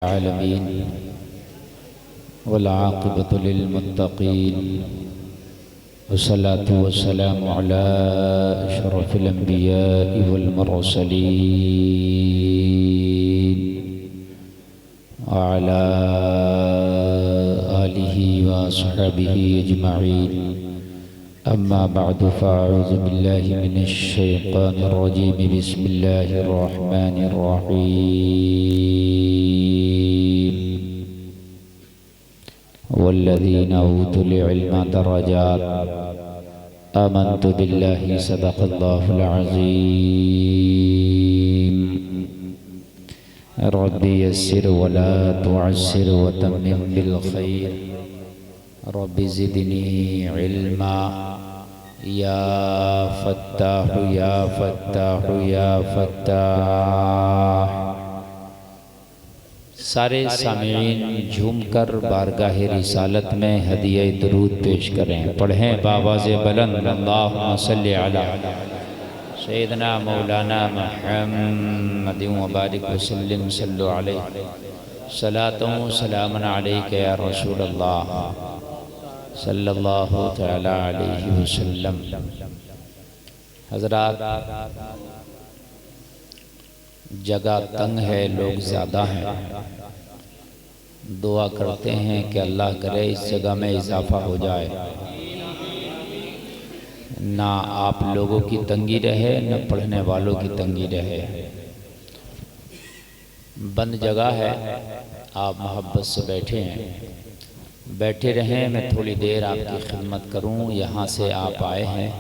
आलमीन वल्आक़िबतु लिल्मुत्तक़ीन वस्सलातु वस्सलामु अला अशरफिल अंबियाइ वल मुरसलीन व अला आलिहि व अस्हाबिहि अजमईन। अम्मा बअदु फ़अऊज़ु बिल्लाहि मिनश शैतानिर रजीम। बिस्मिल्लाहिर रहमानिर रहीम। वल्लज़ीना ऊतुल इल्म दरजात आमन्तु बिल्लाहि सदक़ल्लाहुल अज़ीम। रब्बि यस्सिर वला तुअस्सिर वतम्मिम बिल खैर। रब्बि ज़िदनी इल्मा या फ़त्ताहु या फ़त्ताहु या फ़त्ताह। सारे सामीईन झूमकर बारगाहे रिसालत में हदिया दुरूद पेश करें। पढ़ें बावाज़े बुलंद अल्लाहुम्मा सल्लि अला सय्यिदना मौलाना मुहम्मद व बारिक वसल्लिम सल्लु अलैहि सलातुन व सलामुन अलैका या रसूल अल्लाह सल्लल्लाहु तआला अलैहि वसल्लम। हज़रात, जगह तंग है, लोग ज़्यादा हैं। दुआ करते हैं कि अल्लाह करे इस जगह में इजाफा हो जाए, ना आप लोगों की तंगी रहे न पढ़ने वालों की तंगी रहे। बंद जगह है, आप मोहब्बत से बैठे हैं, बैठे रहें। मैं थोड़ी देर आपकी खिदमत करूं। यहाँ से आप आए हैं।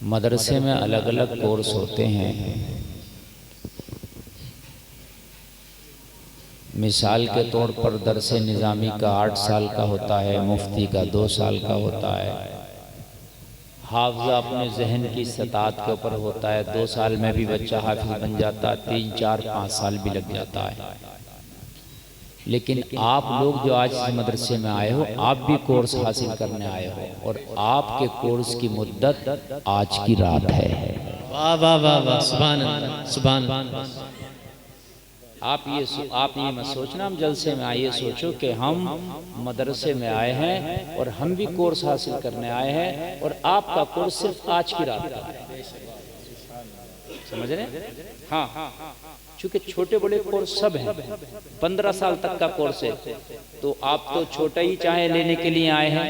मदरसे में अलग अलग कोर्स होते हैं। मिसाल के तौर पर दरसे निज़ामी का 8 साल का होता है, मुफ्ती का 2 साल का होता है, हाफ़िज़ अपने जहन की सतात के ऊपर होता है। 2 साल में भी बच्चा हाफिज़ बन जाता है, 3, 4, 5 साल भी लग जाता है। लेकिन आप लोग जो आज इस मदरसे में आए हो, आप भी कोर्स हासिल करने आए हो और आपके कोर्स की मुद्दत आज की रात है। वाह वाह वाह वाह, सुभान अल्लाह सुभान अल्लाह। आप ये मत सोचना हम जलसे में आए, सोचो कि हम मदरसे में आए हैं और हम भी कोर्स हासिल करने आए हैं और आपका कोर्स सिर्फ आज की रात का है। समझ रहे? हाँ, चूँकि छोटे बड़े कोर्स सब हैं। 15 साल तक का कोर्स है, तो आप तो छोटा ही चाहे लेने के लिए आए हैं।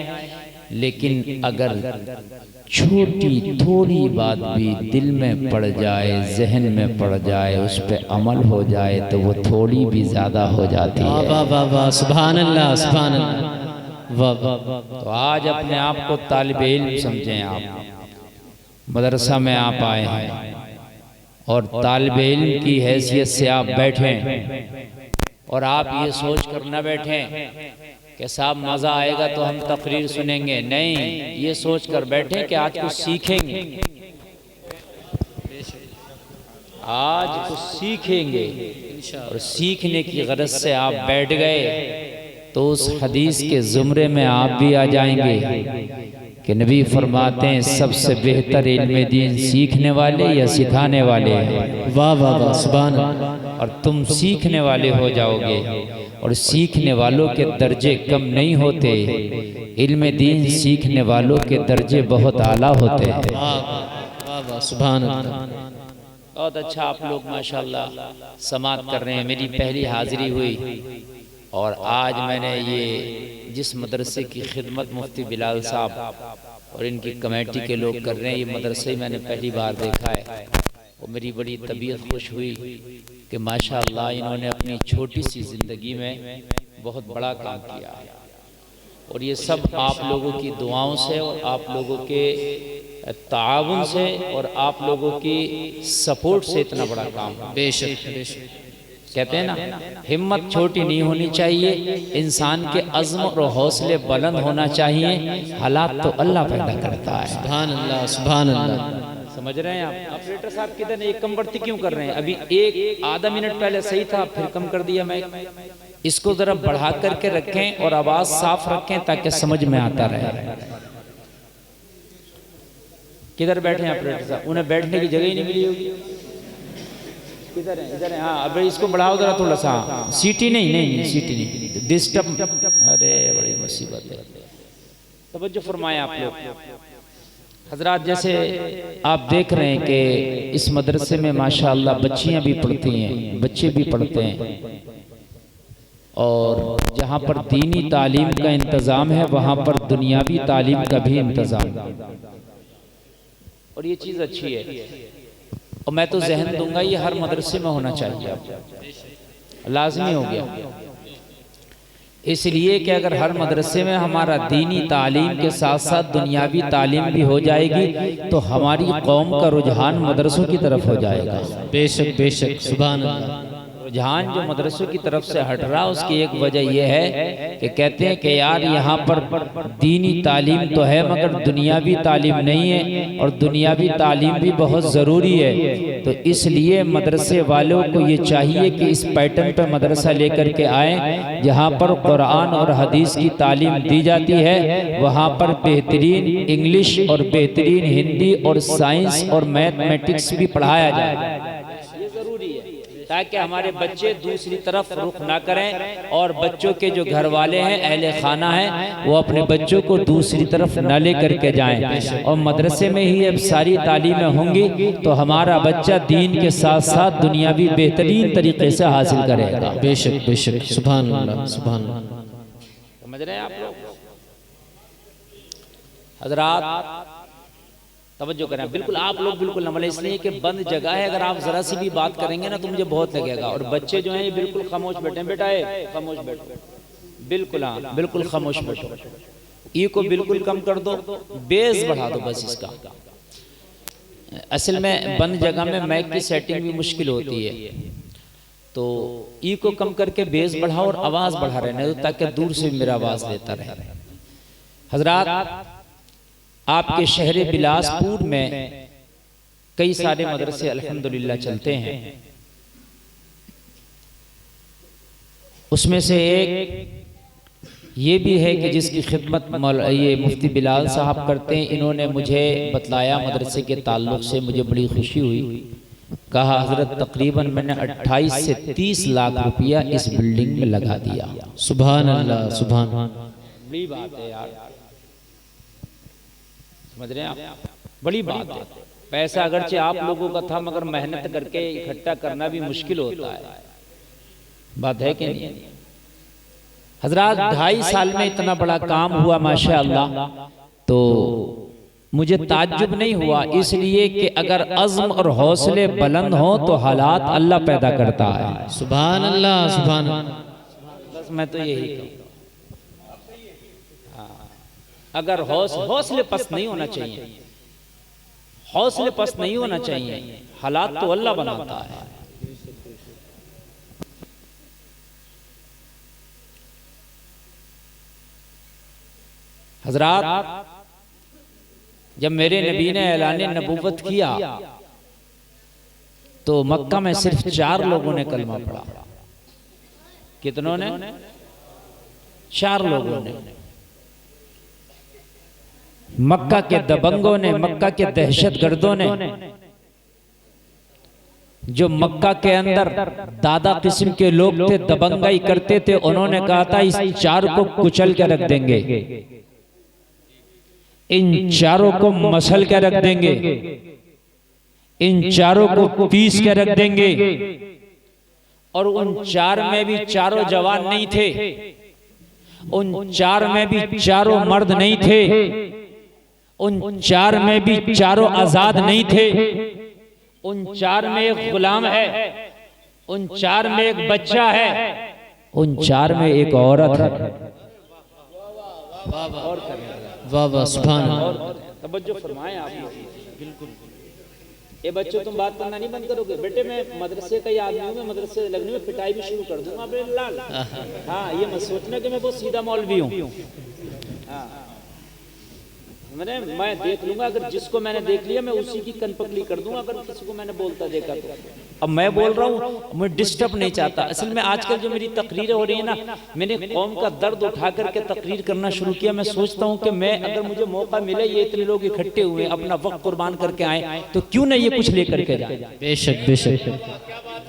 लेकिन अगर छोटी थोड़ी बात भी दिल में पड़ जाए, जहन में पड़ जाए, उस पे अमल हो जाए तो वो थोड़ी भी ज़्यादा हो जाती है। वाह वाह वाह, सुभान अल्लाह सुभान अल्लाह, वाह वाह। तो आज अपने आप को तालिबे इल्म समझें। आप मदरसा में आप आए हैं और तालिबे इल्म की हैसियत से आप बैठें और आप ये सोच कर न बैठें कि साहब मज़ा आएगा तो हम तकरीर सुनेंगे। नहीं, ये सोच कर बैठें कि आज कुछ सीखेंगे, आज कुछ सीखेंगे। और सीखने की गरज से आप बैठ गए तो उस हदीस के ज़ुमरे में आप भी आ जाएंगे कि नबी फरमाते हैं सबसे बेहतर इल्म दीन सीखने वाले या सिखाने वाले हैं। वाह वाह वाह, सुभान अल्लाह। और तुम सीखने वाले हो जाओगे और सीखने वालों के दर्जे कम नहीं होते, इल्म दीन सीखने वालों के दर्जे बहुत आला होते हैं। वाह वाह, सुभान अल्लाह। बहुत अच्छा, आप लोग माशाल्लाह समात कर रहे हैं। मेरी पहली हाजिरी हुई और आज मैंने ये जिस मदरसे की खिदमत मुफ्ती बिलाल साहब और इनकी कमेटी के लोग कर रहे हैं, ये मदरसे मैंने पहली बार देखा है और मेरी बड़ी तबीयत खुश हुई कि माशाअल्लाह इन्होंने अपनी छोटी सी ज़िंदगी में बहुत बड़ा काम किया है। और ये सब आप लोगों की दुआओं से और आप लोगों के ताआवुन से और आप लोगों की सपोर्ट से इतना बड़ा काम है। बेशक बेशक। कहते हैं ना, हिम्मत छोटी नहीं होनी चाहिए, इंसान के अज़्म और हौसले बुलंद होना चाहिए। हालात तो अल्लाह पैदा करता है। सुभान अल्लाह सुभान अल्लाह। समझ रहे हैं आप? ऑपरेटर साहब किधर एक कम बढ़ती क्यों कर रहे हैं? अभी एक आधा मिनट पहले सही था, फिर कम कर दिया। मैं इसको जरा बढ़ा करके रखें और आवाज़ साफ रखें ताकि समझ में आता रहे। किधर बैठे हैं ऑपरेटर साहब? उन्हें बैठने की जगह ही नहीं मिली होगी। इधर है, इधर है। हाँ अब इसको बढ़ाओ जरा थोड़ा सा। सीटी नहीं, नहीं सीटी नहीं, डिस्टर्ब। अरे बड़ी मुसीबत है। तवज्जो फरमाएं आप लोग हजरात। जैसे आप देख रहे हैं कि इस मदरसे में माशाअल्लाह बच्चियां भी पढ़ती हैं, बच्चे भी पढ़ते हैं, और जहाँ पर दीनी तालीम का इंतज़ाम है वहाँ पर दुनियावी तालीम का भी इंतज़ाम, और ये चीज़ अच्छी है। और मैं तो जहन दूंगा ये हर मदरसे में होना चाहिए, लाजमी हो गया। इसलिए कि अगर हर मदरसे में हमारा दीनी तालीम के साथ साथ दुनियावी तालीम भी हो जाएगी तो हमारी कौम का रुझान मदरसों की तरफ हो जाएगा। बेशक बेशक, सुभान अल्लाह। रुझान जो मदरसों की तरफ से हट रहा उसकी एक वजह यह है कि कहते हैं कि यार यहाँ पर दीनी तालीम तो है मगर दुनियावी तालीम नहीं है, और दुनियावी तालीम भी बहुत ज़रूरी है। तो इसलिए मदरसे वालों को ये चाहिए कि इस पैटर्न पर मदरसा लेकर के आएँ जहाँ पर कुरान और हदीस की तालीम दी जाती है, वहाँ पर बेहतरीन इंग्लिश और बेहतरीन हिंदी और साइंस और मैथमेटिक्स भी पढ़ाया जाए। ये ज़रूरी है ताकि हमारे बच्चे दूसरी तरफ रुख ना करें, और बच्चों के जो घर वाले हैं, अहले खाना हैं, वो अपने बच्चों को दूसरी तरफ न ले करके जाएं। और मदरसे में ही अब सारी तालीमें होंगी तो हमारा बच्चा दीन के साथ साथ दुनियावी बेहतरीन तरीके से हासिल करेगा। बेशक बेशक, सुभान अल्लाह सुभान अल्लाह। समझ रहे हैं आप लोग हजरात? तवज्जो करें बिल्कुल, आप लोग बिल्कुल नमले, इसलिए कि बंद जगह है, अगर आप जरा सी भी बात करेंगे ना तो मुझे बहुत लगेगा। और बच्चे जो हैं ये बिल्कुल खामोश बैठे हैं। बेटा है खामोश बैठो, बिल्कुल हाँ बिल्कुल खामोश बैठो। ई को बिल्कुल कम कर दो, बेस बढ़ा दो बस इसका। असल में बंद जगह में माइक की सेटिंग भी मुश्किल होती है, तो ई को कम करके बेस बढ़ाओ और आवाज बढ़ा रहने दो ताकि दूर से मेरा आवाज लेता रहे। हजरात, आपके शहर बिलासपुर में कई सारे मदरसे अल्हम्दुलिल्लाह चलते हैं। उसमें से एक ये भी है कि जिसकी खिदमत ये मुफ्ती बिलाल साहब करते हैं। इन्होंने मुझे बतलाया मदरसे के ताल्लुक से, मुझे बड़ी खुशी हुई। कहा हजरत तकरीबन मैंने 28 से 30 लाख रुपया इस बिल्डिंग में लगा दिया। सुभान अल्लाह सुभान। बड़ी बात है यार, समझ रहे हैं आप? बड़ी बात है। पैसा अगरचे आप लोगों का था मगर मेहनत करके इकट्ठा करना भी मुश्किल होता है, बात है कि नहीं? हजरात, 2.5 साल में इतना बड़ा काम हुआ माशाअल्लाह, तो मुझे ताज्जुब नहीं हुआ, इसलिए कि अगर अज़्म और हौसले बुलंद हो तो हालात अल्लाह पैदा करता है। सुभान अल्लाह सुभान। बस मैं तो यही कहूँ, अगर हौसले पस्त नहीं होना चाहिए, हौसले पस्त नहीं होना चाहिए। हालात तो अल्लाह बनाता है। हजरात, जब मेरे नबी ने ऐलान नबूवत किया तो मक्का में सिर्फ 4 लोगों ने कलमा पढ़ा। कितनों ने? 4 लोगों ने। मक्का के दबंगों ने, मक्का के दहशतगर्दों ने, जो मक्का के अंदर दादा किस्म के लोग थे, दबंगाई करते थे, उन्होंने कहा था इस 4 को कुचल के रख देंगे, इन 4 को मसल के रख देंगे, इन 4 को पीस के रख देंगे। और उन 4 में भी 4 जवान नहीं थे, उन 4 में भी 4 मर्द नहीं थे, उन 4 में भी 4 आजाद नहीं थे, उन 4 में एक गुलाम है, उन 4 में एक बच्चा है, उन 4 में एक औरत है। वाह वाह सुभान अल्लाह। तवज्जो फरमाएं आप लोग बिल्कुल। ये बच्चों तुम बात करना नहीं बंद करोगे? बेटे मैं मदरसे का ही आदमी हूँ, मैं मदरसे लगने में पिटाई भी शुरू कर दूंगा अपने लाल। हाँ, ये मत सोचना कि मैं बहुत सीधा मौलवी हूँ। हाँ, मैं देख लूंगा, अगर जिसको मैंने देख लिया मैं उसी की कनपकली कर दूंगा, अगर किसी को मैंने बोलता देखा तो। अब मैं बोल रहा हूँ, मैं डिस्टर्ब नहीं चाहता। असल में आजकल जो मेरी तकरीरें हो रही है ना, मैंने कौम का दर्द उठा करके तकरीर करना शुरू किया। मैं सोचता हूँ कि मैं अगर मुझे मौका मिले, ये इतने लोग इकट्ठे हुए अपना वक्त कुर्बान करके आए, तो क्यों ना ये कुछ लेकर के जाए। बेशक बेशक,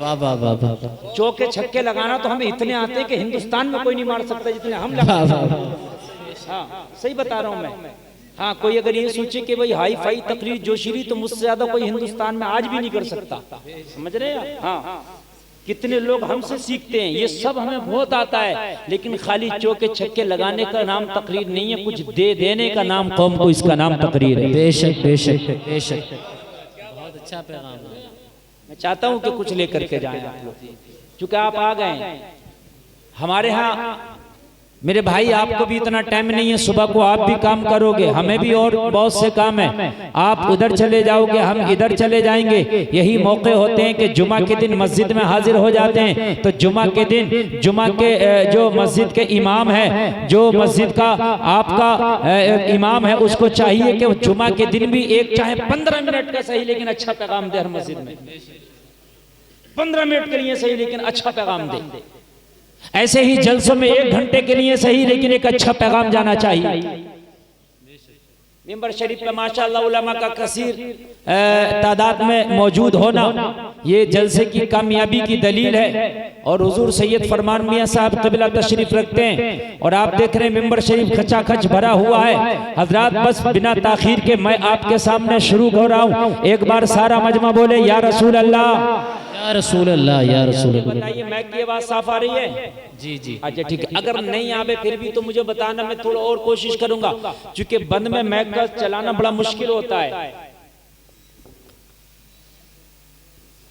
वाह वाह वाह वाह, चौके छक्के लगाना तो हमें इतने आते हैं कि हिंदुस्तान में कोई नहीं मार सकता जितने हम वाह लगाते वाह हैं। वाह। हाँ सही बता रहा हूँ मैं। हाँ, कोई अगर ये सोचे कि भाई हाई फाई तकरीर जोशीरी, तो मुझसे ज्यादा कोई हिंदुस्तान में आज भी नहीं कर सकता। समझ रहे हैं? हाँ, कितने लोग हमसे सीखते हैं, ये सब हमें बहुत आता है, लेकिन खाली चौके छक्के लगाने का नाम तकरीर नहीं है, कुछ दे देने का नाम कौम को, इसका नाम तकरीर है। बेशक बेशक बेशक, बहुत अच्छा पैगाम है। मैं चाहता हूँ कि कुछ लेकर के जाएं आप लोग, चूंकि आप आ गए हमारे यहाँ। मेरे भाई, आपको भी इतना टाइम नहीं है, सुबह को आप भी काम करोगे, हमें भी और बहुत से काम है। आप उधर चले जाओगे, हम इधर चले जाएंगे। यही मौके होते हैं कि जुमा के दिन मस्जिद में हाजिर हो जाते हैं। तो जुमा के दिन, जुमा के जो मस्जिद के इमाम है, जो मस्जिद का आपका इमाम है, उसको चाहिए कि जुमा के दिन भी एक चाहे 15 मिनट का सही, लेकिन अच्छा पैगाम दे हर मस्जिद में। 15 मिनट के लिए सही, लेकिन अच्छा पैगाम दे। ऐसे ही जलसों में 1 घंटे के लिए सही, लेकिन एक अच्छा पैगाम जाना चाहिए। मिंबर शरीफ पे माशाअल्लाह उलमा का कसीर तादाद में मौजूद होना, ये जलसे की कामयाबी की दलील है। और हुजूर सैयद फरमान मियां साहब क़िबला तशरीफ रखते हैं, और आप देख रहे हैं मिंबर शरीफ खचाखच भरा हुआ है। हजरात, बस बिना ताखीर के मैं आपके सामने शुरू हो रहा हूँ। एक बार सारा मजमा बोले या रसूल अल्लाह, या रसूल अल्लाह, या रसूल अल्लाह। बताइए मैक की आवाज साफ आ रही है? जी जी, अच्छा ठीक है। अगर नहीं आवे फिर भी तो मुझे बताना, मैं थोड़ा और कोशिश करूंगा, क्योंकि बंद में मैक का चलाना बड़ा मुश्किल होता है।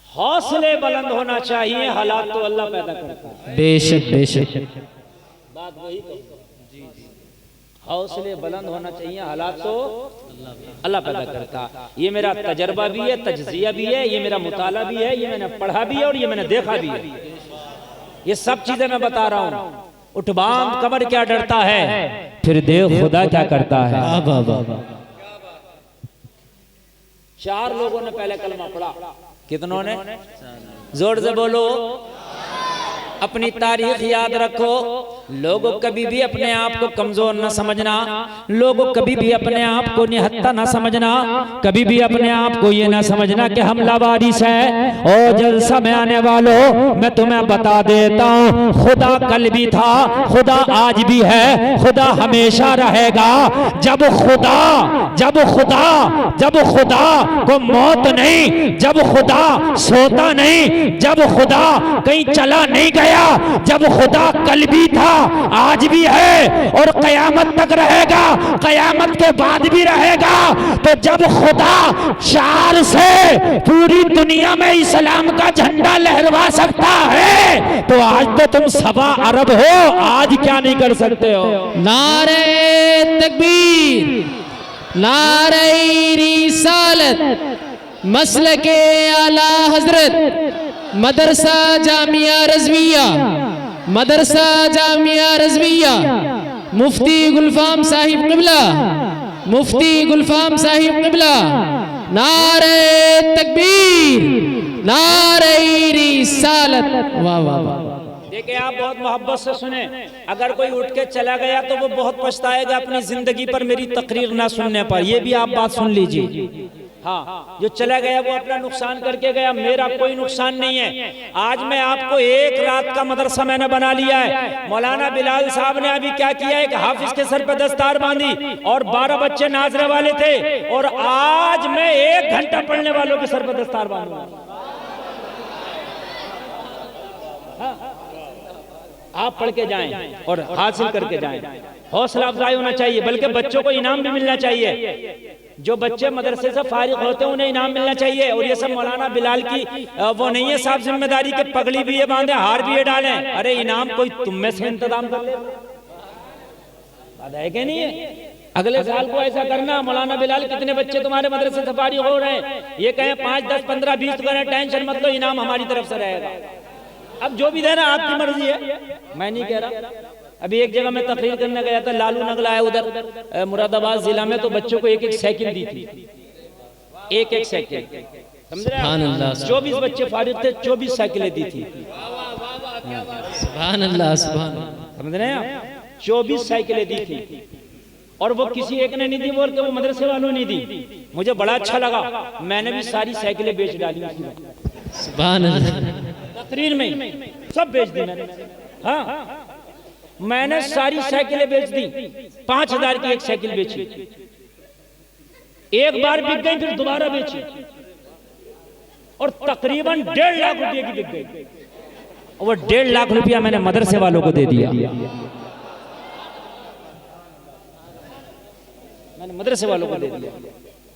हौसले बुलंद होना चाहिए, हालात तो अल्लाह पैदा करता है। बेशक बेशक, बात वही तो। हौसले बुलंद होना चाहिए, हालात तो अल्लाह पैदा करता है। ये मेरा तजर्बा भी है, तजजिया भी है, ये मेरा मुताला भी है, ये मैंने पढ़ा भी है और ये मैंने देखा भी है। ये सब चीजें मैं बता रहा हूँ। उठ बांध कमर क्या डरता है, फिर देव खुदा क्या करता है। वाह वाह वाह, 4 लोगों ने पहले कलमा पढ़ा। कितनों ने? जोर से बोलो। अपनी तारीख याद रखो। लोगों कभी भी अपने आप को कमजोर न समझना, लोगों कभी भी अपने आप को निहत्ता न समझना, कभी भी अपने आप को ये न समझना कि हम लावारिस हैं। और जलसा में आने वालों, मैं तुम्हें बता देता हूँ, खुदा कल भी था, खुदा आज भी है, खुदा हमेशा रहेगा। जब खुदा को मौत नहीं, जब खुदा सोता नहीं, जब खुदा कहीं चला नहीं गया, जब खुदा कल भी था, आज भी है और कयामत तक रहेगा, कयामत के बाद भी रहेगा। तो जब खुदा शार से पूरी दुनिया में इस्लाम का झंडा लहरवा सकता है, तो आज तो तुम 1.25 अरब हो, आज क्या नहीं कर सकते हो। नारे तकबीर, नारे रिसालत, मसलके आला हजरत, मदरसा जामिया रज़विया, मदरसा जामिया रज़विया, मुफ्ती गुलफाम साहिब क़िबला, मुफ्ती गुलफाम साहिब क़िबला। नारे तकबीर, नारे रिसालत। वाह वाह वाह। देखिए, आप बहुत मोहब्बत से सुने। अगर कोई उठ के चला गया तो वो बहुत पछताएगा अपनी जिंदगी पर, मेरी तकरीर ना सुनने पर। ये भी आप बात सुन लीजिए। हाँ, जो चला गया वो अपना नुकसान करके गया, मेरा कोई नुकसान नहीं है। आज मैं आपको एक रात का मदरसा मैंने बना लिया है। मौलाना बिलाल साहब ने अभी क्या किया है कि हाफिज के सर पे दस्तार बांधी और 12 बच्चे नाचने वाले थे, और आज मैं 1 घंटा पढ़ने वालों के सर पे दस्तार बांधूंगा। आप पढ़ के जाएं और हासिल करके जाएं। हौसला अफजाई होना चाहिए, बल्कि बच्चों को इनाम भी मिलना चाहिए। जो बच्चे मदरसे से फारिग होते हैं उन्हें इनाम मिलना चाहिए। और ये सब मौलाना बिलाल की वो नहीं है साहब जिम्मेदारी के पगड़ी भी ये बांधे, हार भी ये डालें। अरे इनाम कोई तुम में से इंतजाम कर ले, बात है कि नहीं है? अगले साल को ऐसा करना, मौलाना बिलाल कितने बच्चे तुम्हारे मदरसे से फारिग हो रहे हैं, ये कहें 5, 10, 15, 20 करें, टेंशन मत लो, इनाम हमारी तरफ से रहेगा। अब जो भी देना आपकी मर्जी है, मैं नहीं कह रहा। अभी एक जगह मैं तकरीर करने गया था, लालू नगला है उधर मुरादाबाद जिला में, तो बच्चों को 1-1 साइकिल दी थी, 1-1 साइकिल। समझ रहे हैं? 24 बच्चे फारिग थे, 24 साइकिलें दी थी। सुभान अल्लाह, सुभान। समझ रहे हैं आप? 24 साइकिलें दी थी और वो किसी एक ने नहीं दी, बोल के वो मदरसे वालों ने दी। मुझे बड़ा अच्छा लगा, मैंने भी सारी साइकिलें बेच डाली। सुभान अल्लाह। तकरीर में सब बेच दी मैंने। हाँ, मैंने सारी साइकिलें बेच दी। 5000 की एक साइकिल बेची, एक बार बिक गई, फिर दोबारा बेची और तकरीबन 1.5 लाख रुपए की बिक गई। वो 1.5 लाख रुपया मैंने मदरसे वालों को दे दिया। मैंने मदरसे वालों को दे दिया।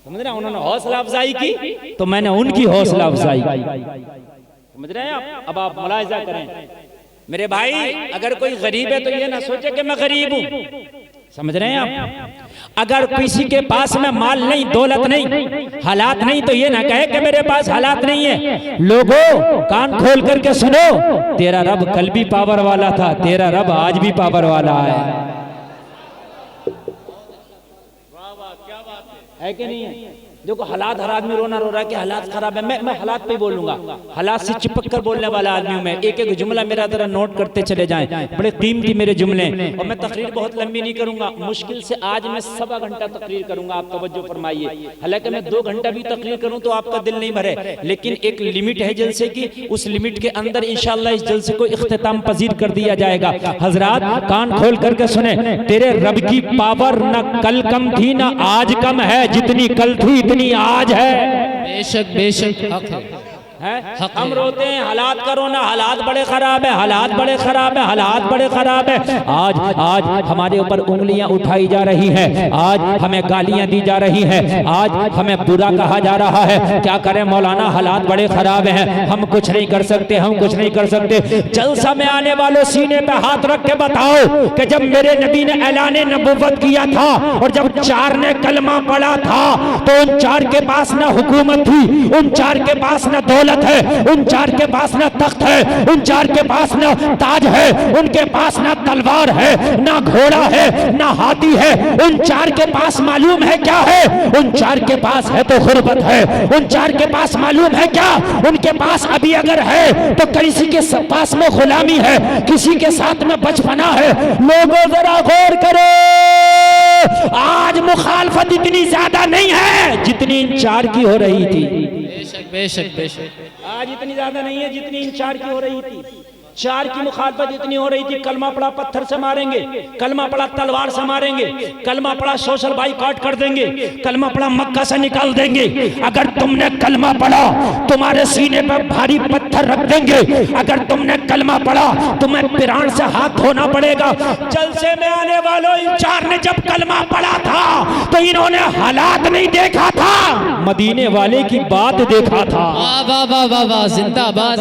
समझ रहे हैं? उन्होंने हौसला अफजाई की तो मैंने उनकी हौसला अफजाई की। समझ रहे हैं आप? अब आप मुलाहिजा करें मेरे भाई, अगर कोई गरीब है तो ये ना सोचे कि मैं गरीब हूं। समझ रहे हैं आप? अगर किसी के पास में माल नहीं, दौलत नहीं, हालात नहीं, तो ये ना कहे कि मेरे पास हालात नहीं है। लोगों कान खोल करके सुनो, तेरा रब कल भी पावर वाला था, तेरा रब आज भी पावर वाला है कि नहीं है? देखो हालात, हर आदमी रोना रो रहा है कि हालात खराब है। मैं हालात पे बोलूंगा, हालात से चिपक कर बोलने वाला आदमी हूं मैं। एक एक जुमला मेरा जरा नोट करते चले जाएं, बड़े कीमती मेरे जुमले। और मैं तकरीर बहुत लंबी नहीं करूंगा, मुश्किल से आज मैं 1.25 घंटा तकरीर करूंगा। आप तवज्जो फरमाइए। हालांकि मैं 2 घंटा भी तकरीर करूं तो आपका दिल नहीं भरे, लेकिन एक लिमिट है जलसे की, उस लिमिट के अंदर इंशाअल्लाह इस जलसे को इख्तिताम पजीर कर दिया जाएगा। हजरात कान खोल करके सुने, तेरे रब की पावर न कल कम थी न आज कम है, जितनी कल थी इतनी आज है। बेशक बेशक हक है। हम रोते हैं हालात का रोना, हालात बड़े खराब है, हालात बड़े खराब है, हालात बड़े खराब है। आज हमारे ऊपर उंगलियां उठाई जा रही हैं, आज हमें गालियां दी जा रही हैं, आज हमें बुरा कहा जा रहा है। क्या करें मौलाना, हालात बड़े खराब हैं, हम कुछ नहीं कर सकते, हम कुछ नहीं कर सकते। जलसा में आने वालों सीने पे हाथ रख के बताओ कि जब मेरे नबी ने ऐलाने नबुव्वत किया था और जब 4 ने कलमा पढ़ा था तो उन 4 के पास न हुकूमत थी, उन 4 के पास न दौलत है, उन 4 के पास ना तख्त है, उन 4 के पास ना ताज है, उनके पास ना तलवार है, ना घोड़ा है, ना हाथी है। उन 4 के पास मालूम है क्या है? उन 4 के पास है तो गुर्बत है। उन 4 के पास मालूम है क्या? उनके पास अभी अगर है तो किसी के पास में गुलामी है, किसी के साथ में बचपना है। लोगों जरा गौर करो, आज मुखालफत इतनी ज्यादा नहीं है जितनी इन 4 की हो रही थी। बेशक बेशक बेशक। आज इतनी ज्यादा नहीं है जितनी इन 4 की हो रही थी। 4 की मुखालफत इतनी हो रही थी, कलमा पड़ा पत्थर से मारेंगे, कलमा पड़ा तलवार से मारेंगे, कलमा पड़ा सोशल बाइकआउट कर देंगे, कलमा पड़ा मक्का से निकाल देंगे। अगर तुमने कलमा पढ़ा तुम्हारे सीने पर भारी पत्थर रख देंगे। अगर तुमने कलमा पढ़ा तुम्हें पिरान से हाथ धोना पड़ेगा। जलसे में आने वालों इन 4 ने जब कलमा पढ़ा था तो इन्होंने हालात नहीं देखा था, मदीने वाले की बात देखा था। वाह वाह वाह वाह वाह, जिंदाबाद,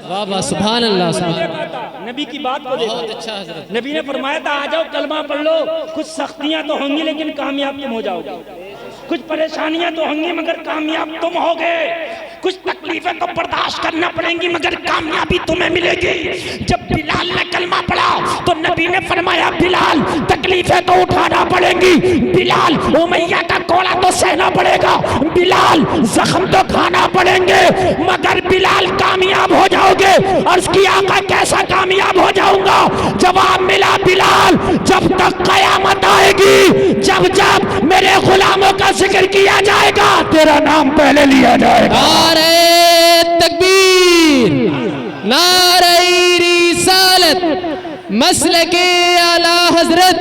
वाह वाह, सुभान अल्लाह। नबी की बात को देखो। अच्छा हजरत, नबी ने फरमाया था आ जाओ कलमा पढ़ लो, कुछ सख्तियां तो होंगी लेकिन कामयाब तुम हो जाओगे, कुछ परेशानियां तो होंगी मगर कामयाब तुम होगे, कुछ तकलीफें तो बर्दाश्त करना पड़ेंगी मगर कामयाबी तुम्हें मिलेगी। जब बिलाल ने कलमा पढ़ा तो नबी ने फरमाया बिलाल तकलीफें तो उठाना पड़ेंगी, बिलाल उमैया का कोड़ा तो सहना पड़ेगा, बिलाल जख्म तो खाना पड़ेंगे मगर बिलाल कामयाब हो जाओगे। अर्ज़ किया आका कैसा कामयाब हो जाऊंगा? जवाब मिला बिलाल जब तक कयामत आएगी, जब जब मेरे गुलामों का जिक्र किया जाएगा तेरा नाम पहले लिया जाएगा। नारे तकबीर, नारे रिसालत, मसलके आला हजरत,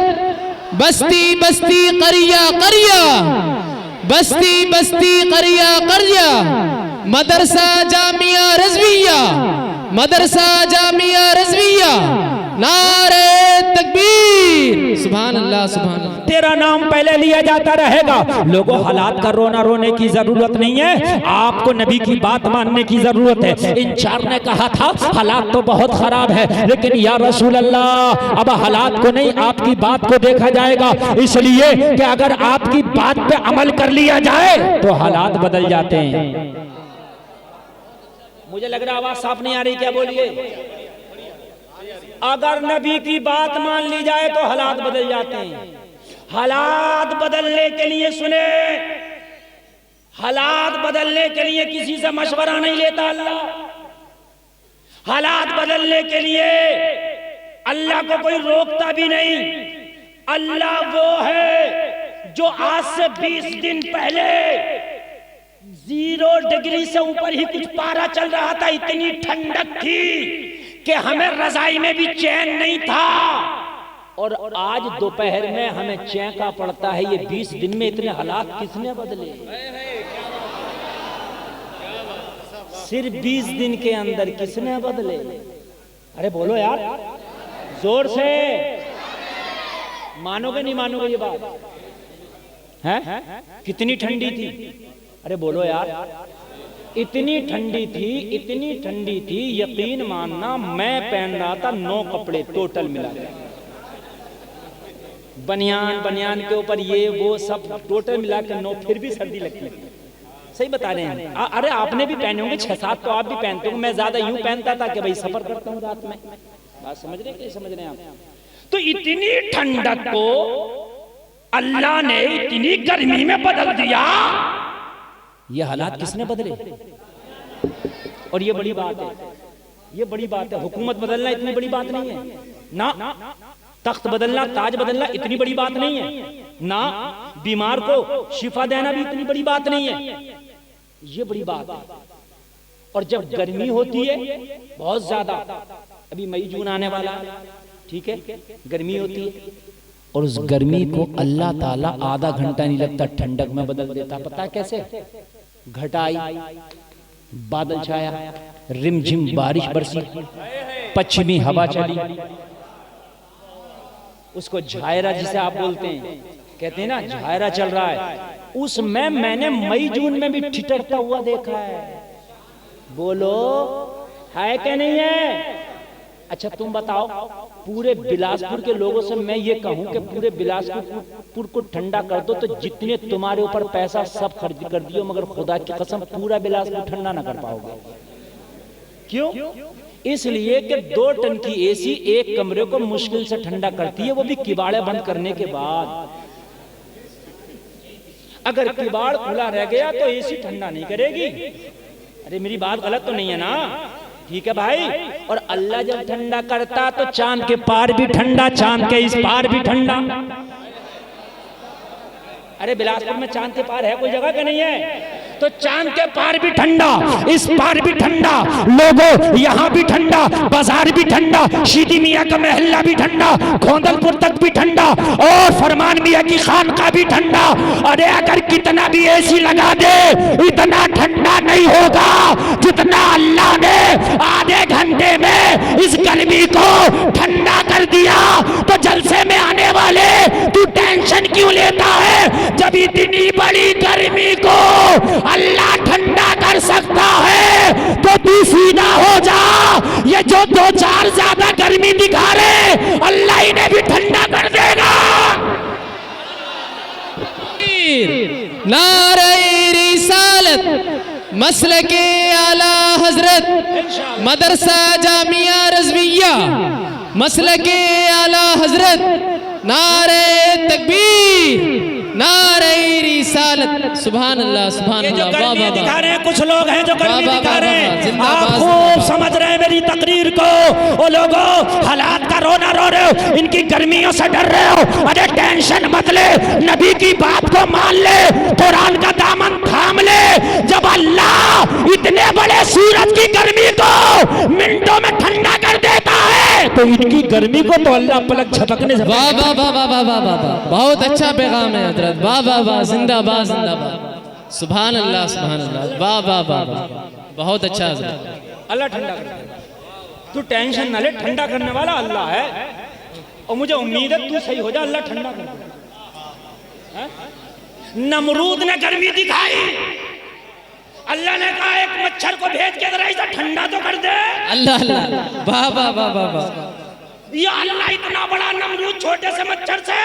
बस्ती बस्ती करिया करिया, बस्ती बस्ती करिया करिया, मदरसा जामिया रज़विया, मदरसा जामिया रज़विया, नारे तकबीर, सुभान अल्लाह सुभान अल्लाह। तेरा नाम पहले लिया जाता रहेगा। लोगों हालात का रोना रोने की जरूरत नहीं है, आपको नबी की बात मानने की जरूरत है। इन 4 ने कहा था हालात तो बहुत खराब है लेकिन या रसूल अल्लाह अब हालात को नहीं आपकी बात को देखा जाएगा, इसलिए कि अगर आपकी बात पे अमल कर लिया जाए तो हालात बदल जाते हैं। मुझे लग रहा आवाज साफ नहीं आ रही, क्या बोलिए? अगर नबी की बात मान ली जाए तो हालात बदल जाते हैं। हालात बदलने के लिए सुने हालात बदलने के लिए किसी से मशवरा नहीं लेता अल्लाह। हालात बदलने के लिए अल्लाह को कोई रोकता भी नहीं। अल्लाह वो है जो आज से 20 दिन पहले 0 डिग्री से ऊपर ही कुछ पारा चल रहा था, इतनी ठंडक थी कि हमें रजाई में भी चैन नहीं था, और आज दोपहर में हमें चैंका पड़ता है। ये 20 दिन में इतने हालात किसने बदले? सिर्फ 20 दिन के अंदर किसने बदले? अरे बोलो यार, जोर से। मानोगे नहीं मानोगे ये बात है? कितनी ठंडी थी? अरे बोलो यार, इतनी ठंडी थी, इतनी ठंडी थी, यकीन मानना मैं पहन रहा था 9 कपड़े टोटल मिला के, बनियान के ऊपर ये वो सब टोटल मिला के 9, फिर भी सर्दी लगती है। सही बता रहे हैं। अरे आपने भी पहने होंगे 6-7 तो आप भी पहनते होंगे। मैं ज्यादा यूं पहनता था कि भाई सफर करता हूं रात में। बात समझ रहे हैं? समझ रहे हैं आप? तो इतनी ठंडक को अल्लाह ने इतनी गर्मी में बदल दिया। ये हालात किसने बदले? और ये बड़ी बात है, ये बड़ी बात है। हुकूमत बदलना इतनी बड़ी बात नहीं है ना, तख्त बदलना, ताज बदलना इतनी बड़ी बात नहीं है ना, बीमार को शिफा देना भी इतनी बड़ी बात नहीं है। ये बड़ी बात है। और जब गर्मी होती है बहुत ज्यादा, अभी मई जून आने वाला है, ठीक है, गर्मी होती है, और उस गर्मी को अल्लाह ताला आधा घंटा नहीं लगता ठंडक में बदल देता। पता कैसे? घटाई, बादल छाया, रिमझिम बारिश बरसी, पश्चिमी हवा चली, उसको झायरा जिसे आप बोलते हैं, कहते हैं ना झायरा चल रहा है, उसमें मैंने मई जून में भी ठिठरता हुआ देखा है। बोलो है कि नहीं है? अच्छा तुम बताओ, पूरे बिलासपुर के लोगों से मैं ये कहूं कि पूरे बिलासपुर को ठंडा कर दो तो जितने तुम्हारे ऊपर पैसा सब खर्च कर दियो, मगर खुदा की कसम पूरा बिलासपुर ठंडा ना कर पाओगे। क्यों? इसलिए कि 2 टन की एसी एक कमरे को मुश्किल से ठंडा करती है, वो भी किबाड़े बंद करने के बाद। अगर किबाड़ खुला रह गया तो एसी ठंडा नहीं करेगी। अरे मेरी बात गलत तो नहीं है ना? ठीक है भाई। और अल्लाह जब ठंडा करता तो चांद के पार भी ठंडा, चांद के इस पार भी ठंडा। अरे बिलासपुर में चांद के पार है कोई जगह का नहीं है? तो चांद के पार भी ठंडा, इस पार भी ठंडा, लोगों यहाँ भी ठंडा, बाजार भी ठंडा, शीदी मियाँ का महल्ला भी ठंडा, खोंदलपुर तक भी ठंडा, और फरमान मियाँ की खानका भी ठंडा। अरे अगर कितना भी एसी लगा दे इतना ठंडा नहीं होगा जितना अल्लाह ने आधे घंटे में इस गर्मी को ठंडा कर दिया। तो जलसे में आने वाले तू टेंशन क्यों लेता है? जब इतनी बड़ी गर्मी को अल्लाह ठंडा कर सकता है तो तू सीधा हो जा। ये जो 2-4 ज्यादा गर्मी दिखा रहे अल्लाह इन्हें भी ठंडा कर देगा। नारे रिसालत मसलके आला हजरत मदरसा जामिया रज़विया मसलके आला हजरत, नारे तकबीर, नारे रिसालत। सुभान अल्लाह, सुभान अल्लाह। गर्मी दिखा रहे हैं कुछ लोग हैं जो गर्मी दिखा रहे हैं। आप खूब समझ रहे हैं मेरी तकरीर को। वो लोगों हालात का रोना रो रहे हो, इनकी गर्मियों से डर रहे हो। अरे टेंशन मत ले, नबी की बात को मान ले, कुरान का दामन थाम ले। जब अल्लाह इतने बड़े सूरज की गर्मी को मिनटों में ठंडा कर देता है तो इनकी गर्मी को तो अल्लाह पलक झपकने से। वाह वाह वाह वाह वाह वाह वाह, बहुत अच्छा पैगाम है हजरत। वाह वाह वाह, जिंदाबाद जिंदाबाद। सुभान अल्लाह, सुभान अल्लाह। वाह वाह वाह वाह, बहुत अच्छा हजरत। अल्लाह ठंडा कर देगा, तू टेंशन ना ले, ठंडा करने वाला अल्लाह है। और मुझे उम्मीद है तू सही हो जा, अल्लाह ठंडा कर देगा। नमरूद ने गर्मी दिखाई, अल्लाह ने कहा एक मच्छर को भेज के जरा इसे ठंडा तो कर दे। अल्लाह अल्लाह, वाह वाह वाह वाह वाह। ये अल्लाह इतना बड़ा नमरूद छोटे से मच्छर से,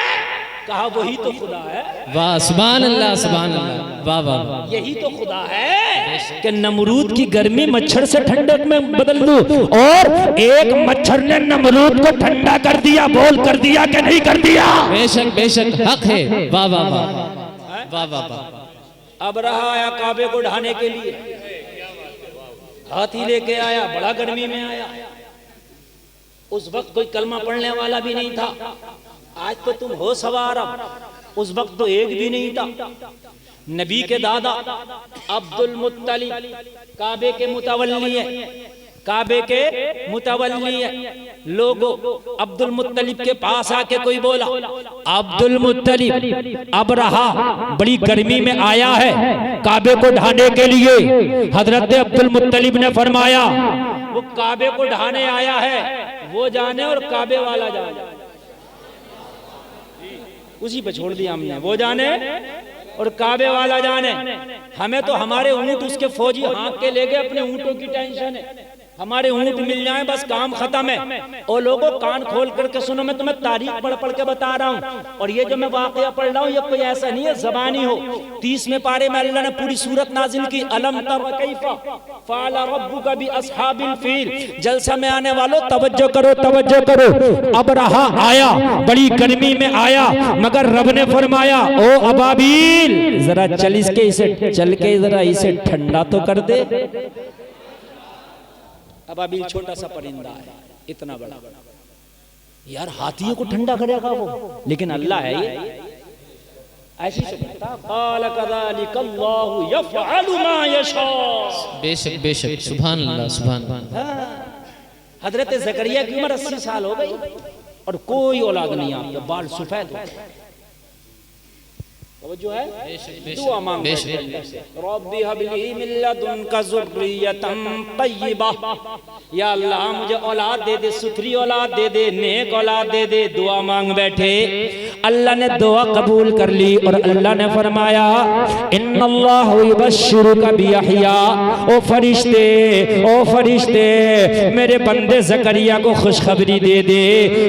कहा वही तो खुदा है। वाह सुभान अल्लाह, सुभान अल्लाह। वाह वाह, यही तो खुदा है कि नमरूद की गर्मी मच्छर से ठंडक में बदल दूं। और एक मच्छर ने नमरूद को ठंडा कर दिया। बोल कर दिया कि नहीं कर दिया? बेशक बेशक हक है। वाह वाह वाह वाह वाह वाह। अब रहा आया काबे को ढाने के लिए, हाथी लेके आया, बड़ा गर्मी में आया। उस वक्त कोई कलमा पढ़ने वाला भी नहीं था। आज तो तुम हो सवार, उस वक्त तो एक भी नहीं था। नबी के दादा अब्दुल मुत्तलिब काबे के मुतवल्ली है, काबे के मुतवल्ली है। लोगों अब्दुल मुत्तलिब के पास आके कोई बोला, अब्दुल मुत्तलिब अब रहा बड़ी गर्मी में आया है काबे को ढाने के लिए। हजरत अब्दुल मुत्तलिब ने फरमाया, वो काबे को ढाने आया है वो जाने और काबे वाला जाने। उसी पे छोड़ दिया हमने, वो जाने और काबे वाला जाने। हमें तो हमारे ऊंट उसके फौजी हाँक के ले गए, अपने ऊंटों की टेंशन है, हमारे ऊंट मिल जाए बस काम खत्म है। और लोगों कान खोल करके सुनो, मैं तुम्हें तारीख पढ़ पढ़ के बता रहा हूँ। और ये जो मैं वाकया पढ़ रहा हूँ ये कोई ऐसा नहीं है ज़बानी हो। 30वें पारे में अल्लाह ने पूरी सूरत नाजिल की, अलम तर कैफा फ़अल रब्बुका बि अस्हाबिल फील। जलसा में आने वालों तवज्जो करो, तवज्जो करो। अब रहा आया, बड़ी गर्मी में आया, मगर रब ने फरमाया, ओ अबाबील जरा चल के जरा इसे ठंडा तो कर दे। अबाबील छोटा सा परिंदा है, इतना बड़ा यार, हाथियों को ठंडा करेगा वो, लेकिन अल्लाह है ये ऐसी बेशक बेशक, सुभान अल्लाह सुभान अल्लाह। हजरत ज़करिया की उम्र 80 साल हो गई और कोई औलाद नहीं आपका, बाल सफेद जो है दुआ मांग, रब्बी हबली मिन लदुनका ज़ुर्रियतन तय्यिबा, या अल्लाह मुझे औलाद दे दे, सुथरी औलाद दे दे, नेक औलाद दे दे। दुआ मांग बैठे, अल्लाह ने दुआ कबूल कर ली और अल्लाह ने फरमाया, इन्नल्लाहु युबश्शिरुका बियहया। ओ फरिश्ते मेरे बंदे ज़करिया को खुशखबरी दे दे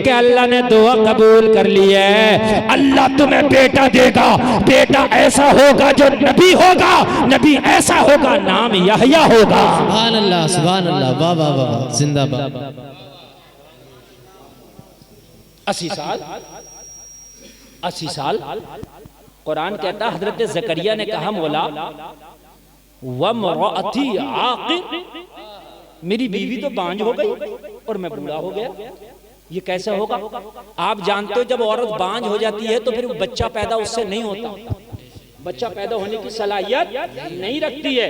कि अल्लाह ने दुआ कबूल कर ली है, अल्लाह तुम्हें बेटा देगा। बेटा ऐसा होगा जो नबी होगा, नबी ऐसा होगा नाम यहया होगा। सुभान अल्लाह सुभान अल्लाह, वाह वाह वाह, जिंदाबाद। 80 साल कुरान कहता, हजरत ज़करिया ने कहा, मौला वमराअती आक़िर, मेरी बीवी तो बांझ हो गई और मैं बूढ़ा हो गया, ये कैसे होगा? आप जानते हो जब औरत बांझ हो जाती है तो फिर बच्चा पैदा उससे नहीं होता, बच्चा पैदा होने की सलाहियत नहीं रखती है।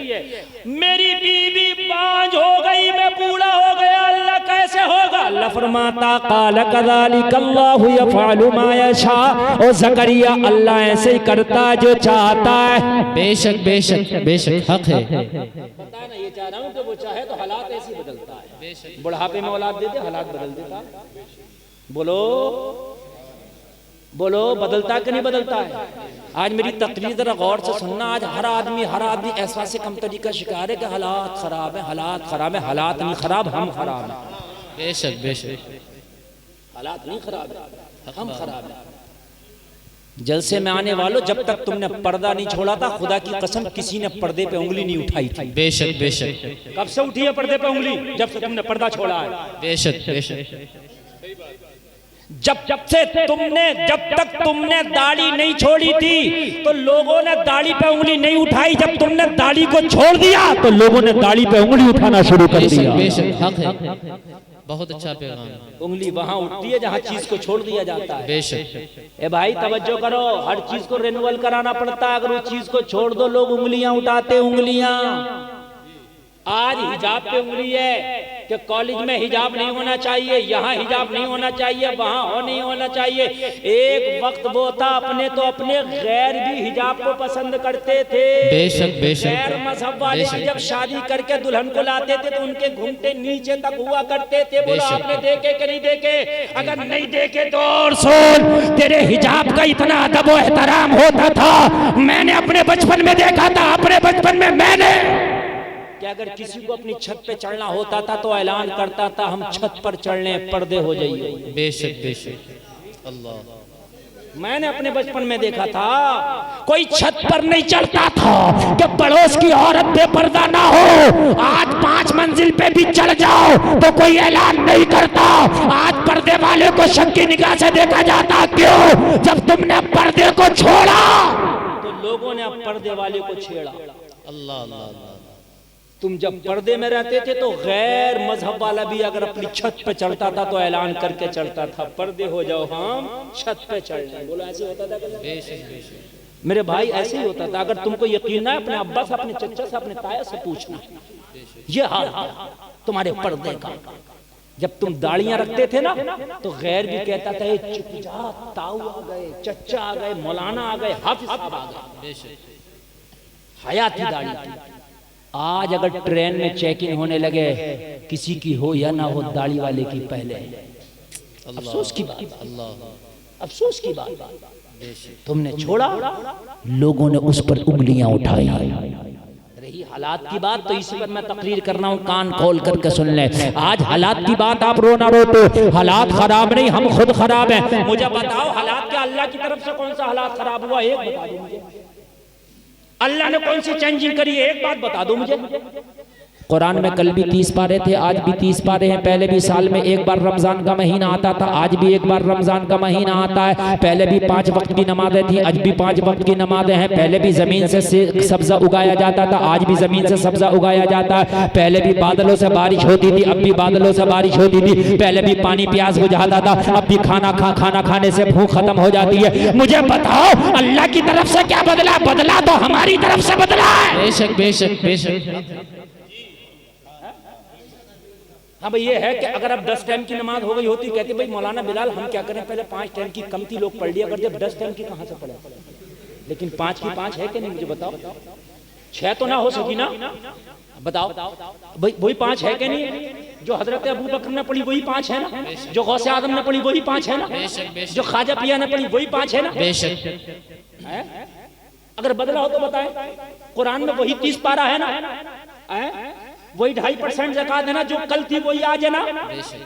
मेरी बीवी बांझ हो गई, मैं बूढ़ा हो गया, अल्लाह कैसे होगा? अल्लाह फरमाता, क़ाल कज़ालिकल्लाहु यफ़अलु मा यशा। ओ ज़करिया अल्लाह ऐसे ही करता जो चाहता है। बेशक बेशक बेशक, हक है। पता ना, ये चाह रहा हूँ कि वो चाहे तो हालात ऐसे ही बदलता है। बुढ़ापे में औलाद दे दे, हालात बदल देता। बोलो बोलो, बदलता कि नहीं बदलता है? आज मेरी तकरीर जरा गौर से सुनना। आज हर आदमी ऐसा से कमतरी का शिकार है कि हालात खराब है, हालात खराब है। हालात नहीं खराब, हम खराब है। बेशक बेशक, हालात नहीं खराब है, हम खराब है। जलसे में आने वालों, जब तक तुमने पर्दा नहीं छोड़ा था, खुदा की कसम किसी ने पर्दे पे उंगली नहीं उठाई थी। बेशक बेशक, कब से उठी है पर्दे पे उंगली? जब से तुमने पर्दा छोड़ा है। बेशक बेशक, जब तक तुमने दाढ़ी नहीं छोड़ी थी तो लोगों ने दाढ़ी पे उंगली नहीं उठाई। जब तुमने दाढ़ी को छोड़ दिया तो लोगों ने दाढ़ी पे उंगली उठाना शुरू कर दिया। बेशक, हक है, बहुत अच्छा पैगाम। उंगली वहां उठती है जहां चीज को छोड़ दिया जाता है। बेशक। ए भाई तवज्जो करो, हर चीज को रिन्यूअल कराना पड़ता है। अगर उस चीज को छोड़ दो, लोग उंगलियां उठाते, उंगलियां। आज हिजाब पे उंगली है कि कॉलेज में हिजाब नहीं होना चाहिए, यहाँ हिजाब नहीं होना चाहिए, वहाँ हो नहीं होना चाहिए। एक वक्त वो था अपने तो अपने गैर भी हिजाब को पसंद करते थे। बेशक बेशक, गैर मजहब वाले भी जब शादी करके दुल्हन को लाते थे तो उनके घूंघटे नीचे तक हुआ करते थे। बोलो आपने देखे कि नहीं देखे? अगर नहीं देखे तो और सुन, तेरे हिजाब का इतना अदब व एहतराम होता था, मैंने अपने बचपन में देखा था। अपने बचपन में मैंने कि अगर किसी को अपनी छत पे चढ़ना होता था तो ऐलान करता था, हम छत पर चढ़ने, पर्दे हो जाइए। बेशक बेशक, अल्लाह, मैंने अपने बचपन में देखा था। कोई छत पर नहीं चढ़ता था कि पड़ोस की औरत बेपर्दा ना हो। आज 5 मंजिल पे भी चढ़ जाओ तो कोई ऐलान नहीं करता। आज पर्दे वाले को शक की निगाह से देखा जाता। क्यों? जब तुमने पर्दे को छोड़ा तो लोग लोगों ने अब पर्दे वाले को छेड़ा। अल्लाह अल्लाह अल्लाह। तुम जब पर्दे में रहते थे तो गैर मजहब वाला भी अगर अपनी छत पे चढ़ता था तो ऐलान करके चढ़ता था, पर्दे हो जाओ, हम छत पे चढ़ रहे हैं। बोलो ऐसे होता था क्या? मेरे भाई ऐसे ही होता था। अगर तुमको यकीन ना है अपने अब्बा से, अपने चचा से, अपने ताया से पूछना, ये हाल तुम्हारे पर्दे का। जब तुम दाढ़ियां रखते थे ना तो गैर भी कहता था चुप जा, ताऊ आ गए, चचा आ गए, मौलाना आ गए, हाफिज साहब आ गए। हयाती दाढ़ी थी। आज अगर ट्रेन में चेकिंग होने लगे, किसी की हो या ना हो, दाढ़ी वाले की पहले। अफसोस की बात, अफसोस की बात, तुमने छोड़ा, लोगों ने उस पर उंगलियां उठाई। रही हालात की बात तो इसी पर मैं तकरीर कर रहा हूँ, कान खोल करके सुन ले। आज हालात की बात आप रो ना रो तो हालात खराब नहीं, हम खुद खराब हैं। मुझे बताओ हालात क्या, अल्लाह की तरफ से कौन सा हालात खराब हुआ, एक बता दो मुझे। अल्लाह ने कौन सी चेंजिंग करी है, एक बात बता दो मुझे। कुरान में कल भी 30 पारे थे, आज भी 30 पारे हैं। पहले भी साल में एक बार रमजान का महीना आता था, आज भी एक बार रमजान का महीना आता है। पहले भी 5 वक्त की नमाजें थी, आज भी 5 वक्त की नमाजें हैं। पहले भी जमीन से सब्जा उगाया जाता था, आज भी जमीन से सब्जा उगाया जाता है। पहले भी बादलों से बारिश होती थी, अब भी बादलों से बारिश होती थी। पहले भी पानी प्यास बुझाता था, अब भी खाना खाने से भूख खत्म हो जाती है। मुझे बताओ अल्लाह की तरफ से क्या बदला? बदला तो हमारी तरफ से बदला है। बेशक बेशक बेशक। हाँ भाई, ये है कि अगर अब 10 टाइम की नमाज हो गई होती, कहती भाई मौलाना बिलाल हम क्या करें, पहले 5 टाइम की कमती लोग पढ़ लिया, अगर जब 10 टाइम की कहाँ से पढ़े। लेकिन 5 की 5 है कि नहीं, मुझे बताओ। 6 तो ना हो सकी ना, बताओ भाई, वही 5 है कि नहीं? जो हजरत अबू बकर ने पढ़ी वही 5 है ना, जो गौसे आदम ने पढ़ी वही 5 है ना, जो ख्वाजा पिया ने पढ़ी वही 5 है ना। अगर बदला हो तो बताएं। कुरान में वही 30 पारा है ना, वही 2.5% ज़कात है ना, जो कल थी वही आज है ना।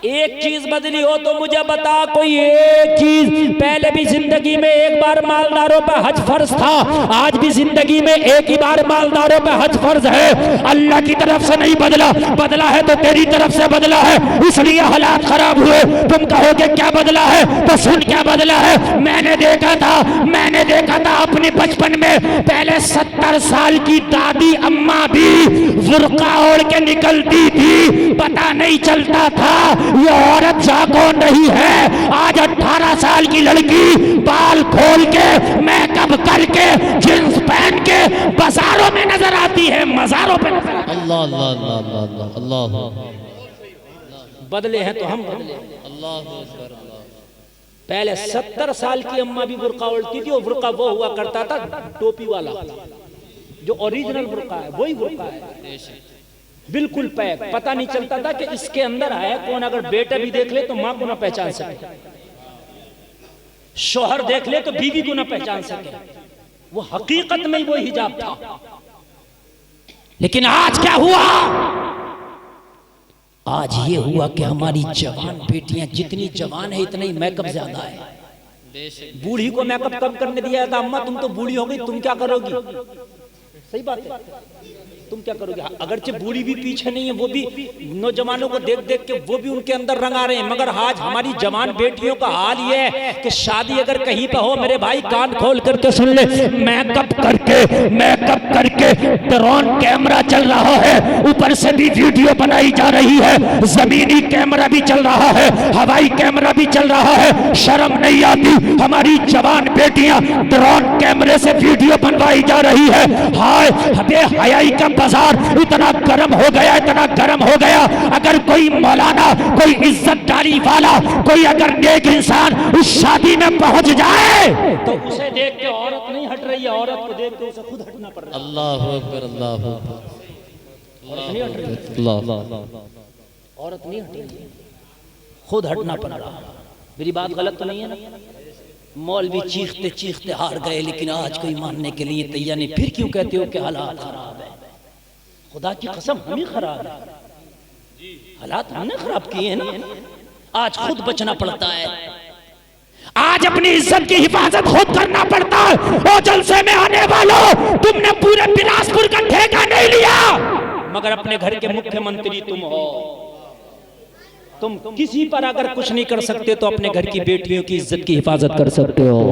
एक चीज बदली हो तो मुझे बता, कोई एक चीज। पहले भी जिंदगी में एक बार मालदारों पे हज फर्ज था, आज भी जिंदगी में एक ही बार मालदारों पे हज फर्ज है। अल्लाह की तरफ से नहीं बदला, बदला है तो तेरी तरफ से बदला है, इसलिए हालात खराब हुए। तुम कहोगे क्या बदला है, तो सुन क्या बदला है। मैंने देखा था अपने बचपन में, पहले 70 साल की दादी अम्मा भी बुर्का ओढ़ के निकलती थी, पता नहीं चलता था ये औरत जागो नहीं है। आज 18 साल की लड़की बाल खोल के, मेकअप करके, जींस पहन के बाजारों में नजर आती है, मजारों पे नजर आती है। अल्लाह अल्लाह अल्लाह अल्लाह अल्लाह। बदले हैं तो हम बदले। अल्लाह पहले 70 साल की अम्मा भी बुर्का ओढ़ती थी, और बुर्का वो हुआ करता था टोपी वाला, जो ओरिजिनल बुर्का है वही बुर्का है, बिल्कुल पैक। पता नहीं चलता था कि इसके अंदर है कौन। अगर बेटा भी देख ले तो मां को ना पहचान सके, शोहर देख ले तो बीवी को ना पहचान सके। वो हकीकत में ही वो हिजाब था। लेकिन आज क्या हुआ? आज ये हुआ कि हमारी जवान बेटियां जितनी जवान है इतना ही मेकअप ज्यादा है। बूढ़ी को मेकअप कब करने दिया था? अम्मा तुम तो बूढ़ी हो गई, तुम क्या करोगी? सही बात है, तुम क्या करोगे? अगरचे बूढ़ी भी पीछे नहीं है, वो भी नौजवानों को देख देख के वो भी उनके अंदर रंग आ रहे हैं। मगर आज हमारी जवान बेटियों का हाल ये है कि शादी अगर कहीं पे हो, मेरे भाई कान खोल करके सुन ले, मेकअप करके ड्रोन कैमरा चल रहा है, ऊपर से भी वीडियो बनाई जा रही है, जमीनी कैमरा भी चल रहा है, हवाई कैमरा भी चल रहा है। शर्म नहीं आती? हमारी जवान बेटियां ड्रोन कैमरे से वीडियो बनवाई जा रही है। हाय हयाई का बाजार इतना गर्म हो गया, इतना गर्म हो गया। अगर कोई मौलाना, कोई इज्जतदारी वाला, कोई अगर नेक इंसान उस शादी में पहुंच जाए तो उसे देख के औरत नहीं हट रही है, औरत को देख के उसे खुद हटना पड़ रहा है। अल्लाह अकबर अल्लाह अकबर। औरत नहीं हट रही, औरत नहीं हट रही, खुद हटना पड़ रहा। मेरी बात गलत तो नहीं है ना? मौलवी चीखते चीखते हार गए, लेकिन आज कोई मानने के लिए तैयार नहीं। फिर क्यों कहते हो कि हालात खराब है? खुदा की कसम हम ही खराब है, हालात हमने खराब किए हैं ना। आज खुद बचना पड़ता है, आज अपनी इज्जत की हिफाजत खुद करना पड़ता है। ओ जलसे में आने वालों, तुमने पूरे बिलासपुर का ठेका नहीं लिया, मगर अपने घर के मुख्यमंत्री तुम हो। तुम किसी पर अगर कुछ नहीं कर सकते तो अपने घर की बेटियों की इज्जत की हिफाजत कर सकते हो।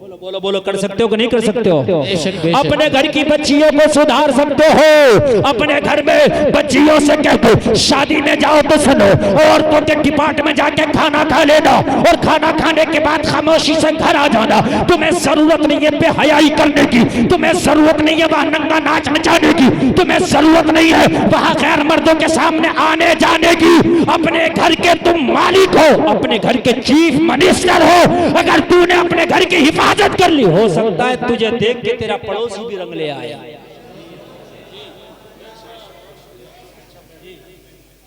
बोलो बोलो बोलो, कर सकते हो कि नहीं कर सकते हो? बेशक, बेशक। अपने घर की बच्चियों को सुधार सकते हो। अपने घर में बच्चियों से कह दो शादी में जाओ तो सुनो, औरतों के डिपार्ट में जाके खाना खा लेना और खाना खाने के बाद खामोशी से घर आ जाना। तुम्हें जरूरत नहीं है बेहयाई करने की, तुम्हें जरूरत नहीं है वहां नंगा नाच नचाने की, तुम्हें जरूरत नहीं है वहां गैर मर्दों के सामने आने जाने की। अपने घर के तुम मालिक हो, अपने घर के चीफ मिनिस्टर हो। अगर तूने अपने घर की हिफाजत कर ली, हो सकता है तुझे देख के तेरा पड़ोसी भी रंग ले आया।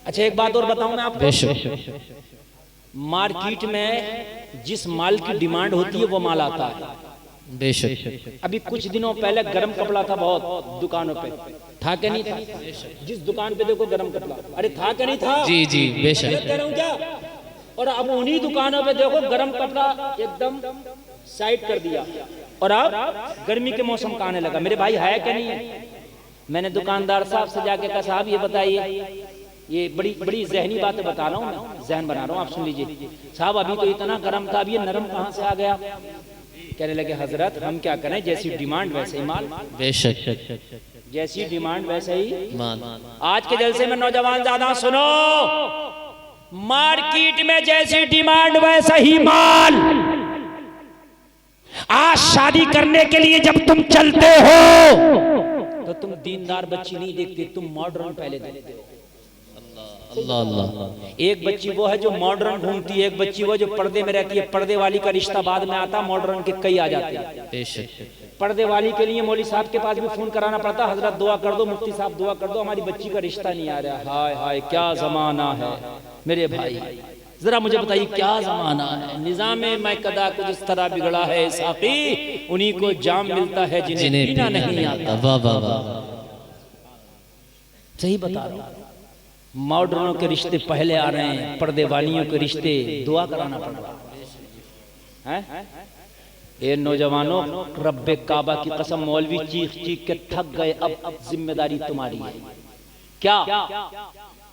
अच्छा एक बात और बताऊं मैं आपको, मार्केट में जिस माल की डिमांड होती है वो माल आता है। बेशक। अभी कुछ दिनों पहले गरम कपड़ा था बहुत दुकानों पे, था क्या नहीं था? जिस दुकान पे देखो गरम कपड़ा, अरे था क्या नहीं था? जी जी बेशक। कह रहा हूं क्या? और अब उन्हीं दुकानों पे देखो गरम कपड़ा एकदम साइड कर दिया, और अब गर्मी के मौसम का आने लगा। मेरे भाई है क्या नहीं है? मैंने दुकानदार साहब से जाके कहा साहब ये बताइए, ये बड़ी बड़ी जहनी बातें बता रहा हूँ मैं, जहन बना रहा हूँ, आप सुन लीजिए। साहब अभी तो इतना गर्म था, अभी ये नरम कहाँ से आ गया? कहने लगे हजरत हम क्या करें, जैसी डिमांड वैसे ही माल। बेशक। जैसी डिमांड वैसे ही मान। आज के जलसे में नौजवान ज्यादा सुनो, मार्केट में जैसी डिमांड वैसा ही माल। आज शादी करने के लिए जब तुम चलते हो तो तुम दीनदार बच्ची नहीं देखते, तुम मॉडर्न पहले देखते हो। अल्लाह अल्लाह। एक बच्ची वो है जो मॉडर्न घूमती है, एक बच्ची वो जो पर्दे में रहती है। पर्दे वाली का रिश्ता बाद में आता, मॉडर्न के कई आ जाते हैं। बेशक। पर्दे वाली के लिए मौली साहब के पास भी फोन कराना पड़ता, हजरत दुआ कर दो, मुफ्ती साहब दुआ कर दो, हमारी बच्ची का रिश्ता नहीं आ रहा। हाय हाय क्या जमाना है मेरे भाई, जरा मुझे बताइए क्या जमाना है। निजाम मकदा कुछ इस तरह बिगड़ा है साफी, उन्हीं को जाम मिलता है जिन्हें पीना नहीं आता। वाह वाह वाह। सही बता रहा हूं, मॉडर्नों के रिश्ते पहले आ रहे हैं, पर्दे वालियों के रिश्ते दुआ कराना पड़ रहा है। ये नौजवानों, रब्बे काबा की कसम, मौलवी चीख चीख के थक गए, अब जिम्मेदारी तुम्हारी है। क्या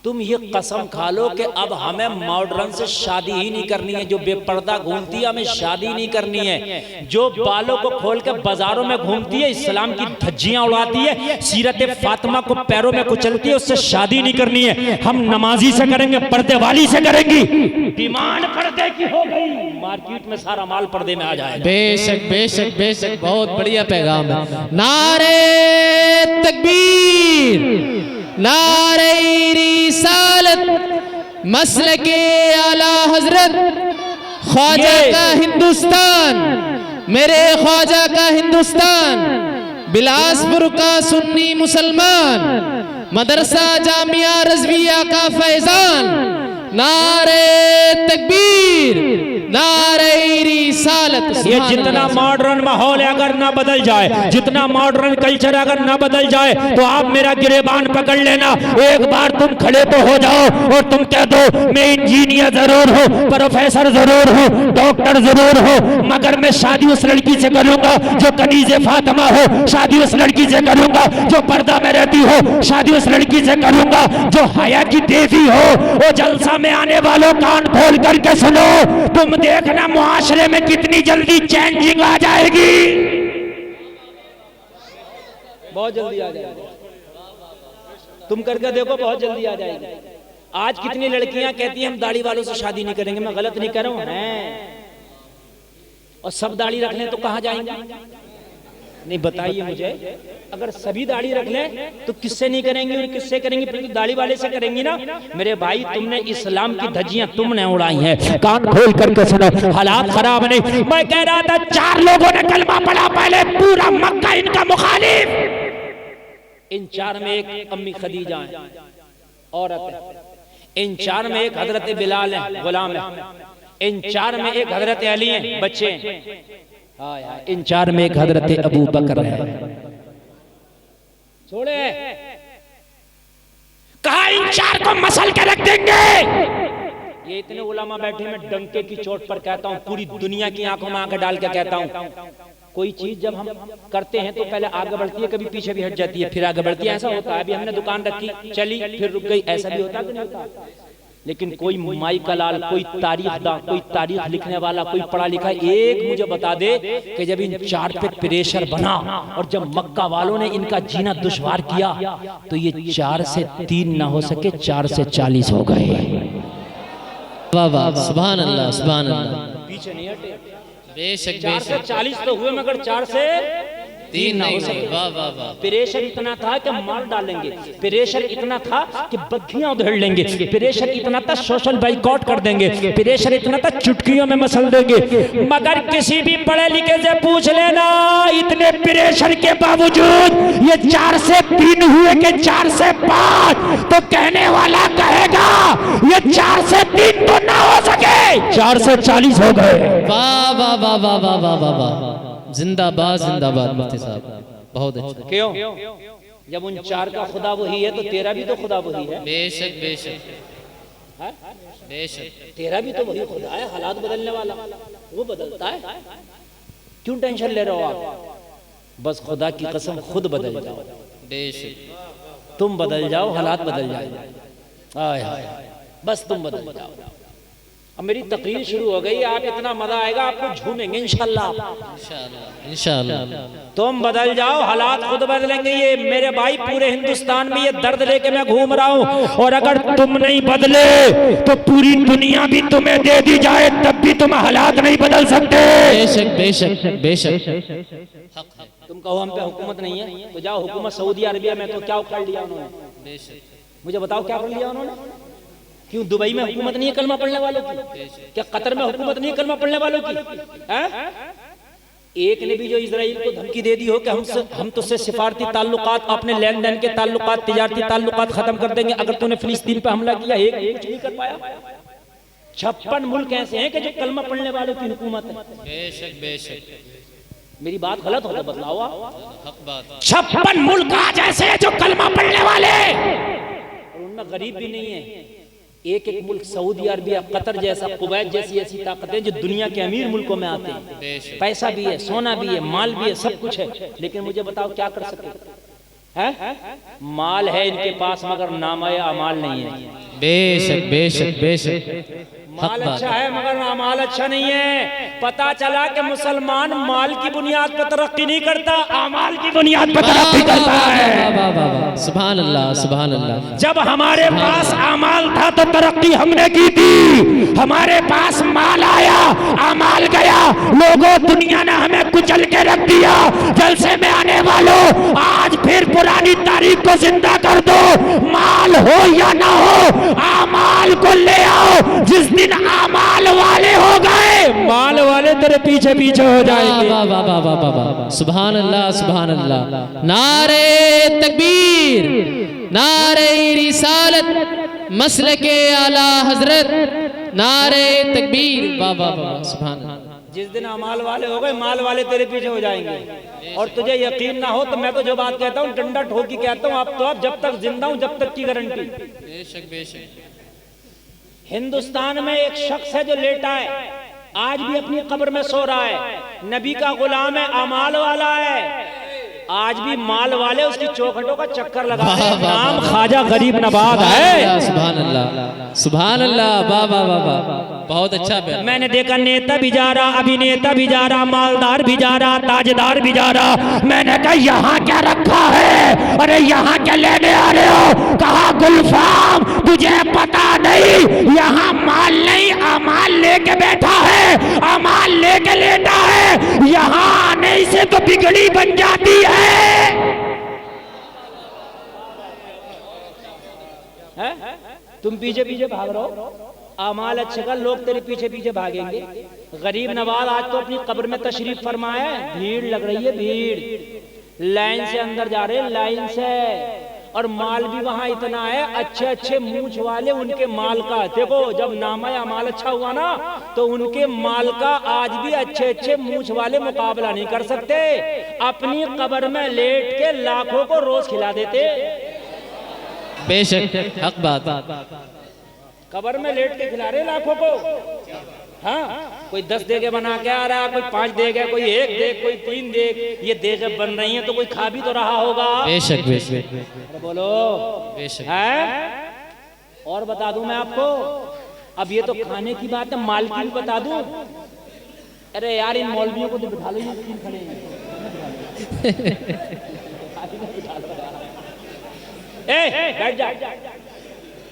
तुम ये कसम खा लो कि अब हमें मॉडर्न से शादी ही नहीं करनी है। जो बेपर्दा घूमती है हमें शादी नहीं करनी है। जो बालों को खोल के बाजारों में घूमती है, इस्लाम की धज्जियां उड़ाती है, सीरत फातिमा को पैरों में कुचलती है, उससे शादी नहीं करनी है। हम नमाजी से करेंगे, पर्दे वाली से करेंगी। डिमांड पर्दे की हो गई, मार्केट में सारा माल पर्दे में आ जाएगा। बेशक बेशक बेशक। बहुत बढ़िया पैगाम है। नारे तकबीर, नारे रिसालत, मसलके आला हजरत, ख्वाजा का हिंदुस्तान, मेरे ख्वाजा का हिंदुस्तान, बिलासपुर का सुन्नी मुसलमान, मदरसा जामिया रज़विया का फैजान। नारे तकबीर, नारे रिसालत। ये जितना मॉडर्न माहौल है अगर ना बदल जाए, जितना मॉडर्न कल्चर अगर ना बदल जाए, तो आप मेरा गिरेबान पकड़ लेना। एक बार तुम खड़े तो हो जाओ और तुम कह दो मैं इंजीनियर जरूर हूँ, प्रोफेसर जरूर हूँ, डॉक्टर जरूर हूँ, मगर मैं शादी उस लड़की से करूंगा जो कनीज़े फातिमा हो, शादी उस लड़की से करूंगा जो पर्दा में रहती हो, शादी उस लड़की से करूंगा जो हया की देवी हो। वो जलसा में आने वालों कान खोल करके सुनो, तुम देखना मुआशरे में कितनी जल्दी चेंजिंग आ जाएगी, बहुत जल्दी आ जाएगी। तुम करके देखो बहुत जल्दी आ जाएगी। आज कितनी लड़कियां कहती हैं हम दाढ़ी वालों से शादी नहीं करेंगे। मैं गलत नहीं कर रहा हूं, और सब दाढ़ी रख लें तो कहां जाएंगे? नहीं बताइए मुझे, अगर सभी दाढ़ी रख लें तो किससे नहीं करेंगे और किससे करेंगे? फिर दाढ़ी वाले से करेंगी ना। मेरे भाई तुमने इस्लाम की धज्जियां तुमने उड़ाई हैं, कान खोल करके सुनो, हालात खराब नहीं। मैं कह रहा था 4 लोगों ने कलमा पढ़ा पहले, पूरा मक्का इनका मुखालिफ। इन 4 में एक अम्मी खदीजा है, औरत है। इन 4 में एक हजरत बिलाल है, गुलाम है। इन 4 में एक हजरत अली है, बच्चे हैं। इन 4 में एक हजरत अबू बकर है। छोड़े, कहा इन 4 को मसल के रख देंगे। ये इतने उलमा बैठे, मैं डंके की चोट पर कहता हूं, पूरी दुनिया की आंखों में आंखें डाल के कहता हूं, कोई चीज जब हम करते हैं तो पहले आगे बढ़ती है, कभी पीछे भी हट जाती है, फिर आगे बढ़ती है। ऐसा होता है। अभी हमने दुकान रखी, चली, फिर रुक गई, ऐसा भी होता है कि नहीं होता? लेकिन कोई माई का लाल, कोई तारीख लिखने वाला, कोई पढ़ा लिखा एक मुझे बता दे कि जब इन 4 पे प्रेशर बना और जब मक्का वालों ने इनका जीना दुश्वार किया तो ये 4 से 3 ना हो सके, 4 से 40 हो गए। वाह वाह, सुभान अल्लाह, सुभान अल्लाह। पीछे नहीं हटे, बेशक 4 से 40 तो हुए मगर 4 से 3 ना हो सके। वाह वाह वाह। प्रेशर इतना था कि मार डालेंगे, प्रेशर इतना था कि बग्घियां उधेड़ लेंगे, प्रेशर इतना था सोशल बाइकआउट कर देंगे, प्रेशर इतना था चुटकियों में मसल देंगे। मगर किसी भी पढ़े लिखे से पूछ लेना, इतने प्रेशर के बावजूद ये 4 से 3 हुए कि 4 से 5, तो कहने वाला कहेगा ये 4 से 3 तो ना हो सके, 4 से 40 हो गए। वाह वाह वाह वाह वाह वाह वाह वाह, जिंदाबाद जिंदाबाद मुफ्ती साहब, बहुत अच्छा। क्यों? जब उन 4 का खुदा वही है तो तेरा भी तो खुदा वही है। बेशक बेशक बेशक, तेरा भी तो वही खुदा है, हालात बदलने वाला वो बदलता है। क्यों टेंशन ले रहे हो आप? बस खुदा की कसम खुद बदल जाओ, बेशक तुम बदल जाओ, हालात बदल जाए। आय हाय, बस तुम बदल जाओ। अब मेरी तकरीर शुरू हो गई, आप इतना मजा आएगा, आपको झूमेंगे इंशाल्लाह। इंशाल्लाह तुम बदल जाओ, हालात खुद बदलेंगे। ये मेरे भाई पूरे हिंदुस्तान में ये दर्द लेके मैं घूम रहा हूँ, और अगर तुम नहीं बदले तो पूरी दुनिया भी तुम्हें दे दी जाए तब भी तुम हालात नहीं बदल सकते। बेशक बेशक बेशक। तुम कहो हम पे हुकूमत नहीं है तो जाओ हुकूमत सऊदी अरबिया में, तो क्या उखाड़ लिया उन्होंने? मुझे बताओ क्या कर लिया उन्होंने? क्यों दुबई में हुकूमत नहीं है कलमा पढ़ने वालों की? क्या कतर में हुकूमत नहीं है कलमा पढ़ने वालों की? एक ने भी जो इजराइल को धमकी दे दी हो कि हम तुझसे सिफारती ताल्लुकात, अपने लेन देन के ताल्लुकात, तिजारती ताल्लुकात खत्म कर देंगे अगर तूने फिलिस्तीन पे हमला किया, एक कुछ नहीं कर पाया। 56 मुल्क ऐसे हैं कि जो कलमा पढ़ने वालों की हुकूमत है। बेशक बेशक, मेरी बात गलत हो तो बतलाओ। हक बात। 56 मुल्क आज ऐसे हैं जो कलमा पढ़ने वाले, और उनमें गरीब भी नहीं है। एक एक मुल्क सऊदी अरबिया, कतर जैसा, कुवैत जैसी ऐसी ताकतें जो दुनिया के अमीर मुल्कों में आते हैं। पैसा भी है, सोना भी है, माल भी है, सब कुछ है, लेकिन मुझे बताओ क्या कर सकते हैं? माल है इनके पास मगर नामा अमाल नहीं है। बेशक बेशक बेशक, माल अच्छा है मगर अमाल अच्छा नहीं है। पता चला कि मुसलमान माल की बुनियाद पर तरक्की नहीं करता, अमाल की बुनियाद पर तरक्की करता है। सुभान अल्लाह, सुभान अल्लाह। जब हमारे पास अमाल था तो तरक्की हमने की थी, हमारे पास माल आया, अमाल गया, लोगों दुनिया ने हमें कुचल के रख दिया। जलसे में आने वालों, आज फिर पुरानी तारीख को जिंदा कर दो। माल हो या ना हो, अमाल को ले आओ। जिस दिन अमाल वाले हो गए, माल वाले तेरे पीछे पीछे हो जाएंगे। वाह वाह वाह वाह वाह, सुभान अल्लाह, सुभान अल्लाह। नारे तकबीर, नारे रिसालत, मसलके आला हजरत, नारे तकबीर। वाह वाह वाह, सुभान अल्लाह। जिस दिन अमाल वाले हो गए, माल वाले तेरे पीछे हो जाएंगे। और तुझे यकीन ना हो तो मैं तो जो बात कहता हूँ डंडा ठोक के कहता हूँ, आप तो आप जब तक जिंदा हूँ जब तक की गारंटी। बेशक बेशक। हिंदुस्तान में एक शख्स है जो लेटा है, आज भी अपनी कब्र में सो रहा है, नबी का गुलाम है, अमाल वाला है, आज भी माल वाले उसकी चौखटों का चक्कर लगा रहे हैं। नाम ख्वाजा गरीब नवाज है। सुभान अल्लाह, सुभान अल्लाह। वाह वाह वाह वाह, बहुत अच्छा। मैंने देखा नेता भी जा रहा, अभिनेता भी जा रहा, मालदार भी जा रहा, ताजदार भी जा रहा। मैंने कहा यहाँ क्या रखा है? अरे यहाँ क्या लेने आ रहे हो? कहा गुलफाम तुझे पता नहीं, यहाँ माल नहीं अमाल लेके बैठा है, अमाल लेके लेटा है। यहाँ आने से तो बिगड़ी बन जाती है। तुम पीछे पीछे भाग रहे हो, अमाल अच्छे का लोग तेरे पीछे पीछे भागेंगे। गरीब नवाज आज तो अपनी कब्र में तशरीफ फरमाए, भीड़ लग रही है, भीड़ लाइन से अंदर जा रहे हैं, लाइन से। और माल भी वहां इतना है, अच्छे अच्छे मूंछ वाले उनके माल का। देखो जब नामा अमाल अच्छा हुआ ना तो उनके माल का आज भी अच्छे अच्छे मूंछ वाले मुकाबला नहीं कर सकते। अपनी कब्र में लेट के लाखों को रोज खिला देते। बेशक, हक बात। कब्र में लेट के खिला रहे लाखों को। हाँ, कोई 10 देगे बना के आ रहा है, कोई 5 देगे, कोई 1 देग, कोई 3 देग। ये देगे बन रही हैं तो कोई खा भी तो रहा होगा। बेशक बेशक, बोलो बेशक है। और बता दूं मैं आपको, अब ये तो खाने की बात है, माल की भी बता दूं। अरे यार इन मौलवियों को तो बिठा लो, ये तीन खड़े हैं। बैठ जा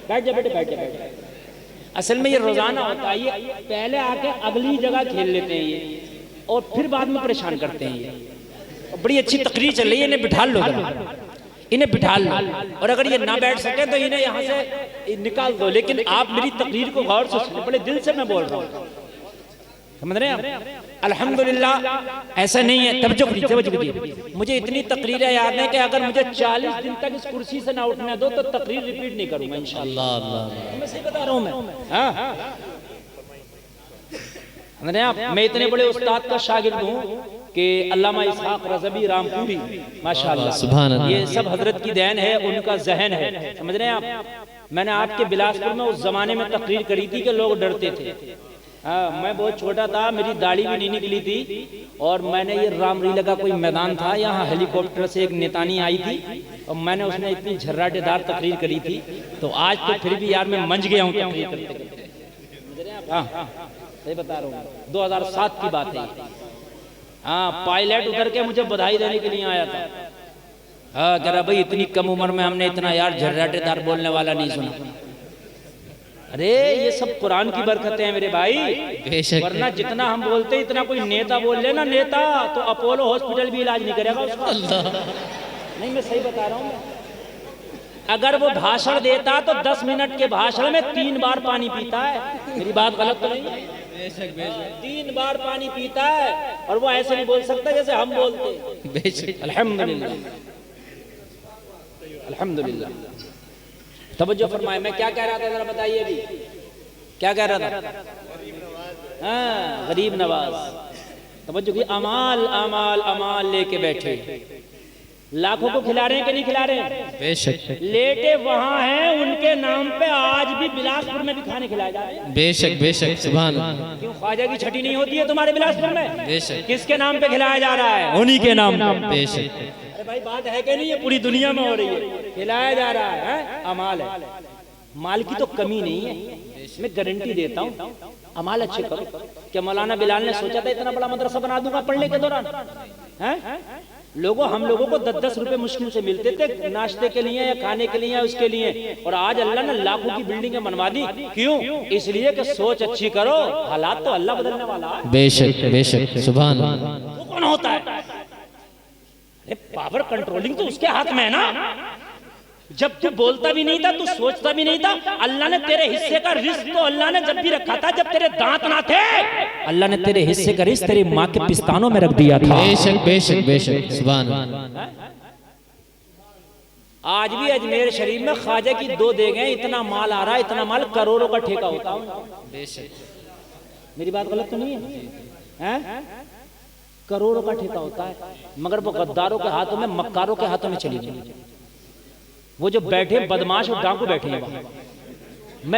बैठ जा बेटे, बैठ जा बैठ जा। असल में ये रोजाना होता है, ये पहले आके अगली जगह खेल लेते हैं ये, और फिर बाद में परेशान करते हैं ये। बड़ी अच्छी तकरीर चल रही है, इन्हें बिठा लो, इन्हें बिठा लो, और अगर ये ना बैठ सके तो इन्हें यहाँ से निकाल दो। लेकिन आप मेरी तकरीर को गौर से सुनो, बड़े दिल से मैं बोल रहा हूँ, समझ रहे हैं आप? अल्हम्दुलिल्लाह ऐसा नहीं है। तवज्जो कीजिए, मुझे इतनी तकरीरें याद है कि अगर मुझे 40 दिन तक इस कुर्सी से ना उठने दो तो तकरीर रिपीट नहीं करूंगा इंशाअल्लाह। मैं सही बता रहा हूँ मैं। हाँ, समझ रहे हैं आप? मैं इतने बड़े उस्ताद का शागिर्द हूँ कि अल्लामा इसहाक रज़वी रामपुरी, माशाअल्लाह, सुभान अल्लाह, ये सब हजरत की देन है, उनका जहन है, समझ रहे हैं आप? मैंने आपके बिलासपुर में उस जमाने में तकरीर करी थी कि लोग डरते थे। हाँ, मैं बहुत छोटा था, मेरी दाढ़ी भी नहीं निकली थी, और मैंने ये रामलीला का कोई मैदान था, यहाँ हेलीकॉप्टर से एक नेतानी आई थी और मैंने उसने इतनी झर्राटेदार तकरीर करी थी, तो आज तो फिर भी यार मैं मंज गया हूँ तकरीर करते। हाँ, सही बता रहा हूँ, 2007 की बात है। हाँ, पायलट उतर के मुझे बधाई देने के लिए आया था। हाँ, कह रहा भाई इतनी कम उम्र में हमने इतना यार झर्राटेदार बोलने वाला नहीं सुना। अरे ये सब कुरान की बरकतें हैं मेरे भाई, वरना जितना हम बोलते इतना कोई नेता बोल ले ना, नेता तो अपोलो हॉस्पिटल भी इलाज नहीं करेगा उसका। नहीं, मैं सही बता रहा हूँ। अगर वो भाषण देता तो 10 मिनट के भाषण में 3 बार पानी पीता है। मेरी बात गलत तो नहीं है? बेशक बेशक 3 बार पानी पीता है, और वो ऐसे नहीं बोल सकता जैसे हम बोलते। बेशक, अल्हम्दुलिल्लाह अल्हम्दुलिल्लाह। तवज्जो फरमाए, मैं क्या कह रहा था जरा बताइए अभी, क्या कह रहा था? हाँ, गरीब नवाज। तवज्जो की, अमाल अमाल अमाल लेके बैठे, लाखों को खिला रहे हैं कि नहीं खिला रहे हैं? बेशक। लेटे वहां हैं, उनके नाम पे आज भी बिलासपुर में भी खाने खिलाए जा रहे हैं। बेशक बेशक, सुभान अल्लाह। क्यों ख्वाजा की छठी नहीं होती है तुम्हारे बिलासपुर में? बेशक। किसके नाम पे खिलाया जा रहा है? उन्हीं के नाम पे। बेशक। अरे भाई बात है कि नहीं, ये पूरी दुनिया में हो रही है, खिलाया जा रहा है, अमाल है। माल की तो कमी नहीं है, मैं गारंटी देता हूँ, अमाल अच्छे करो। क्या मौलाना बिलाल ने सोचा था इतना बड़ा मदरसा बना दूंगा पढ़ने के दौरान? हैं? लोगों, हम लोगों को 10-10 रुपए मुश्किल से मिलते थे नाश्ते के लिए या खाने के लिए या उसके लिए, और आज अल्लाह ने लाखों की बिल्डिंगें बनवा दी। क्यों? इसलिए कि सोच अच्छी करो, हालात तो अल्लाह बदलने वाला है। बेशक बेशक, सुभान अल्लाह। वो कौन होता है? अरे पावर कंट्रोलिंग तो उसके हाथ में है ना। जब तू बोलता भी नहीं था, तू सोचता भी नहीं था, अल्लाह ने तेरे हिस्से का रिस्क तो अल्लाह ने जब भी रखा था, जब तेरे दांत ना थे, अल्लाह ने तेरे हिस्से का रिस्क तेरी माँ के पिस्तानों में रख दिया था। बेशक बेशक बेशक, सुभान अल्लाह। आज भी अजमेर शरीफ में ख्वाजा की 2 देगें, इतना माल आ रहा है, इतना माल, करोड़ों का ठेका होता है। बेशक, मेरी बात गलत तो नहीं है? करोड़ों का ठेका होता है, मगर वो गद्दारों के हाथों में, मक्कारों के हाथों में चली गई। वो जो बैठे बदमाश और डाकू बैठे हैं वहां,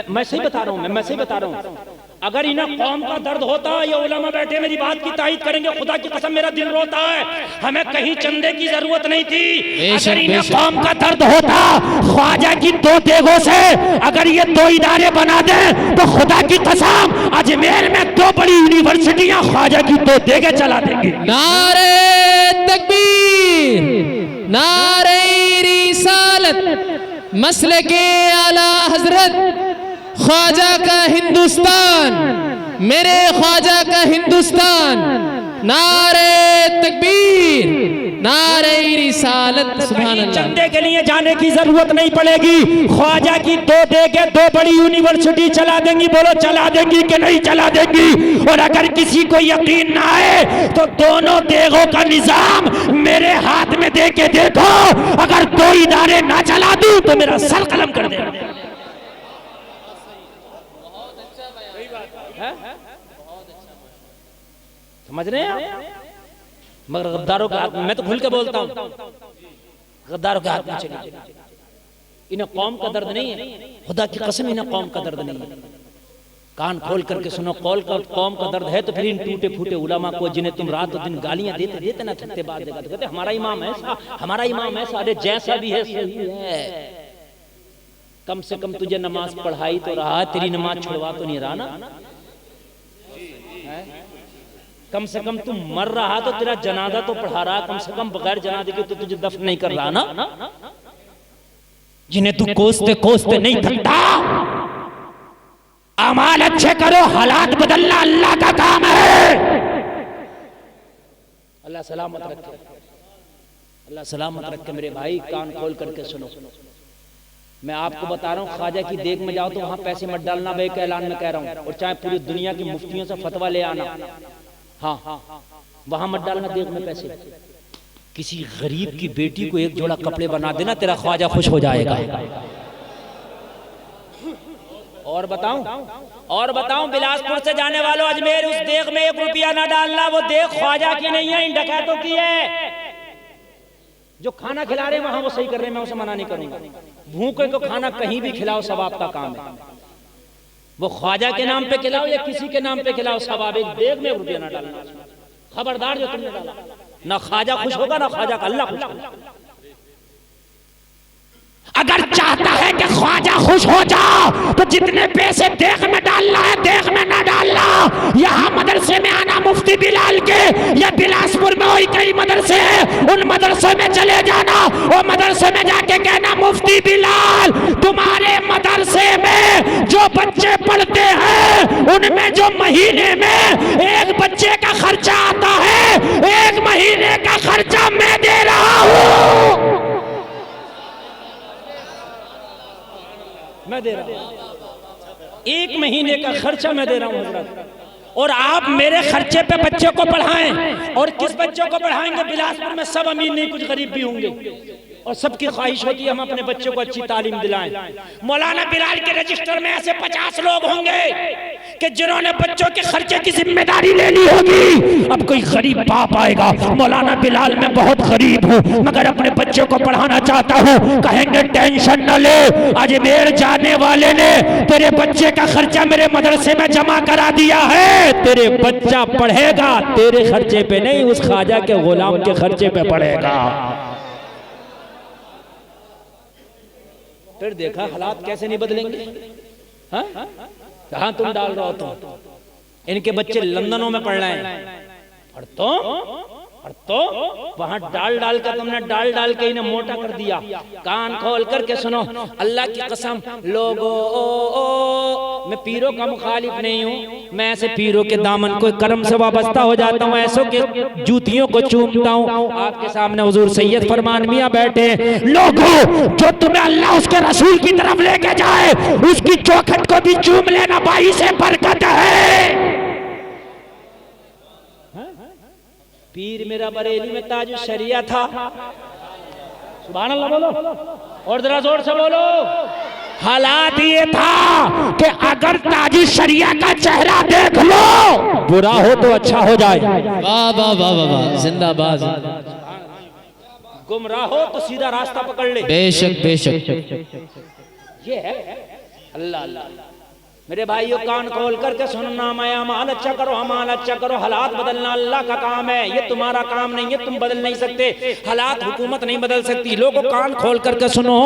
मैं सही बता रहा हूँ, मैं सही बता रहा हूँ। अगर इन्हें कौम का दर्द होता, ये उलमा बैठे मेरी बात की तायीद करेंगे, खुदा की कसम मेरा दिल रोता है, हमें कहीं चंदे की जरूरत नहीं थी। अगर इन्हें कौम का दर्द होता, ख्वाजा की 2 देगों से अगर ये 2 इदारे बना दें तो खुदा की कसम अजमेर में 2 बड़ी यूनिवर्सिटियां ख्वाजा की 2 देगें चला देंगे। नारे तकबीर, नारे रिसालत, मसलके आला हजरत, ख्वाजा का हिंदुस्तान, मेरे ख्वाजा का हिंदुस्तान। नारे तकबीर, नारे रिसालत, सुभान अल्लाह। चंदे के लिए जाने की जरूरत नहीं पड़ेगी, ख्वाजा की 2 देगे 2 बड़ी यूनिवर्सिटी चला देंगी। बोलो चला देंगी कि नहीं चला देंगी? और अगर किसी को यकीन ना आए तो दोनों देगों का निजाम मेरे हाथ में दे के देखो, अगर 2 इदारे ना चला दूं तो मेरा सर कलम कर देना। समझ रहे हैं आप? मगर गद्दारों के हाथ में, मैं तो खुल के बोलता हूं, गद्दारों के हाथ में चली। इन्हें कौम का दर्द नहीं है, खुदा की कसम इन्हें कौम का दर्द नहीं है। कान खोल करके सुनो, कौम का दर्द है तो फिर इन टूटे फूटे उलमा को, जिन्हें तुम रात और दिन गालियां देते देते ना थकते, बात देगा तो कहते हमारा इमाम ऐसा, हमारा इमाम ऐसा। अरे जैसा भी है सही है, कम से कम तुझे नमाज पढ़ाई तो रहा, तेरी नमाज छुड़वा तो नहीं रहा ना। कम से कम तू मर रहा तो तेरा जनाजा तो पढ़ा रहा, कम से कम बगैर जनाजे के तो तुझे दफन नहीं कर रहा ना। जिन्हें तू कोसते कोसते नहीं थकता। अमाल अच्छे करो, हालात बदलना अल्लाह का काम है। अल्लाह सलामत रखे, अल्लाह सलामत रखे। मेरे भाई कान खोल करके सुनो, मैं आपको बता रहा हूँ, ख्वाजा की देग में जाओ तो वहां पैसे मत डालना, भाई के ऐलान में कह रहा हूँ। और चाहे पूरी दुनिया की मुफ्तियों से फतवा ले आना, हाँ वहां मत डालना देग में पैसे। किसी गरीब की बेटी को एक जोड़ा कपड़े बना देना, तेरा ख्वाजा खुश हो जाएगा। और बताऊं बिलासपुर से जाने वालों, अजमेर उस देग में 1 रुपया ना डालना, वो देग ख्वाजा की नहीं है, इन डकैतों की है। जो खाना खिला रहे हैं वहां वो सही कर रहे हैं, मैं उसे मना नहीं करूंगा। भूखे को खाना कहीं भी खिलाओ, सवाब का काम है। वो ख्वाजा के नाम पे खिलाओ या किसी के नाम पे खिलाओ, सवाब। एक देग में 1 रुपया ना डालना, खबरदार जो तुमने डाला। ना ख्वाजा खुश होगा ना ख्वाजा का अल्लाह खुश होगा। अगर चाहता है कि ख्वाजा खुश हो जाओ तो जितने पैसे देख में डालना है देख में ना डालना। यहाँ मदरसे में आना, मुफ्ती बिलाल के या बिलासपुर में वही कई मदरसे हैं, उन मदरसे में चले जाना और मदरसे में जाके कहना, मुफ्ती बिलाल तुम्हारे मदरसे में जो बच्चे पढ़ते हैं उनमें जो महीने में एक बच्चे का खर्चा आता है, 1 महीने का खर्चा मैं दे रहा हूँ, मैं दे रहा हूं। 1 महीने का खर्चा मैं दे रहा हूं हजरत। और आप मेरे खर्चे पे बच्चों को पढ़ाएं। और किस बच्चों को पढ़ाएंगे? बिलासपुर में सब अमीर नहीं, कुछ गरीब भी होंगे। और सबकी ख्वाहिश होती है हम अपने बच्चों को अच्छी तालीम दिलाएं। मौलाना बिलाल के रजिस्टर में ऐसे 50 लोग होंगे कि जिन्होंने बच्चों के खर्चे की जिम्मेदारी ले ली होगी। अब कोई गरीब बाप आएगा, मौलाना बिलाल मैं बहुत गरीब हूँ मगर अपने बच्चों को पढ़ाना चाहता हूँ, कहेंगे टेंशन न ले, अजमेर जाने वाले ने तेरे बच्चे का खर्चा मेरे मदरसे में जमा करा दिया है, तेरे बच्चा पढ़ेगा तेरे खर्चे पे नहीं, उस ख्वाजा के गुलाम के खर्चे पे पढ़ेगा। फिर देखा हालात कैसे नहीं बदलेंगे। हाँ कहाँ तुम डाल रहे हो? तुम इनके बच्चे लंदनों में पढ़ रहे हैं, और तो वहां डाल कर तुमने डाल के इन्हें मोटा कर दिया। कान खोल करके सुनो, अल्लाह की कसम लोगों, मैं पीरों का मुखालिफ नहीं हूँ, मैं ऐसे पीरों के दामन को कर्म से वाबस्ता हो जाता हूँ, ऐसों के जूतियों को चूमता हूँ। आपके सामने हुजूर सैयद फरमान मियां बैठे। लोगों जो तुम्हें अल्लाह उसके रसूल की तरफ लेके जाए उसकी चौखट को भी चूम लेना, भाई से बरकत है। पीर मेरा बरेली में ताज शरिया था। सुभान अल्लाह बोलो, और जरा जोर से बोलो। हालात ये था कि अगर ताजी शरिया का चेहरा देख लो, बुरा हो तो अच्छा हो जाए। वाह वाह वाह वाह, जिंदाबाद। गुमराह हो तो सीधा रास्ता पकड़ ले। बेशक बेशक। ये है अल्लाह अल्लाह। मेरे भाइयों कान खोल करके सुनना, मैं अमाल अच्छा करो, अमाल अच्छा करो। हालात बदलना अल्लाह का काम है, ये तुम्हारा काम नहीं है, तुम बदल नहीं सकते। हालात हुकूमत नहीं बदल सकती। लोगों कान खोल करके सुनो,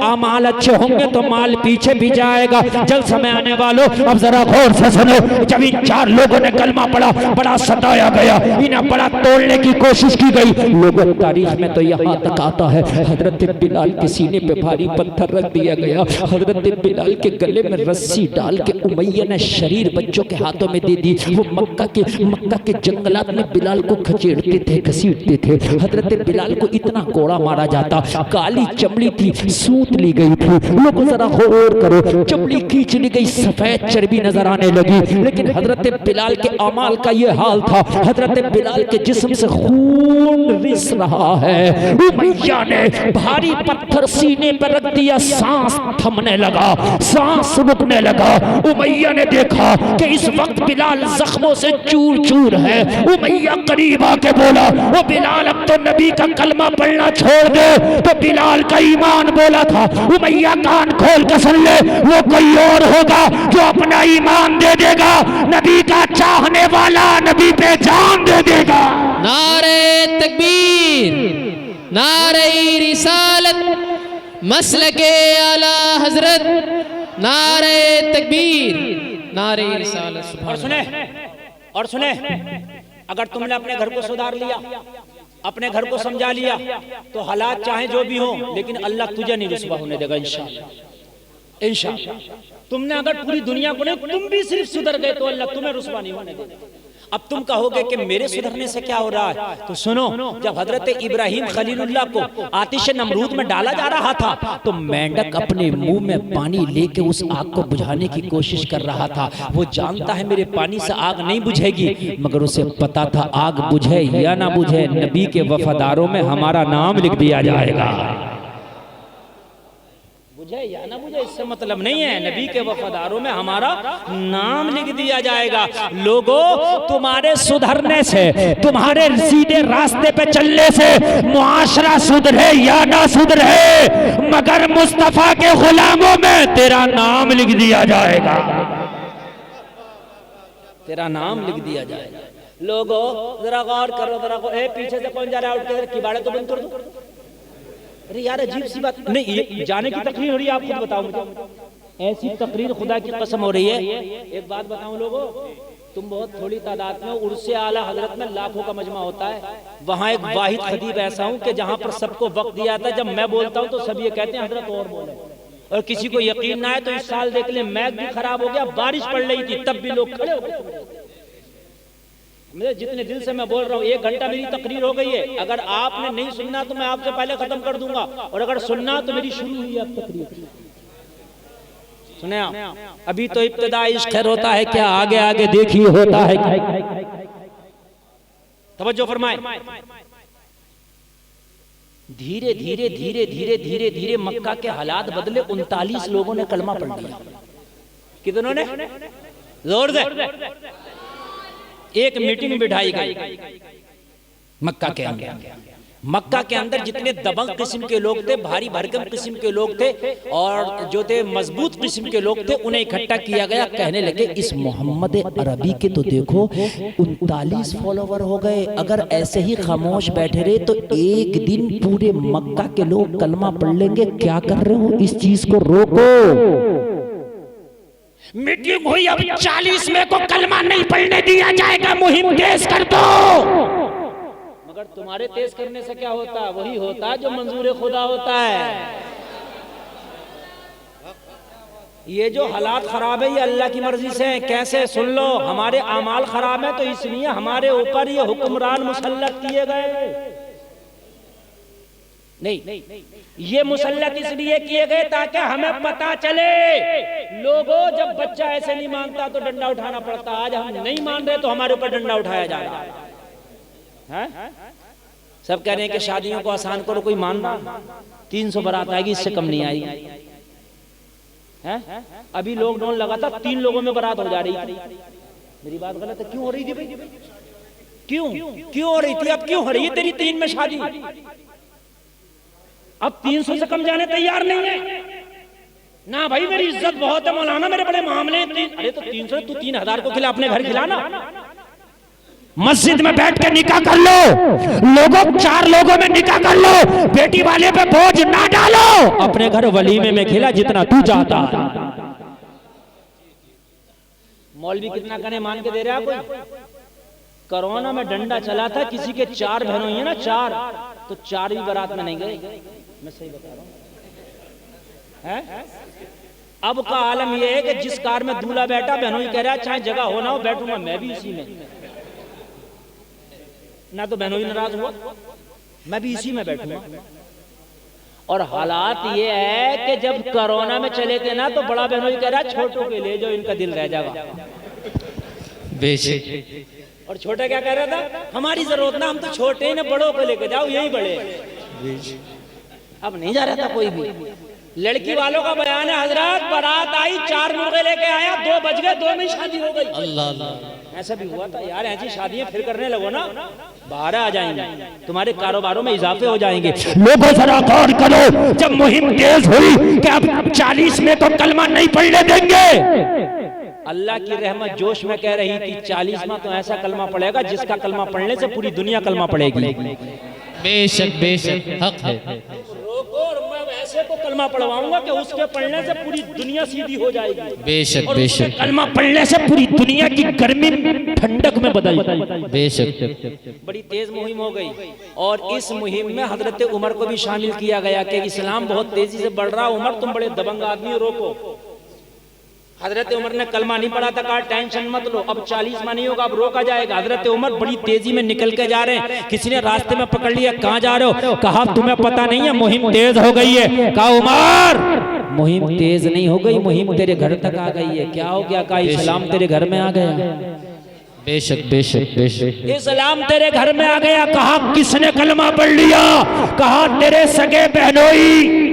अमाल अच्छे होंगे तो माल पीछे भी जाएगा। जल्द समय आने वालों अब जरा गौर से सुनो। जब इन 4 लोगों ने कलमा पढ़ा, बड़ा सताया गया, इन्हें बड़ा तोड़ने की कोशिश की गई। लोगों तारीख में तो यहाँ तक आता है हजरत बिलाल के सीने पे भारी पत्थर रख दिया गया, हजरत बिलाल के गले में रस्सी डाल के उमैया ने शरीर बच्चों के हाथों में दे दी। वो मक्का के जंगलात में बिलाल को खचेड़ते थे, घसीटते थे। हजरत बिलाल को इतना कोड़ा मारा जाता, काली चमड़ी थी, सूत ली गई थी। लोग जरा गौर करो, चमड़ी खींच ली गई, सफेद चर्बी नजर आने लगी। लेकिन हजरत बिलाल के अमाल का ये हाल था, हजरत बिलाल के जिस्म से खून रिस रहा है। उमैया ने भारी पत्थर सीने पर रख दिया, सांस थमने लगा, सांस रुकने लगा। उमैया ने देखा कि इस वक्त बिलाल जख्मों से चूर चूर है। उमैया करीब आके बोला, वो बिलाल अब तो नबी का कलमा पढ़ना छोड़ दे। तो बिलाल का ईमान बोला था। उमैया कान खोल कर सुन ले, वो कोई और होगा जो अपना ईमान दे देगा, नबी का चाहने वाला नबी पे जान दे देगा। नारे तकबीर, नारे रिसालत, मसलके आला हजरत, नारे तकबीर, नारे रिसालत। और सुने, अगर तुमने अपने घर को सुधार लिया, अपने घर को समझा लिया, तो हालात चाहे जो भी हो, लेकिन अल्लाह तुझे नहीं रुसवा होने देगा इंशाअल्लाह। इंशाअल्लाह तुमने अगर पूरी दुनिया को नहीं, तुम भी सिर्फ सुधर गए तो अल्लाह तुम्हें रुसवा नहीं होने देगा। अब तुम कहोगे कि मेरे सुधरने से क्या हो रहा है, तो सुनो, जब हजरत इब्राहिम खलीलुल्लाह को आतिश नमरूद में डाला जा रहा था, तो मेंढक अपने मुंह में पानी लेके उस आग को बुझाने की कोशिश कर रहा था। वो जानता है मेरे पानी से आग नहीं बुझेगी, मगर उसे पता था आग बुझे या ना बुझे, नबी के वफादारों में हमारा नाम लिख दिया जाएगा। बुझे या ना बुझे इससे मतलब नहीं है, नबी के वफादारों में हमारा नाम लिख दिया जाएगा। लोगों, तुम्हारे सुधरने से, तुम्हारे सीधे रास्ते पे चलने से मुआशरा सुधरे या ना सुधरे, मगर मुस्तफा के गुलामों में तेरा नाम लिख दिया जाएगा। तेरा नाम लिख दिया जाएगा। लोगों जरा गौर करो, जरा पीछे से कौन जा रहा है, उठ के किबाड़े तो बंद कर दो। अरे यार अजीब सी बात नहीं, ये जाने की तकरीर हो रही है, आप खुद बताओ मुझे। ऐसी तकरीर खुदा की कसम हो रही है। एक बात बताऊं लोगों, तुम बहुत थोड़ी तादाद में, उर्से आला हजरत में लाखों का मजमा होता है। वहां एक वाहिद खतीब ऐसा हूं कि जहां पर सबको वक्त दिया था, जब मैं बोलता हूं तो सब ये कहते हैं हजरत और बोले, और किसी को यकीन ना है तो इस साल देख ले, मैग भी खराब हो गया, बारिश पड़ रही थी, तब भी लोग खड़े हो गए। मुझे जितने दिल से मैं बोल रहा हूँ, 1 घंटा मेरी तकरीर हो गई है। अगर आपने नहीं सुनना तो मैं आपसे पहले खत्म कर दूंगा, और अगर सुनना तो मेरी शुरू हुई है अब तकरीर। सुने आप, अभी तो इब्तिदा इश्क खैर होता है क्या, आगे आगे देखिए होता है क्या। तवज्जो फरमाए। धीरे धीरे धीरे धीरे धीरे धीरे मक्का के हालात बदले। 39 लोगों ने कलमा पढ़ लिया। कितनों ने? जोर दे। एक मीटिंग बिठाई गई मक्का के अंदर। मक्का के अंदर जितने दबंग किस्म के लोग थे, भारी भरकम किस्म के लोग थे, और जो थे मजबूत किस्म के लोग थे, उन्हें इकट्ठा किया गया। कहने लगे इस मोहम्मद अरबी के तो देखो 39 फॉलोवर हो गए, अगर ऐसे ही खामोश बैठे रहे तो एक दिन पूरे मक्का के लोग कलमा पढ़ लेंगे। क्या कर रहे हो, इस चीज को रोको। मीटिंग हुई, अब 40 में को कलमा नहीं पढ़ने दिया जाएगा, मुहिम तेज कर दो। मगर तुम्हारे तेज करने से क्या होता, वही होता जो मंजूर खुदा होता है। ये जो हालात खराब है ये अल्लाह की मर्जी से है। कैसे? सुन लो, हमारे आमाल खराब है तो इसलिए हमारे ऊपर ये हुक्मरान मुसल्लत किए गए। नहीं, ये मुसल्लत इसलिए किए गए ताकि हमें पता चले। लोगों, जब बच्चा ऐसे नहीं मानता तो डंडा उठाना पड़ता। आज हम नहीं मान रहे तो हमारे ऊपर डंडा उठाया जा रहा है। सब कह रहे हैं कि शादियों को आसान करो, कोई मानना? 300 बारात आएगी, इससे कम नहीं आई है। अभी लॉकडाउन लगा था, 3 लोगों में बारात हो जा रही थी। मेरी बात गलत है? क्यों हो रही थी भाई? क्यों हो रही थी? अब क्यों हो रही है तेरी 3 में शादी? अब 300 से कम जाने तैयार नहीं है ना भाई। मेरी इज्जत बहुत है मौलाना, मेरे बड़े मामले हैं। अरे तो 300 तू 3000 को खिला, अपने घर खिलाना। मस्जिद में बैठ के निकाह कर लो। लोगों, 4 लोगों में निकाह कर लो। बेटी वाले पे बोझ ना डालो। अपने घर वलीमे में खिला जितना तू चाहता। मौलवी कितना कने मान के दे रहा है कोई? कोरोना में डंडा चला था, किसी के 4 बहनों ही है ना, 4, तो 4 भी बारात में नहीं गए। मैं सही बता रहा हूं है? अब का आलम यह है कि जिस कार में दूल्हा बैठा, बहनों ही कह रहा है चाहे जगह हो ना हो बैठूंगा मैं भी इसी में। ना तो बहनों ही नाराज हुआ, मैं भी इसी में बैठूंगा। और हालात ये है कि जब कोरोना में चले थे ना, तो बड़ा बहनों ही कह रहा है छोटों के ले जाओ, इनका दिल रह जाएगा। बेशक। और छोटा क्या कह रहा था? हमारी जरूरत ना, हम तो छोटे ही ना, बड़ों को लेके जाओ, यही बड़े। अब नहीं जा रहा था कोई भी। लड़की वालों का बयान है, हजरत बारात आई, 4 मुर्गे लेके आया, 2 बज गए, 2 में शादी हो गई। अल्लाह, ऐसा भी हुआ था यार। ऐसी शादियां फिर करने लगो ना, बाहर आ जाएंगे, तुम्हारे कारोबारों में इजाफे हो जाएंगे। लोगों जरा गौर करो, जब मुहिम तेज हुई कि अब 40 में तो कलमा नहीं पढ़ने देंगे, अल्लाह की रहमत जोश में कह रही थी 40 में तो ऐसा कलमा पड़ेगा जिसका कलमा पढ़ने से पूरी दुनिया कलमा पड़ेगी। बेशक बेशक हक है। रोको, मैं ऐसे तो कलमा पढ़वाऊंगा कि उसके पढ़ने से पूरी दुनिया सीधी हो जाएगी। बेशक और बेशक कलमा पढ़ने से पूरी दुनिया की गर्मी ठंडक में बदल। बेशक। बड़ी तेज मुहिम हो गई और इस मुहिम में हजरत उमर को भी शामिल किया गया कि इस्लाम बहुत तेजी से बढ़ रहा, उमर तुम बड़े दबंग आदमी हो, रोको। हजरत उमर ने कलमा नहीं पढ़ा था, कहा टेंशन मत लो, अब 40 माह नहीं होगा, अब रोका जाएगा। हजरत उमर बड़ी तेजी में निकल के जा रहे हैं, किसी ने रास्ते में पकड़ लिया, कहाँ जा रहे हो? कहा तुम्हें पता नहीं है मुहिम तेज हो गई है। कहा उमर मुहिम तेज नहीं हो गई, मुहिम तेरे घर तक आ गई है। क्या हो गया? कहा इस्लाम तेरे घर में आ गया। बेशक बेशक बेशक। इस्लाम तेरे घर में आ गया। कहा किसने कलमा पढ़ लिया? कहा तेरे सगे बहनोई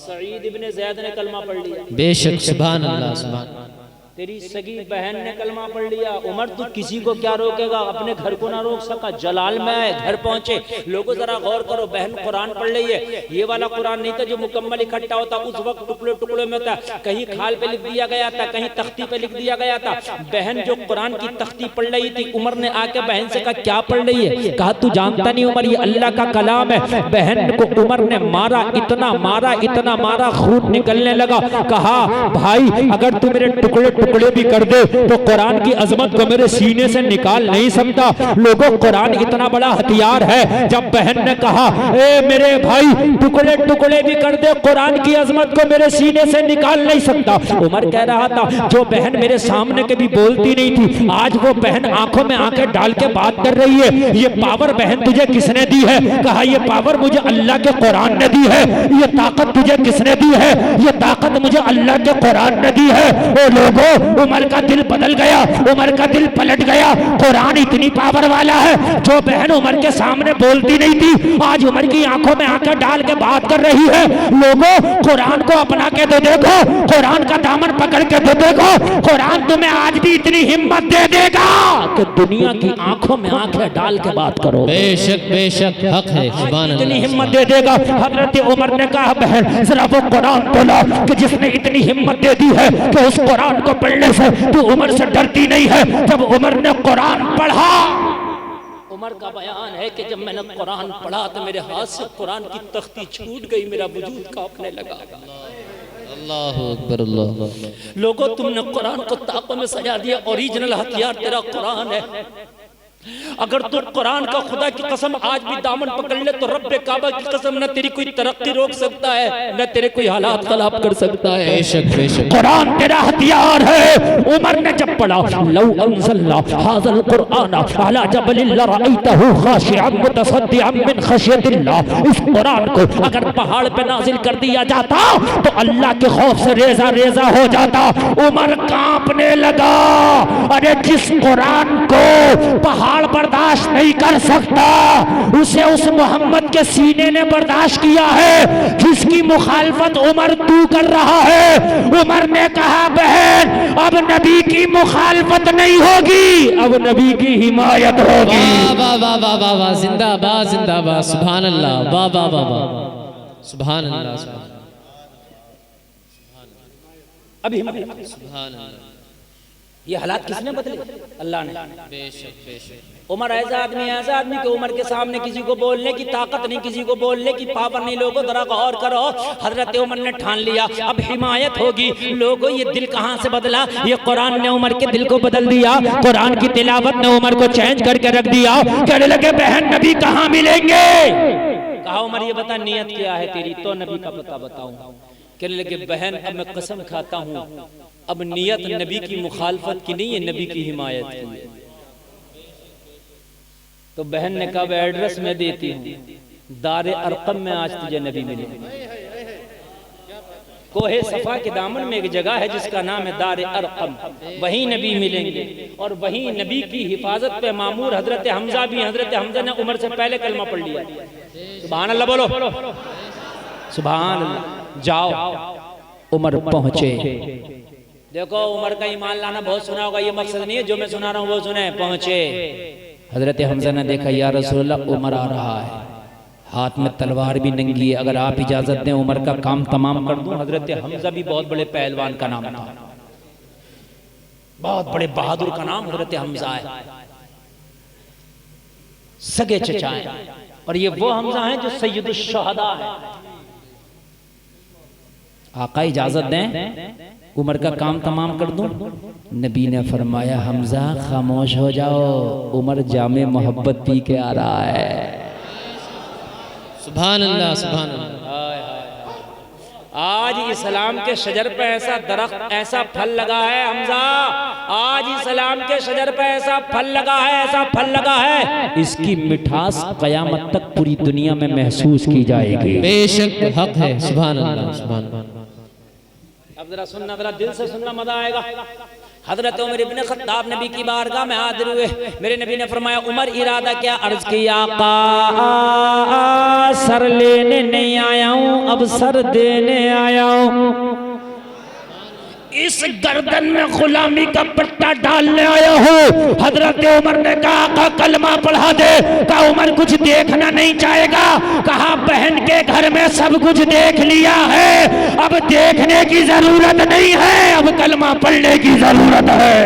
सईद इब्ने ज़ैद ने कलमा पढ़ लिया। बेशक सुभान अल्लाह सुभान। तेरी सगी बहन ने कलमा पढ़ लिया। उमर तू किसी को क्या रोकेगा, अपने घर को ना रोक सका। जलाल में आए, घर पहुंचे, लोगों जरा गौर करो, बहन कुरान पढ़ रही है। ये वाला कुरान नहीं था जो मुकम्मल इकट्ठा होता, उस वक्त टुकड़े टुकड़े में था, कहीं खाल पे लिख दिया गया था, कहीं तख्ती पे लिख दिया गया था। बहन जो कुरान की तख्ती पढ़ रही थी, उमर ने आके बहन से कहा क्या पढ़ रही है? कहा तू जानता नहीं उमर, ये अल्लाह का कलाम है। बहन को उमर ने मारा, इतना मारा, इतना मारा, खून निकलने लगा। कहा भाई अगर तू मेरे टुकड़े टुकड़े भी कर दे तो कुरान की अजमत को मेरे सीने से निकाल नहीं सकता। लोगों कुरान इतना बड़ा हथियार है। जब बहन ने कहा ए मेरे भाई टुकड़े टुकड़े भी कर दे, कुरान की अजमत को मेरे सीने से निकाल नहीं सकता। उमर कह रहा था जो बहन मेरे सामने कभी बोलती नहीं थी, आज वो बहन आंखों में आंखें डाल के बात कर रही है। ये पावर बहन तुझे किसने दी है? कहा ये पावर मुझे अल्लाह के कुरान ने दी है। ये ताकत तुझे किसने दी है? ये ताकत मुझे अल्लाह के कुरान ने दी है। ओ लोगों, उमर का दिल बदल गया, उमर का दिल पलट गया। कुरान इतनी पावर वाला है, जो बहन उमर के सामने बोलती नहीं थी, आज उमर की आंखों में आंखें डाल के बात कर रही है। लोगों कुरान को अपना के तो देखो, कुरान का दामन पकड़ के तो देखो, कुरान तुम्हें आज भी इतनी हिम्मत दे देगा कि दुनिया की आंखों में आंखें डाल के बात करो। बेशक बेशक हक है, सुभान अल्लाह। इतनी हिम्मत दे देगा। हजरत उमर ने कहा बहन जरा वो कुरान तो ला कि जिसने इतनी हिम्मत दे दी है कि उस कुरान को पढ़ने से तू उमर से डरती नहीं है। जब उमर ने कुरान पढ़ा, उमर का बयान है कि जब मैंने कुरान पढ़ा तो मेरे हाथ से कुरान की तख्ती छूट गई, मेरा वजूद कांपने लगा। अल्लाहु अकबर अल्लाह। लोगों तुमने कुरान को ताकों में सजा दिया, ओरिजिनल हथियार तेरा कुरान है। अगर तू कुरान का खुदा की कसम आज भी दामन पकड़ ले तो रब्बे काबा की कसम न तेरी कोई तरक्की रोक सकता है, न तेरे कोई हालात खराब कर सकता है। बेशक बेशक। कुरान तेरा हथियार है। उमर ने जब पढ़ा लौ अंज़लना हाज़ल कुरआन अला जबलिन लरअयतहु खाशिअन मुतसद्दिअन मिन खशियतिल्लाह, इस कुरान को अगर पहाड़ पे नाजिल कर दिया जाता तो अल्लाह के खौफ से रेजा रेजा हो जाता। उमर कांपने लगा। अरे जिस कुरान को पहाड़ बर्दाश्त नहीं कर सकता, उसे उस मोहम्मद के सीने ने बर्दाश्त किया है, जिसकी मुखालफत उमर तू कर रहा है। उमर ने कहा बहन अब नबी की मुखालफत नहीं होगी, अब नबी की हिमायत होगी। वाह वाह वाह वाह वाह, जिंदाबाद जिंदाबाद, सुभान अल्लाह, वाह वाह वाह वाह, सुभान अल्लाह अभी सुभान अल्लाह। ये हालात किसने बदले? अल्लाह ने। बेशक बेशक। उमर ऐसा आदमी कि उमर के सामने किसी को बोलने की ताकत नहीं, किसी को बोलने की पावर नहीं। लोगों जरा गौर करो, हजरत उमर ने ठान लिया अब हिमायत होगी। लोगों ये दिल कहाँ से बदला? ये कुरान ने उमर के दिल को बदल दिया। कुरान की तिलावत ने उमर को चेंज करके रख दिया। कहने लगे बहन नबी कहाँ मिलेंगे? कहा उमर ये बता नियत क्या है तेरी, तो नबी का पता बताऊं। कहने लगे बहन अब मैं कसम खाता हूँ, अब नियत नबी की मुखालफत की नहीं है, नबी की हिमायत की है। तो बहन ने कहा एड्रेस में देती हूँ, दारे अरकम में आज तुझे नबी मिले। कोहे सफा के दामन में एक जगह है जिसका नाम है दारे अरकम, वहीं नबी मिलेंगे और वहीं नबी की हिफाजत पे मामूर हजरत हमजा भी। हजरत हमजा ने उमर से पहले कलमा पढ़ लिया। सुभान अल्लाह बोलो, सुभान अल्लाह। जाओ उमर पहुंचे। देखो उमर का ईमान लाना बहुत सुना होगा, ये मकसद नहीं है जो मैं सुना रहा हूँ वो सुने। पहुंचे, हजरत हमजा ने देखा या रसूलल्लाह उमर आ रहा है, हाथ में तलवार भी नंगी है, अगर आप इजाजत दें उमर का काम तमाम कर दूं। हजरत हमजा भी बहुत बड़े पहलवान का नाम था, बहुत बड़े बहादुर का नाम हजरत हमजा है, सगे चचा है। और ये वो हमजा है जो सैयदुश शुहदा है। आका इजाजत दें उमर का काम तमाम कर दूं? नबी ने फरमाया हमजा खामोश हो जाओ, उमर जामे मोहब्बत पी के आ रहा है। सुभान अल्लाह, सुभान अल्लाह। आज इस्लाम के शजर पे ऐसा दरख्त, ऐसा फल लगा है हमजा, आज इस्लाम के शजर पे ऐसा फल लगा है, ऐसा फल लगा है, इसकी मिठास कयामत तक पूरी दुनिया में महसूस की जाएगी। बेशक हक है। सुभान अल्लाह, सुभान अल्लाह। अब जरा सुनना, जरा दिल से सुनना, मजा आएगा। हजरत उमर इब्ने खत्ताब नबी की बारगाह में हाजिर हुए। मेरे नबी ने फरमाया उमर इरादा क्या? अर्ज किया आका सर लेने नहीं आया हूं, अब सर देने आया हूं। इस गर्दन में गुलामी का पट्टा डालने आया हूँ। हजरत उमर ने कहा आका कलमा पढ़ा दे। कहा उमर कुछ देखना नहीं चाहेगा? कहा बहन के घर में सब कुछ देख लिया है, अब देखने की जरूरत नहीं है, अब कलमा पढ़ने की जरूरत है।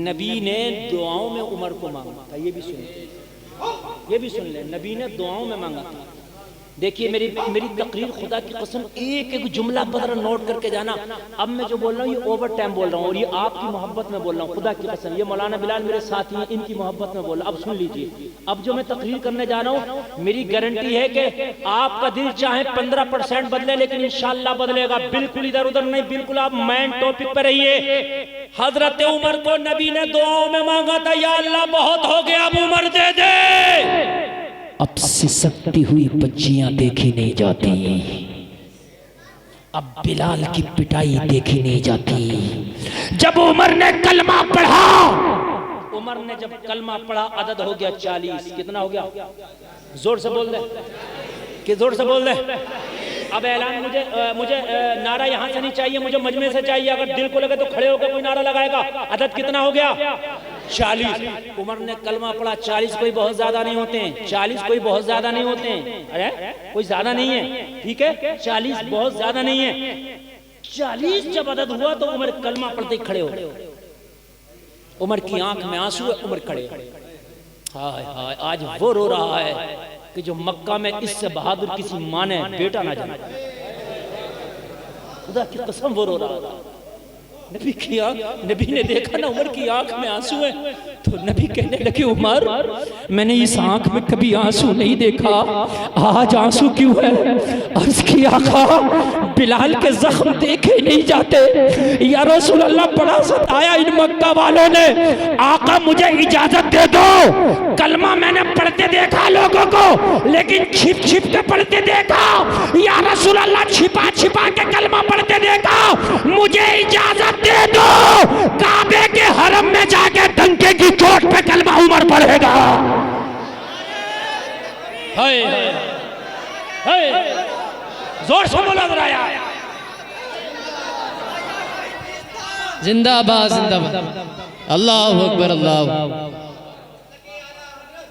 नबी ने दुआओं में उमर को मांगा था, ये भी सुन ले, नबी ने दुआओं में मांगा था। देखिए मेरी तकरीर खुदा की कसम एक एक जुमला बदर नोट करके जाना। अब मैं जो बोल रहा हूँ ये ओवर टाइम बोल रहा हूँ और ये आपकी मोहब्बत में बोल रहा हूँ, खुदा की कसम। ये मौलाना बिलाल मेरे साथी हैं, इनकी मोहब्बत में बोल रहा हूँ। अब सुन लीजिए, अब जो मैं तकरीर करने जा रहा हूँ मेरी गारंटी है कि आपका दिल चाहे 15% बदले, लेकिन इंशाअल्लाह बदलेगा। बिल्कुल इधर उधर नहीं, बिल्कुल आप मेन टॉपिक पर रहिए। हजरत उमर को नबी ने दुआओं में मांगा था, या अल्लाह बहुत हो गया, अब उमर दे दे। अब सिसकती हुई बच्चियां देखी नहीं जाती, अब बिलाल की पिटाई देखी नहीं जाती। जब उमर ने कलमा पढ़ा, उमर ने जब कलमा पढ़ा अदद हो गया 40। कितना हो गया? जोर से बोल दे, कि जोर से बोल दे। अब ऐलान मुझे नारा यहाँ से नहीं चाहिए, मुझे मजमे से चाहिए। अगर दिल को लगे तो खड़े होकर कोई नारा लगाएगा। अदद कितना हो गया? 40। उमर ने कलमा पढ़ा। 40 कोई बहुत ज्यादा नहीं होते हैं, 40 कोई बहुत ज्यादा नहीं होते हैं। अरे कोई ज्यादा नहीं है, ठीक है, 40 बहुत ज्यादा नहीं है। 40 जब अदद हुआ तो उमर कलमा पढ़ते खड़े हो गए। उमर की आंख में आंसू है, उमर खड़े। हाय हाय, आज वो रो रहा है कि जो मक्का में इससे बहादुर किसी माँ ने बेटा ना जाना। खुदा की कसम वो रो रहा था। नबी ने देखा ना उमर की आंख में आंसू है, तो नबी कहने लगे उमर मैंने इस आंख में कभी आंसू नहीं देखा, आज आंसू क्यों है? अर्ज किया आका बिलाल के जख्म देखे नहीं जाते, या रसूल अल्लाह बड़ा सताया इन मक्का वालों ने। आका मुझे इजाजत दे दो, कलमा मैंने पढ़ते देखा लोगों को, लेकिन छिप छिप के पढ़ते देखा। या रसूल अल्लाह छिपा छिपा के कलमा पढ़ते देखा, मुझे इजाजत दे दो, काबे के हरम में जाके डंके की चोट पे कलमा उमर पढ़ेगा। हाय हाय, जोर से बोलो जरा यार। जिंदाबाद जिंदाबाद, अल्लाह अकबर, अल्लाह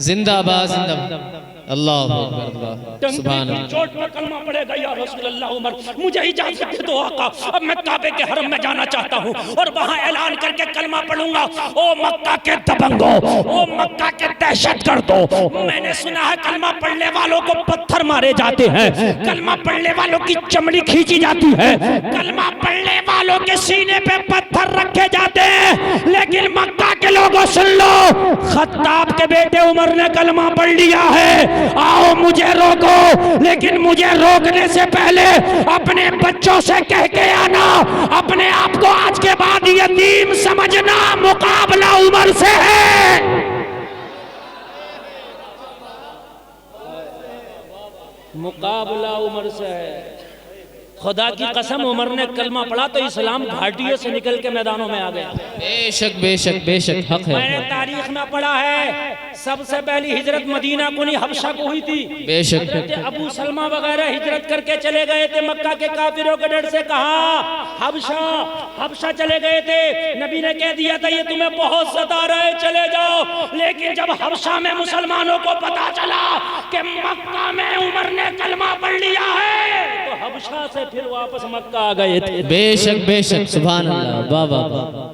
जिंदाबाद जिंदाबाद, अल्लाह अकबर, सुभान अल्लाह। चोट पर कलमा पड़ेगा या रसूल अल्लाह उमर, मुझे इजाजत दे दो आका, अब मैं काबे के हरम में जाना चाहता हूँ और वहाँ ऐलान करके कलमा पढ़ूंगा। ओ मक्का के दबंगो, ओ मक्का के दहशतगर्दो, मैंने सुना है कलमा पढ़ने वालों को पत्थर मारे जाते हैं, कलमा पढ़ने वालों की चमड़ी खींची जाती है, कलमा पढ़ने वालों के सीने पे पत्थर रखे जाते हैं, लेकिन मक्का के लोगों सुन लो, खत्ताब के बेटे उमर ने कलमा पढ़ लिया है। आओ मुझे रोको, लेकिन मुझे रोकने से पहले अपने बच्चों से कह के आना, अपने आप को आज के बाद यतीम समझना, मुकाबला उमर से है। मुकाबला उमर से है। खुदा की कसम उमर ने कलमा पढ़ा तो इस्लाम घाटियों से निकल के मैदानों में आ गया। बेशक बेशक बेशक हक है। मैंने तारीख में पढ़ा है सबसे पहली हिजरत मदीना को नहीं हबशा को हुई थी। बेशक अबू सलमा वगैरह हिजरत करके चले गए थे, मक्का के काफिरों के डर से कहा हबशा चले गए थे। नबी ने कह दिया था ये तुम्हें बहुत सता रहे, चले जाओ। लेकिन जब हबशा में मुसलमानों को पता चला कि मक्का में उमर ने कलमा पढ़ लिया है, तो हबशा से फिर वापस मक्का आ गए थे। बेशक बेशक सुभान अल्लाह, वाह वाह वाह।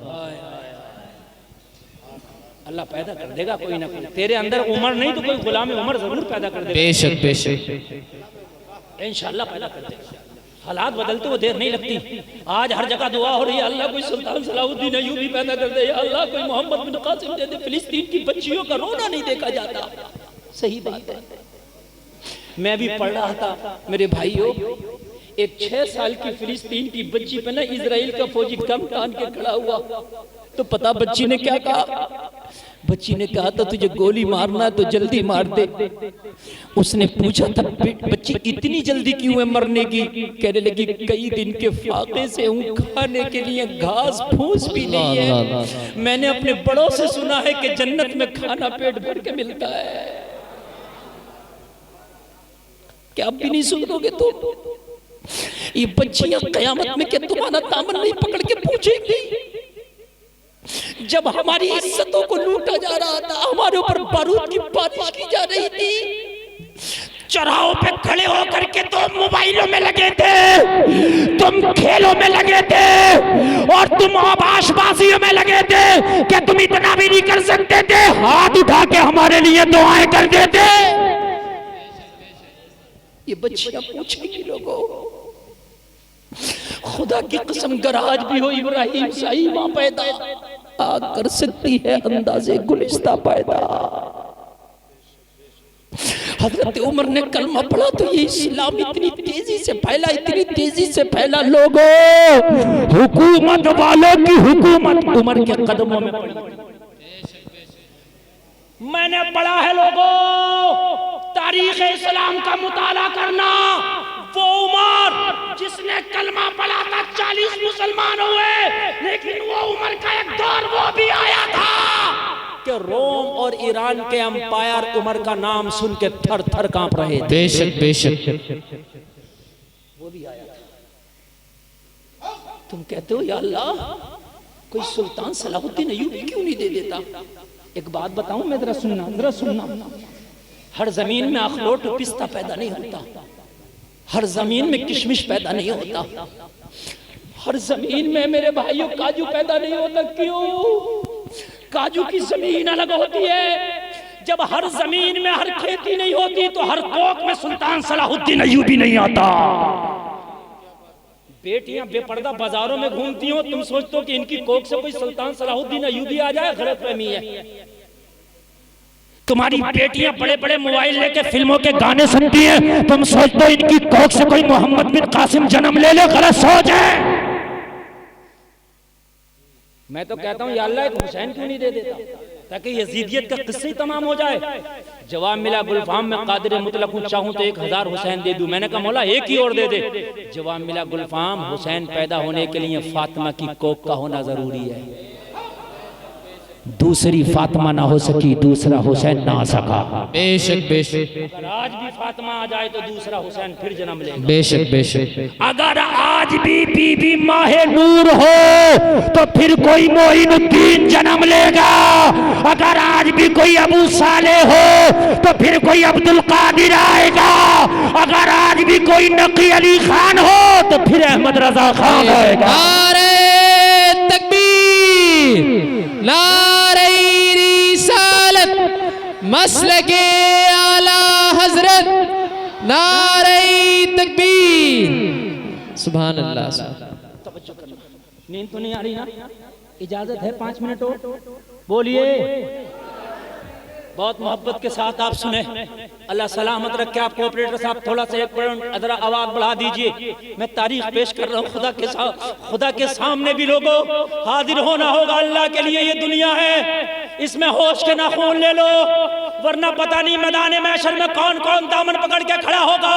अल्लाह पैदा कर देगा कोई ना कोई। तेरे अंदर उमर नहीं तो कोई गुलाम उमर जरूर पैदा कर देगा। बेशक बेशक इंशाअल्लाह पैदा कर देगा। हालात बदलते वो देर नहीं लगती। आज हर जगह दुआ हो रही है, अल्लाह कोई सुल्तान सलाहुद्दीन अय्यूबी पैदा कर दे, या अल्लाह कोई मोहम्मद बिन कासिम दे दे। फिलिस्तीन की बच्चियों का रोना नहीं देखा जाता। सही बात है। मैं भी पढ़ रहा था मेरे भाइयों, एक 6 साल की फिलिस्तीन की बच्ची पे ना इजराइल का फौजी कम तान के खड़ा हुआ, तो पता बच्ची ने क्या कहा? बच्ची ने कहा था तुझे गोली मारना तो जल्दी मार दे। उसने पूछा था बच्ची इतनी जल्दी क्यों है मरने की? कहने लगी कई दिन के फाके से हूँ, खाने के लिए घास फूस भी नहीं है। मैंने अपने बड़ों से सुना है कि जन्नत में खाना पेट भर के मिलता है। क्या अब भी नहीं सुन दोगे? तो ये बच्चियां कयामत में क्या तुम्हारा दामन नहीं पकड़ के पूछेंगी? जब हमारी इज्जतों को लूटा जा रहा था, हमारे ऊपर बारूद की बारिश की जा रही थी, चौराहों पे खड़े होकर के तुम मोबाइलों में लगे थे, तुम खेलों में लगे थे, और तुम आबाशबाजियों में लगे थे कि तुम इतना भी नहीं कर सकते थे, हाथ उठा के हमारे लिए दुआएं कर देते। ये बच्चियां पूछेंगी लोगों, खुदा की कसम अगर आज भी हो इब्राहिम सही मां पैदा कर सकती है अंदाजे गुलिस्ता पैदा। हजरत उमर ने कलमा पढ़ा तो ये इस्लाम इतनी तेजी से फैला, इतनी तेजी से फैला। लोगों, हुकूमत वालों की हुकूमत उमर के कदमों में पड़ी। मैंने पढ़ा है लोगों, तारीख इस्लाम का मुताला करना, वो उमर जिसने कलमा पढ़ा था 40 मुसलमान हुए, लेकिन वो उमर का एक दौर वो भी आया था कि रोम और ईरान के अंपायर उमर का नाम सुन के थर थर कांप रहे थे। बेशक बेशक वो भी आया था। तुम कहते हो या अल्लाह कोई सुल्तान सलाहुद्दीन अय्यूबी क्यों नहीं दे देता? एक बात बताऊं मैं, जरा सुनना। हर जमीन में अखरोट पिस्ता पैदा नहीं होता, हर जमीन में किशमिश पैदा नहीं होता, हर जमीन में मेरे भाइयों काजू पैदा नहीं होता। क्यों? काजू की जमीन अलग होती है। जब हर जमीन में हर खेती नहीं होती तो हर कोक में सुल्तान सलाहुद्दीन अय्यूबी नहीं आता। बेटियां बेपर्दा बाजारों में घूमती हो, तुम सोचते हो कि इनकी कोख से कोई सुल्तान सलाहुद्दीन अय्यूबी आ जाए? गलतफहमी है। तुम्हारी बेटियां बड़े बड़े मोबाइल लेके फिल्मों के गाने सुनती हैं, तुम सोचते हो इनकी कोख से कोई मोहम्मद बिन कासिम जन्म ले ले? गलत सोच है। मैं तो कहता हूं या अल्लाह एक हुसैन क्यों नहीं दे देता, ताकि यजीदियत का किस्सा ही तमाम हो जाए। जवाब मिला गुलफाम में कादिर मुतलक हूं, चाहूं तो 1000 हुसैन दे दूं। मैंने कहा मौला एक ही और दे दे। जवाब मिला गुलफाम हुसैन पैदा होने के लिए फातिमा की कोख का होना जरूरी है। दूसरी फातिमा ना हो सकी, दूसरा हुसैन ना आ सका। बेशक बेशक अगर आज भी फातिमा आ जाए तो दूसरा हुसैन फिर जन्म लेगा। बेशक बेशक अगर आज भी बीबी माहे नूर हो तो फिर कोई मोइनुद्दीन जन्म लेगा। अगर आज भी कोई अबू साले हो तो फिर कोई अब्दुल कादिर आएगा। अगर आज भी कोई नकी अली खान हो तो फिर अहमद रजा खान आएगा। नारे तकबीर, नारे रिसालत, मसलके आला हजरत, नारे तकबीर। सुभान अल्लाह। तवज्जो करना, नींद तो नहीं आ रही ना? इजाजत है 5 मिनट और? बोलिए। बहुत मोहब्बत के साथ आप सुने। अल्लाह सलामत रखे आपको। ऑपरेटर साहब थोड़ा सा एक मिनट जरा आवाज बढ़ा दीजिए। मैं तारीख पेश कर रहा हूँ खुदा के साथ। खुदा के सामने भी लोगों हाजिर होना होगा। अल्लाह के लिए ये दुनिया है, इसमें होश के नाखून ले लो, वरना पता नहीं मैदान महशर में कौन कौन दामन पकड़ के खड़ा होगा।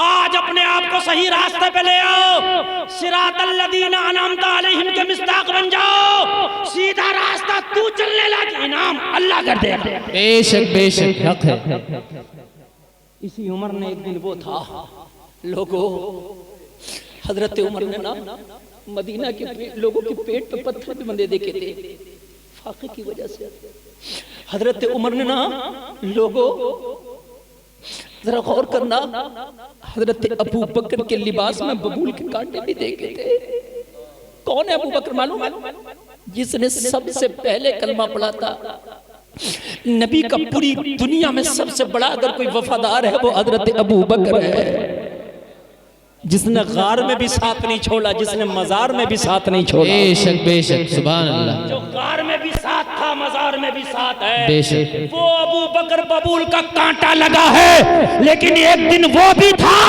आज अपने आप को सही रास्ते पे ले आओ। सिरातल लदीना अनअमता अलैहिम के मिस्दाक बन जाओ। सीधा रास्ता तू चलने लगा, इनाम अल्लाह कर देगा। बेशक बेशक हक है। इसी उमर ने एक दिन वो था लोगों, हजरत उमर ने ना मदीना के लोगों के पेट पे पत्थर भी बंधे देखे थे फाके की वजह से। हजरत उमर ने ना लोगों जरा गौर करना, हजरत अबू बकर के लिबास में बबूल के कांटे भी देखे थे। कौन है अबू बकर मालूम? जिसने सबसे पहले कलमा पढ़ा था नबी का पूरी दुनिया में सबसे बड़ा अगर कोई वफादार है वो हजरत अबू बकर है, जिसने गार में भी साथ नहीं छोड़ा, जिसने मजार में भी साथ नहीं छोड़ा। बेशक बेशक, सुभान अल्लाह। जो गार में भी साथ था, मजार में भी साथ है, बेशक। वो अबू बकर बबूल का कांटा लगा है, लेकिन एक दिन वो भी था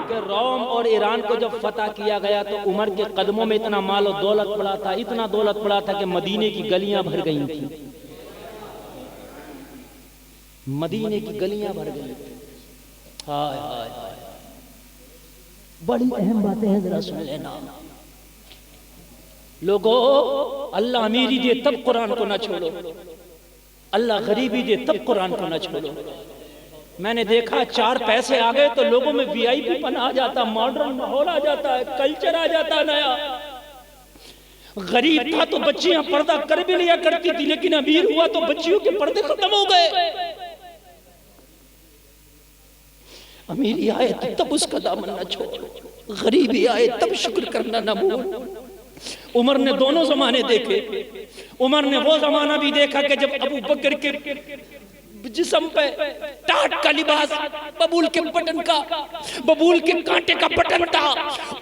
कि रोम और ईरान को जब फतह किया गया तो उमर के कदमों में इतना माल और दौलत पड़ा था, इतना दौलत पड़ा था कि मदीने की गलियां भर गई थी, मदीने की गलियां भर गई थी। हाय हाय हाय, बड़ी अहम बातें हैं, जरा सुन लेना लोगों। अल्लाह अमीरी दे तब कुरान को ना छोड़ो, अल्लाह गरीबी दे तब कुरान को ना छोड़ो। मैंने देखा 4 पैसे आ गए तो लोगों में वीआईपी पन आ जाता, मॉडर्न माहौल आ जाता है, कल्चर आ जाता नया। गरीब था तो बच्चियां पर्दा कर भी लिया करती थी, लेकिन अमीर हुआ तो बच्चियों के पर्दे खत्म हो गए। अमीरी आए तो तब उसका दामन न छोड़, गरीबी आए तब शुक्र करना न भूल। उमर ने दोनों जमाने देखे। उमर ने वो जमाना भी देखा कि जब अबू बकर के जिस्म पे टाट का लिबास बबूल के बटन का, बबूल के कांटे का बटन था।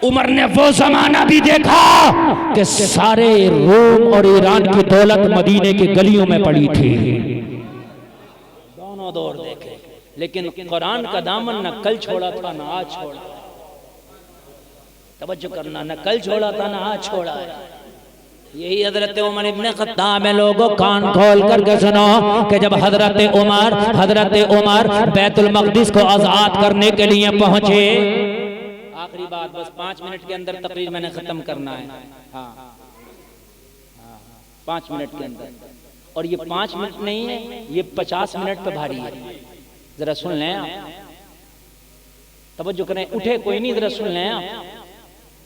उमर ने वो जमाना भी देखा कि सारे रोम और ईरान की दौलत मदीने की गलियों में पड़ी थी। दोनों दौर देखे, लेकिन कुरान का दामन न कल छोड़ा था न आज छोड़ा। तवज्जो करना, न कल छोड़ा था न आज छोड़ा है। यही हजरत उमर इब्ने खत्ताब में लोगों कान खोल करके सुनो कि जब हजरत उमर बैतुल मक़दिस को आजाद करने के लिए पहुंचे। आखिरी बात, बस 5 मिनट के अंदर तकरीर मैंने खत्म करना है। हाँ, 5 मिनट के अंदर, और ये 5 मिनट नहीं है, ये 50 मिनट पे भारी है। जरा सुन लें आप, तवज्जो करें, उठे कोई नहीं, जरा सुन लें आप।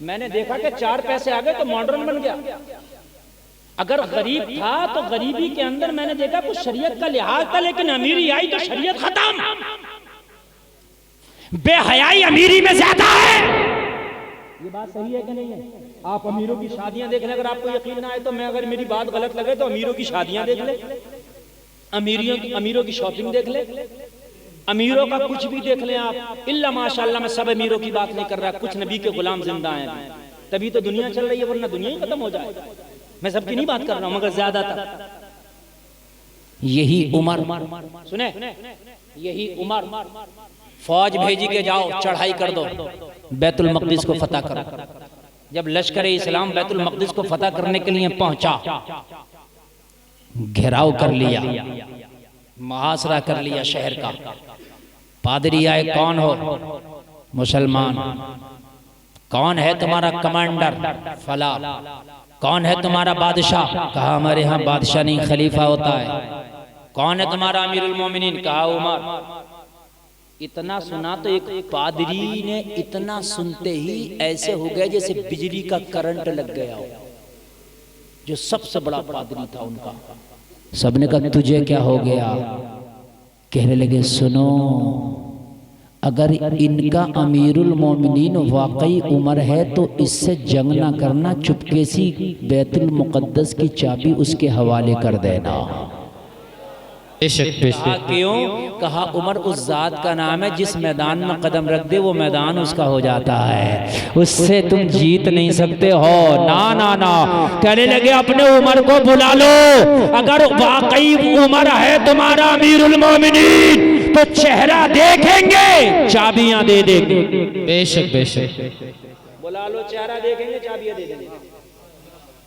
मैंने देखा कि 4 पैसे आ गए तो मॉडर्न बन गया। अगर गरीब था तो गरीबी के अंदर मैंने देखा कुछ शरीयत का लिहाज था, लेकिन अमीरी आई तो शरीयत खत्म। बेहयाई अमीरी में ज्यादा है। ये बात सही है कि नहीं है? आप अमीरों की शादियां देख लें, अगर आपको यकीन ना आए तो मैं, अगर मेरी बात गलत लगे तो अमीरों की शादियां देख ले, अमीरों की शॉपिंग देख ले, अमीरों का कुछ भी देख लें आप। इल्ला माशाअल्लाह, मैं सब अमीरों की बात नहीं कर रहा, कुछ नबी के गुलाम जिंदा हैं, तभी तो दुनिया चल रही है, वरना दुनिया ही खत्म हो जाए। मैं सबकी नहीं बात कर रहा हूं, मगर ज्यादातर यही उमर, सुने, यही उमर फौज भेजी के जाओ चढ़ाई कर दो, बैतुल मक़दिस को फतह करो। जब लश्कर इस्लाम बैतुल मक़दिस को फतह करने के लिए पहुंचा, घेराव कर लिया, मुहासरा कर लिया शहर का। पादरी आए, कौन हो? मुसलमान। कौन है तुम्हारा कमांडर? फला। कौन है तुम्हारा बादशाह? कहा हमारे यहाँ बादशाह नहीं, खलीफा होता है। कौन है तुम्हारा अमीरुल मोमिनीन? कहा उमर। इतना सुना तो एक पादरी ने इतना सुनते ही ऐसे हो गया जैसे बिजली का करंट लग गया हो। जो सबसे बड़ा पादरी था उनका, सबने कहा तुझे क्या हो गया? कहने लगे सुनो, अगर इनका अमीरुल मोमिनीन वाकई उमर है तो इससे जंग ना करना, चुपके सी बैतुल मुक़द्दस की चाबी उसके हवाले कर देना। क्यों? कहा उमर उस जात का नाम है जिस मैदान में कदम रख दे वो मैदान उसका हो जाता है, उससे तुम जीत नहीं सकते हो। ना ना ना, कहने लगे अपने उमर को बुला लो, अगर वाकई उमर है तुम्हारा अमीरुल मोमिनीन तो चेहरा देखेंगे, चाबियां दे देंगे। बेशक बेशक, बुला लो, चेहरा देखेंगे, चाबियां दे देंगे।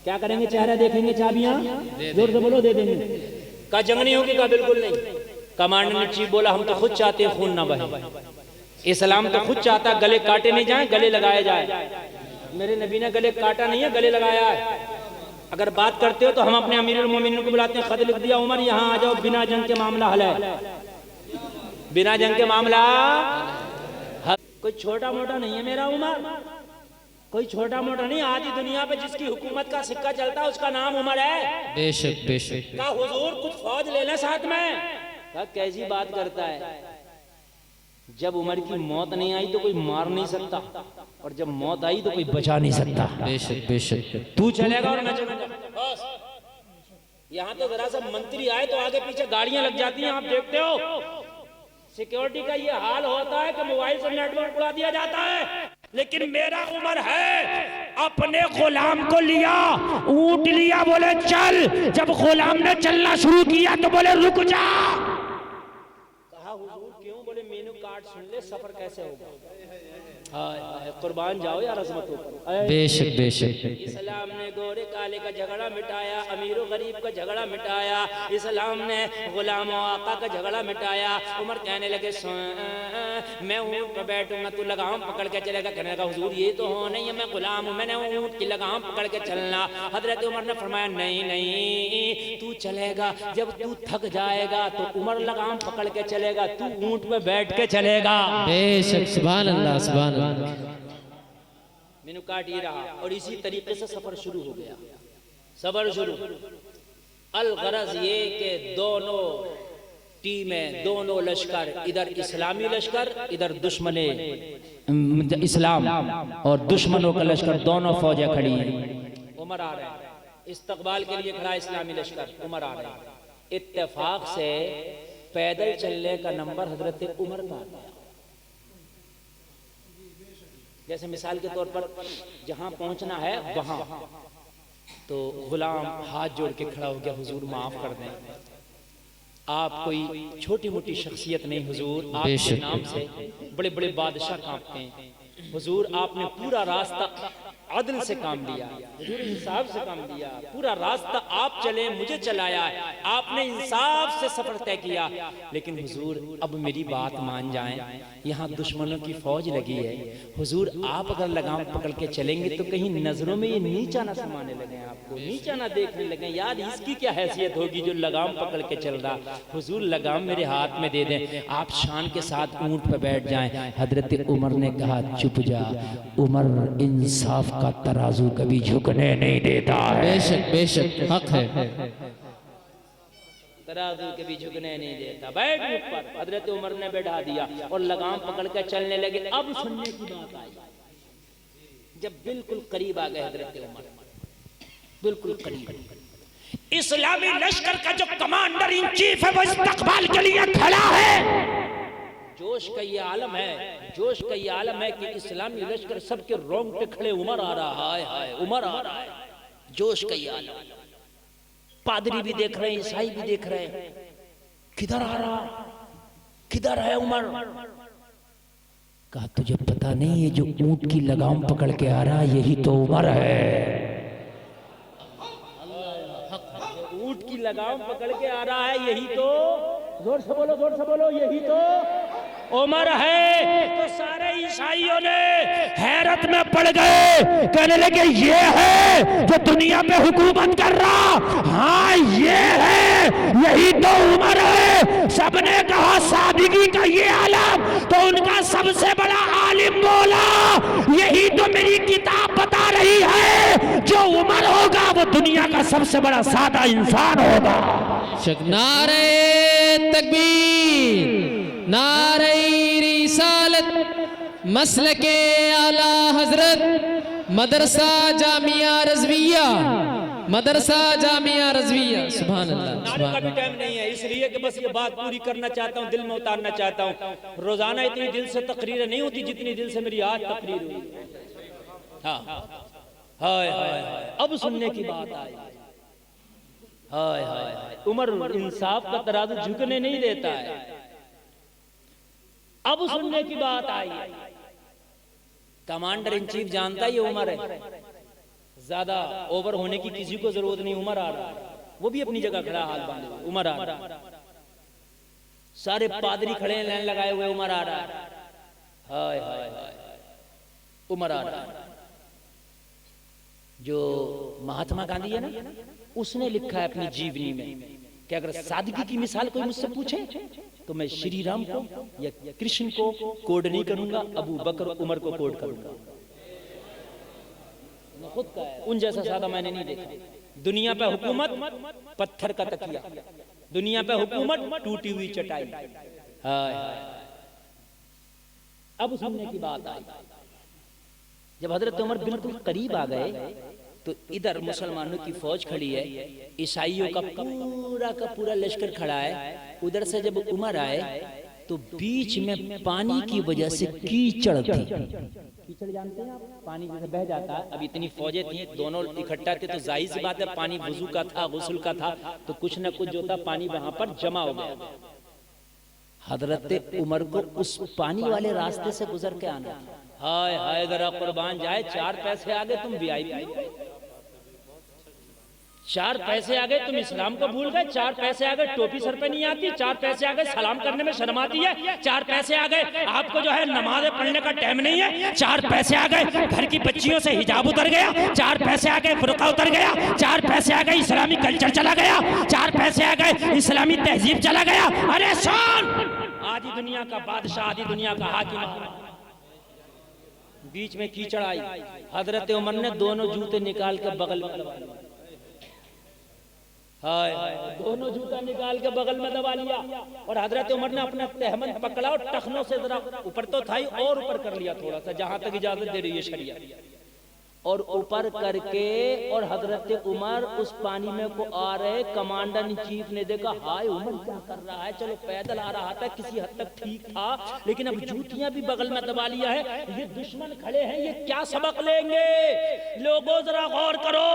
क्या करेंगे? चेहरा देखेंगे, चाबियां जोर से बोलो दे देंगे। का जंग नहीं होगी? का बिल्कुल नहीं। कमांडर इन चीफ बोला हम तो खुद चाहते हैं खून ना बहे, इस्लाम तो खुद चाहता है गले काटे नहीं जाए, गले लगाए जाए। मेरे नबी ने गले काटा नहीं है, गले लगाया है। अगर बात करते हो तो हम अपने अमीरुल मोमिनीन को बुलाते हैं, खत लिख दिया उमर यहाँ आ जाओ, बिना जंग के मामला हल है, बिना जंग के मामला। कोई छोटा मोटा नहीं है मेरा उमर, कोई छोटा मोटा नहीं। आधी दुनिया पे जिसकी हुकूमत का सिक्का चलता है उसका नाम उमर है। बेशक बेशक। का हुजूर कुछ फौज ले ले साथ में? का कैसी बात करता है? जब उमर की मौत नहीं आई तो कोई मार नहीं सकता, और जब मौत आई तो कोई बचा नहीं सकता। बेशक बेशक। तू चलेगा और मैं चलूंगा, बस यहाँ तो जरा सा मंत्री आए तो आगे पीछे गाड़ियां लग जाती हैं, आप देखते हो। सिक्योरिटी का ये हाल होता है कि मोबाइल से नेटवर्क उड़ा दिया जाता है। लेकिन मेरा उमर है, अपने गुलाम को लिया, ऊंट लिया, बोले चल। जब गुलाम ने चलना शुरू किया तो बोले रुक जा। कहा हुजूर क्यों? बोले मेनू कार्ड सुन ले, सफर कैसे होगा। कुर्बान जाओ यार अजमतों पर। बेशक बेशक। इस्लाम ने गोरे काले का झगड़ा मिटाया, अमीर गरीब का झगड़ा मिटाया, इस्लाम ने गुलाम आका का झगड़ा मिटाया। उमर कहने लगे मैं ऊँट पर बैठूंगा, तू लगाम पकड़ के चलेगा। कहने लगा हुजूर ये तो हो नहीं है, मैं गुलाम हूँ, मैंने ऊँट की लगाम पकड़ के चलना। हजरत उमर ने फरमाया नहीं नहीं, तू चलेगा, जब तू थक जाएगा तो उमर लगाम पकड़ के चलेगा, तू ऊँट पे बैठ के चलेगा। बेशक, सुभान अल्लाह सुभान अल्लाह। मेनू कार्ड ये रहा और इसी तरीके से सफर शुरू हो गया। सफर शुरू, अल गरज ये कि दोनों टीमें, दोनों लश्कर, इधर इस्लामी लश्कर, इधर दुश्मने इस्लाम और दुश्मनों का लश्कर, दोनों फौजें खड़ी हैं। उमर आ रहे हैं, इस्तकबाल के लिए खड़ा इस्लामी लश्कर, उमर आ रहे हैं। इत्तेफाक से पैदल चलने का नंबर हजरत उमर का आता है। जैसे मिसाल के तौर पर जहां पहुंचना है वहां, तो गुलाम हाथ जोड़ के खड़ा हो गया, हुजूर माफ कर दें, आप कोई छोटी मोटी शख्सियत नहीं हुजूर, आपके नाम से बड़े बड़े बादशाह कांपते हैं। हुजूर आपने पूरा रास्ता अदल से काम लिया, हुजूर इंसाफ से काम लिया, पूरा रास्ता आप चले, मुझे चलाया, आपने इंसाफ से सफर तय किया। लेकिन हुजूर अब मेरी बात मान जाएं, यहाँ दुश्मनों की फौज लगी है, हुजूर आप अगर लगाम पकड़ के चलेंगे तो कहीं नजरों में ये नीचा ना समाने लगे, आपको नीचा ना देखने लगे, यार इसकी क्या हैसियत होगी जो लगाम पकड़ के चल रहा। हुजूर लगाम मेरे हाथ में दे दें, आप शान के साथ ऊंट पर बैठ जाएं। हजरत उमर ने कहा चुप जा, उमर इंसाफ का तराजू कभी झुकने नहीं देता है। बेशक बेशक, हक है, तराजू कभी झुकने नहीं देता। बैठ ऊपर, हजरत उमर ने बैठा दिया और लगाम पकड़ के चलने लगे। अब सुनने की बात आई, जब बिल्कुल करीब आ गए हजरत उमर, बिल्कुल करीब, इस्लामी लश्कर का जो कमांडर इन चीफ है वो इस्तकबाल के लिए खड़ा है। जोश का ये आलम है, जोश का ये आलम है कि इस्लामी लश्कर सबके रोंगटे खड़े, उमर आ रहा है, हाय उमर आ रहा है, जोश का ये आलम। पादरी भी देख रहे हैं, ईसाई भी देख रहे हैं, किधर आ रहा, किधर है उमर। कहा तुझे पता नहीं है जो ऊंट की लगाम पकड़ के आ रहा है यही तो उमर है। ऊंट की लगाम पकड़ के आ रहा है यही तो, जोर से बोलो, जोर से बोलो, यही तो उमर है। तो सारे ईसाइयों ने हैरत में पड़ गए, कहने लगे ये है जो दुनिया पे हुकूमत कर रहा, हाँ ये है, यही तो उमर है। सबने कहा सादगी का ये आलम, तो उनका सबसे बड़ा आलिम बोला यही तो मेरी किताब बता रही है, जो उमर होगा वो दुनिया का सबसे बड़ा सादा इंसान होगा। नारे तकबीर, नारे रिसालत, मसलके आला हजरत, मदरसा जामिया रज़विया, मदरसा जामिया रज़विया। सुभान अल्लाह। नारे का भी टाइम नहीं है, इसलिए कि बस ये बात पूरी करना चाहता हूँ, दिल में उतारना चाहता हूँ। रोजाना इतनी दिल से तकरीरें नहीं होती जितनी दिल से मेरी आज तकरीर हुई। हाँ हाय हाय हाय, अब सुनने की बात आई, हाय हाय हाय, उमर इंसाफ का तराजू झुकने नहीं देता है। अब सुनने की बात आई, कमांडर इन चीफ जानता ये उमर है, ज्यादा ओवर होने की किसी को जरूरत नहीं। उमर आ रहा है, वो भी अपनी जगह खड़ा, हाथ बांधे हुए, उमर आ रहा है। सारे पादरी खड़े हैं लाइन लगाए हुए, उमर आ रहा है, हाय हाय हाय, उमर आ रहा है। जो महात्मा गांधी है ना, उसने लिखा है अपनी जीवनी में कि अगर सादगी की मिसाल कोई मुझसे पूछे तो मैं श्री राम को या कृष्ण को कोड नहीं करूंगा, अबू बकर उमर को कोड करूंगा। खुद का है, उन जैसा सादा मैंने नहीं देखा। दुनिया पे हुकूमत पत्थर का तकिया, दुनिया पे हुकूमत टूटी हुई चटाई। हाय अब सुनने की बात आई, जब हजरत उमर बिल्कुल करीब आ गए तो इधर मुसलमानों की फौज खड़ी है, ईसाइयों का पूरा लश्कर खड़ा है। उधर से जब उमर आए तो बीच में पानी की वजह से कीचड़ थी। कीचड़ जानते हैं आप, पानी जैसे बह जाता है। अब इतनी फौजें थी, दोनों इकट्ठा थे, तो जाहिर सी बात है पानी वुजू का था, गुस्ल का था, तो कुछ न कुछ जो था पानी वहां पर जमा हो गया। हजरत उमर को उस पानी वाले रास्ते से गुजर के आना। हाय हाय जरा कुर्बान जाए, 4 पैसे आगे तुम वीआईपी, 4 पैसे आ गए तुम इस्लाम को भूल गए, 4 पैसे आ गए टोपी सर पे नहीं आती, 4 पैसे आ गए सलाम करने में शर्म आती है, 4 पैसे आ गए आपको जो है नमाज पढ़ने का टाइम नहीं है, 4 पैसे आ गए घर की बच्चियों से हिजाब उतर गया, 4 पैसे आ गए फुर्का उतर गया, 4 पैसे आ गए इस्लामी कल्चर चला गया, 4 पैसे आ गए इस्लामी तहजीब चला गया। अरे सुन, आधी दुनिया का बादशाह, आधी दुनिया का हाकिम, बीच में कीचड़ आई। हजरत उमर ने दोनों जूते निकाल के बगल में दबा लिया। हाय दोनों जूता निकाल के बगल में दबा लिया और हजरत उमर ने अपना तहमन पकड़ा और टखनों से जरा ऊपर तो था ही और ऊपर कर लिया थोड़ा सा, जहां तक इजाजत दे रही है शरिया, और ऊपर करके और हजरत उमर उस पानी में को आ रहे। कमांडर इन चीफ ने देखा, हाय उमर क्या कर रहा है, चलो पैदल आ रहा था, किसी हद तक ठीक था, लेकिन अब जूतियां भी बगल में दबा लिया है, ये दुश्मन खड़े हैं, ये क्या सबक लेंगे। लोगों जरा गौर करो,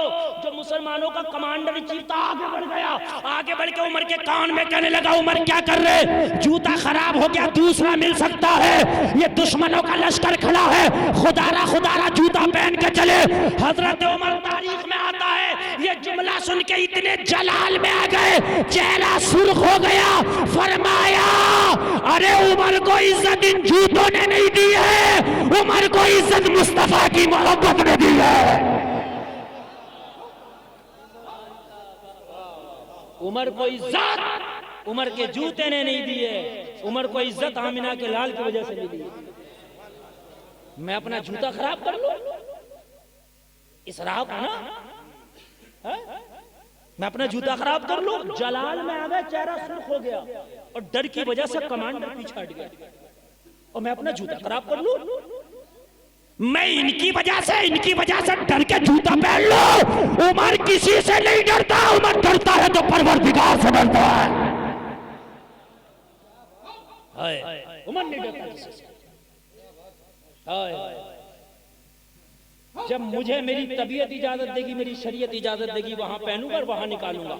जो मुसलमानों का कमांडर इन चीफ था आगे बढ़ गया, आगे बढ़ के उमर के कान में कहने लगा, उमर क्या कर रहे, जूता खराब हो गया दूसरा मिल सकता है, ये दुश्मनों का लश्कर खड़ा है, खुदारा जूता पहन के चले। हजरत उमर तारीख में आता है, ये जुमला सुन के इतने जलाल में आ गए, चेहरा सुर्ख हो गया, फरमाया अरे उमर को इज्जत इन जूतों ने नहीं दी है, उमर को इज्जत मुस्तफा की मोहब्बत ने दी है। उमर को इज्जत उमर के जूते ने नहीं दी है, उमर को इज्जत आमिना के लाल की वजह से नहीं दी है। मैं अपना जूता खराब कर लूं, इसराफ है ना, मैं अपना जूता खराब कर लूं। जलाल में आ गया, चेहरा सुर्ख हो गया और डर की वजह से कमांडर पीछे हट गया, और मैं अपना जूता खराब कर लूं, मैं इनकी वजह से डर के जूता पहन लो। उमर किसी से नहीं डरता, उमर डरता है तो परवरदिगार से डरता है। उमर नहीं डरता किसी से। जब मुझे मेरी तबीयत इजाजत देगी, मेरी शरीयत इजाजत देगी, वहां पहनूंगा और वहां निकालूंगा।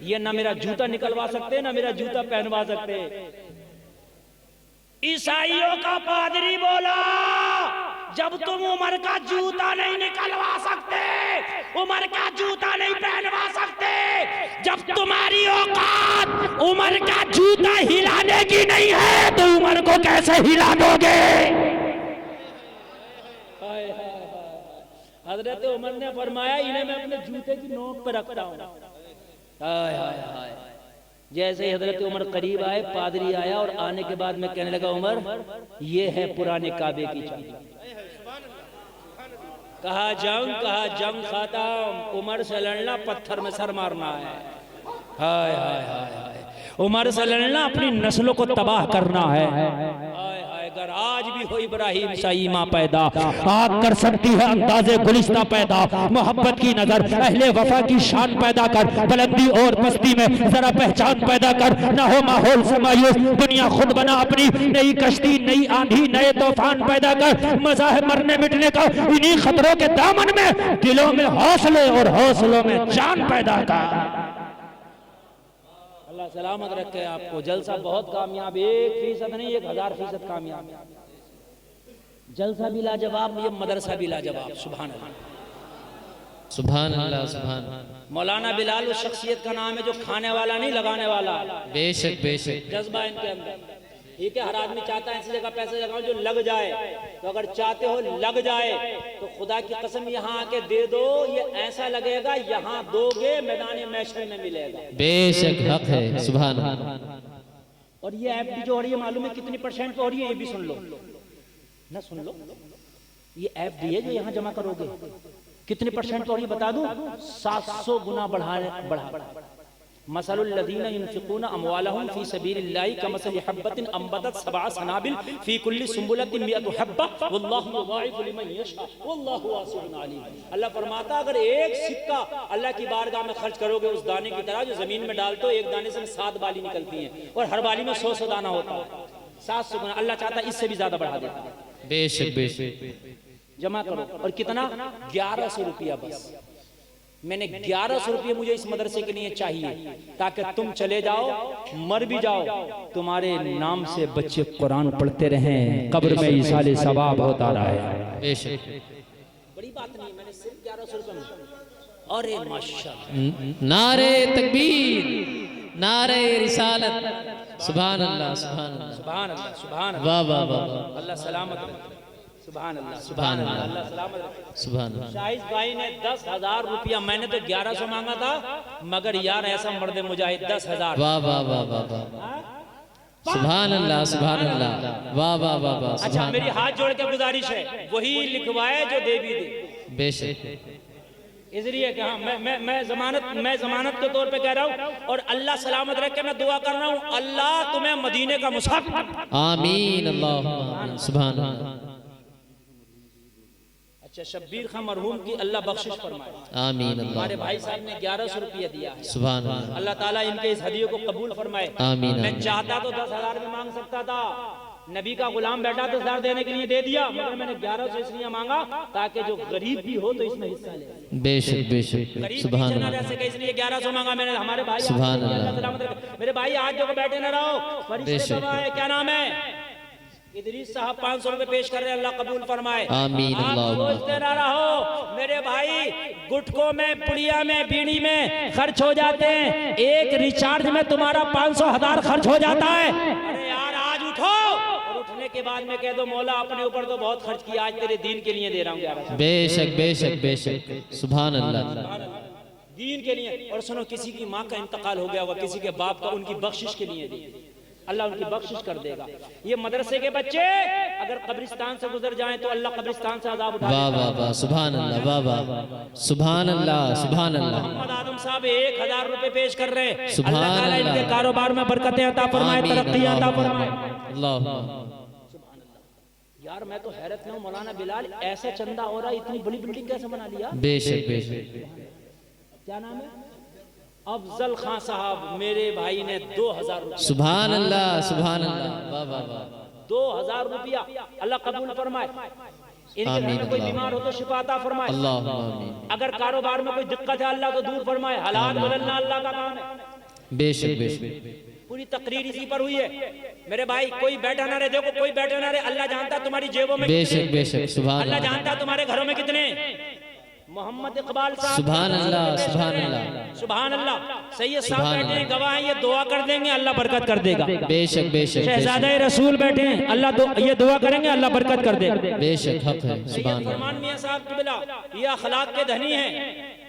ये ना मेरा जूता निकलवा सकते, ना मेरा जूता पहनवा सकते। ईसाइयों का पादरी बोला, जब तुम उमर का जूता नहीं निकलवा सकते, उमर का जूता नहीं पहनवा सकते, जब तुम्हारी औकात उमर का जूता हिलाने की नहीं है, तो उमर को कैसे हिला दोगे। हजरत उमर ने फरमाया, इन्हें मैं अपने जूते की नोक पर रखता हूं। हाय हाय हाय। जैसे ही हजरत उमर करीब आए, पादरी आया और आने के बाद मैं कहने लगा, उमर ये है पुराने काबे की चाबी। कहा जंग खत्म, उमर से लड़ना पत्थर में सर मारना है। हाय हाय हाय हाय। उमर से लड़ना अपनी नस्लों को तबाह करना है। अगर आज भी हो इब्राहिम सा ईमा पैदा, आग कर सकती है अंदाजे गुलिस्ता पैदा, मोहब्बत की नजर अहले वफा की शान पैदा कर, बुलंदी और पस्ती में जरा पहचान पैदा कर, ना हो माहौल से मायूस, दुनिया खुद बना अपनी नई कश्ती, नई आंधी, नए तूफान पैदा कर। मजा है मरने मिटने का, इन्हीं खतरों के दामन में दिलों में हौसले और हौसलों में जान पैदा कर। अल्लाह सलामत रखे आपको। जलसा बहुत कामयाब, 1% नहीं 1000% कामयाब। जलसा भी लाजवाब, ये मदरसा भी लाजवाब। सुभान अल्लाह, सुभान अल्लाह, सुभान अल्लाह। मौलाना बिलाल उस शख्सियत का नाम है जो खाने वाला नहीं, लगाने वाला। बेशक बेशक। जज्बा इनके अंदर। ठीक है, हर आदमी चाहता है ऐसी जगह पैसे लगाओ जो लग जाए, तो अगर चाहते हो लग जाए तो खुदा की कसम यहाँ आके दे दो, ये ऐसा लगेगा यहाँ दोगे मैदान महशर में मिलेगा। बेशक हक है। सुभान अल्लाह। और ये एफडी जो हो रही है मालूम है कितनी % पे हो रही है, ये भी सुन लो ना, सुन लो। ये एफडी है जो यहाँ जमा करोगे, कितनी % पे हो रही है बता दूं, 700 गुना बढ़ा। मसलुल्लज़ीना युनफ़िक़ूना अमवालहुम फ़ी सबीलिल्लाहि कमसलि हब्बतिन अंबतत सबअ सनाबिल फ़ी कुल्लि सुंबुलतिन मिअतु हब्बा वल्लाहु युज़ाइफ़ु लिमन यशा वल्लाहु वासिउन अलीम। अल्लाह फरमाता अगर एक सिक्का अल्लाह की बारगाह में खर्च करोगे उस दाने की तरह जो जमीन में डालते हो, एक दाने से 7 बाली निकलती हैं और हर बाली में 100 दाना होता है, 700 गुना। अल्लाह चाहता है इससे भी ज्यादा बढ़ा देता है। बेशक बेशक। जमा करो और कितना 1100 रुपया बस। मैंने 1100 रुपये मुझे इस मदरसे के लिए चाहिए ताकि तुम चले जाओ, मर भी जाओ, तुम्हारे नाम से बच्चे कुरान पढ़ते रहें, कब्र में इसाले सवाब होता रहा है। बेशक बड़ी बात नहीं, मैंने सिर्फ 1100 रुपये में। अरे माशाअल्लाह, नारे तकबीर, नारे रिसालत, सुभान अल्लाह सुभान अल्लाह सुभान अल्लाह सुभान अल्लाह, वाह वाह वाह, अल्लाह सलामत रखे, सुभान अल्लाह सुभान अल्लाह, अल्लाह, अल्लाह सलामत रखे। सुभान अल्लाह। शाहिद भाई ने 10,000 रुपया, मैंने तो 1100 मांगा था, मगर यार ऐसा मर्द मुजाहिद 10,000। वाह वाह वाह वाह वाह, सुभान अल्लाह सुभान अल्लाह, वाह वाह वाह वाह। अच्छा मेरी हाथ जोड़ के गुजारिश है, वही लिखवाए जो दे भी दे। बेशक, इसलिए कि हाँ मैं जमानत के तौर पे कह रहा हूँ, और अल्लाह सलामत रख के मैं दुआ कर रहा हूँ, अल्लाह तुम्हें मदीने का मुसाफिर। आमीन अल्लाह, सुभान अल्लाह। अच्छा शब्बीर खां मरहूम की अल्लाह बख्शिश फरमाए। आमीन अल्लाह। हमारे भाई साहब ने 1100 रुपया दिया है, सुभान अल्लाह। अल्लाह ताला इनके इस हदिये को कबूल फरमाए। आमीन। मैं चाहता तो 10,000 भी मांग सकता था, नबी का गुलाम बैठा 10,000 देने के लिए दे दिया, मगर मैंने 1100 इसलिए मांगा ताकि जो गरीब भी हो तो इसमें हिस्सा ले। बेशक बेशक, गरीब सुभान पीछे ना अल्लाह रह सके, इसलिए 1100 मांगा मैंने। हमारे भाई सुभान अल्लाह अल्लाह। सलामत रखे। मेरे भाई आज जो बैठे ना रहो, फरिश्ते बेशक। गवाह है, क्या नाम है, इदरीस साहब 500 रुपए पेश कर रहे हैं, अल्लाह कबूल फरमाए। आमीन आप अल्लाह। सोचते ना रहो मेरे भाई, गुटकों में, पुड़िया में, बीड़ी में खर्च हो जाते हैं, एक रिचार्ज में तुम्हारा 500,000 खर्च हो जाता है। अरे यार आज उठो, और उठने के बाद में कह दो मौला अपने ऊपर तो बहुत खर्च किया, आज तेरे दीन के लिए दे रहा हूँ 1100। बेशक बेशक बेशक, सुभान अल्लाह। दीन के लिए। और सुनो, किसी की माँ का इंतकाल हो गया होगा, किसी के बाप का, उनकी बख्शिश के लिए दी, अल्लाह उनकी बख्शिश कर देगा। ये मदरसे के बच्चे अगर कब्रिस्तान से गुजर जाएं तो अल्लाह कब्रिस्तान से अजाब उठा वाह देगा। वाह वाह, सुभान अल्लाह, वाह वाह, सुभान अल्लाह सुभान अल्लाह। मोहम्मद आदम साहब 1,000 रुपए पेश कर रहे हैं, सुभान अल्लाह ताला अल्लाह। इनके कारोबार में बरकतें अता फरमाए, आमीन तरक्कियां अता अल्लाह, फरमाए। अल्लाह। यार मैं तो हैरत में हूं, मौलाना बिलाल ऐसा चंदा हो रहा है, इतनी बड़ी बिल्डिंग कैसे बना लिया? बेशक बेशक, क्या नाम है? अफजल खान साहब, मेरे भाई ने 2,000 रुपया, सुभान अल्लाह सुभान अल्लाह, वाह वाह वाह, 2,000 रुपया, अल्लाह कबूल फरमाए। इनके घर आमीन में कोई अल्लाह। बीमार हो तो शिफा अता फरमाए। अल्लाह आमीन। अगर कारोबार में कोई दिक्कत है अल्लाह तो दूर फरमाए, हालात बदलना अल्लाह का काम है। बेशक बेशक, पूरी तकरीर इसी पर हुई है मेरे भाई। कोई बैठा ना रहे, देखो कोई बैठा ना रहे, अल्लाह जानता है तुम्हारी जेबों में बेशक कितने, बेशक, सुभान अल्लाह अल्लाह, जानता है तुम्हारे घरों में कितने। मोहम्मद इकबाल साहब, सुभान अल्लाह सुभान अल्लाह, सुभान अल्लाह। सैयद साहब सुभान बैठे हैं, अल्लाह। गवाह हैं, ये दुआ कर देंगे अल्लाह बरकत कर देगा। बेशक बेशक शहजादा रसूल बैठे हैं, अल्लाह ये दुआ करेंगे अल्लाह बरकत कर देगा। बेशक, हक है, सैयद सुभान अल्लाह। फरमान मियां साहब किबला, ये अखलाक के धनी हैं,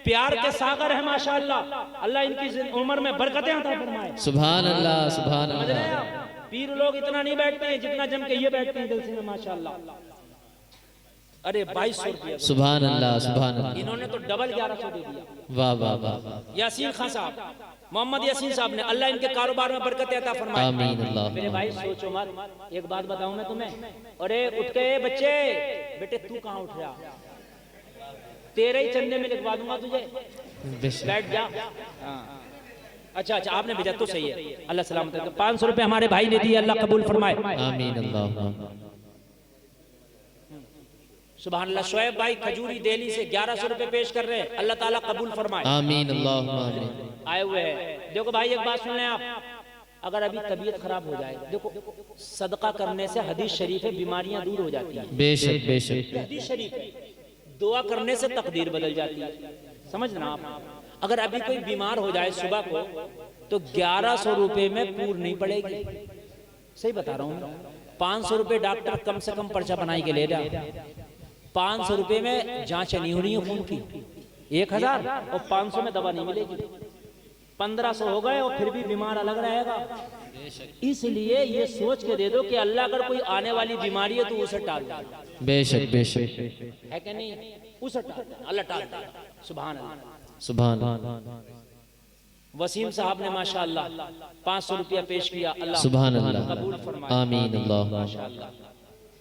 प्यार के सागर है माशाअल्लाह, अल्लाह इनकी उम्र में बरकतें अता फरमाए। सुभान अल्लाह सुभान समझ रहे हैं अल्लाह, आप? पीर लोग इतना नहीं बैठते हैं जितना जम के ये बैठते हैं जलसे में माशाअल्लाह। अरे 2200 रुपया, सुभान अल्लाह सुभान अल्लाह, इन्होंने तो डबल 1100 दे दिया। वाह वाह वाह, यासीन खान साहब, मोहम्मद यासीन साहब ने, अल्लाह इनके कारोबार में बरकत अता फरमाए। आमीन अल्लाह। मेरे भाई सोचो मत, एक बात बताऊं मैं तुम्हें, अरे उठ के बच्चे, बेटे तू कहाँ उठ रहा, तेरे ही चंदे में लिखवा दूंगा तुझे, बेशक, बैठ जा। अच्छा अच्छा आपने भेजा तो सही है, अल्लाह सलामत रखे। 500 रुपए हमारे भाई ने दिए, अल्लाह कबूल फरमाए। आमीन अल्लाह, सुभान अल्लाह। शोएब भाई खजूरी दिल्ली से 1100 रुपए पेश कर रहे हैं, अल्लाह ताला कबूल फरमाए। आमीन अल्लाह आमीन। आए हुए हैं। देखो भाई एक बात सुन लें आप, अगर अभी तबीयत खराब हो जाए, देखो सदका करने से हदीस शरीफ है बीमारियां दूर हो जाती हैं। बेशक बेशक, हदीस शरीफ है, दुआ करने से तकदीर बदल जाती है, समझना आप। अगर अभी कोई बीमार हो जाए सुबह को, तो 1100 रुपए में पूर नहीं पड़ेगी, सही बता रहा हूँ। 500 रुपए डॉक्टर कम से कम पर्चा बनाई के ले रहा, 500 रुपए में जांच नहीं हो रही है खून की, 1000 और 500 में दवा नहीं मिलेगी, 1500 हो गए और फिर भी बीमार अलग रहेगा। इसलिए ये सोच के दे दो कि अल्लाह अगर कोई आने वाली बीमारी है तो उसे टाल दे, बेशक बेशक, है कि नहीं, उसे टाल दे, अल्लाह टाल दे। सुभान अल्लाह। सुभान अल्लाह। वसीम साहब ने माशाअल्लाह 500 रुपया पेश किया। अल्लाह सुभान अल्लाह, कबूल फरमाए। आमीन अल्लाह। माशाअल्लाह,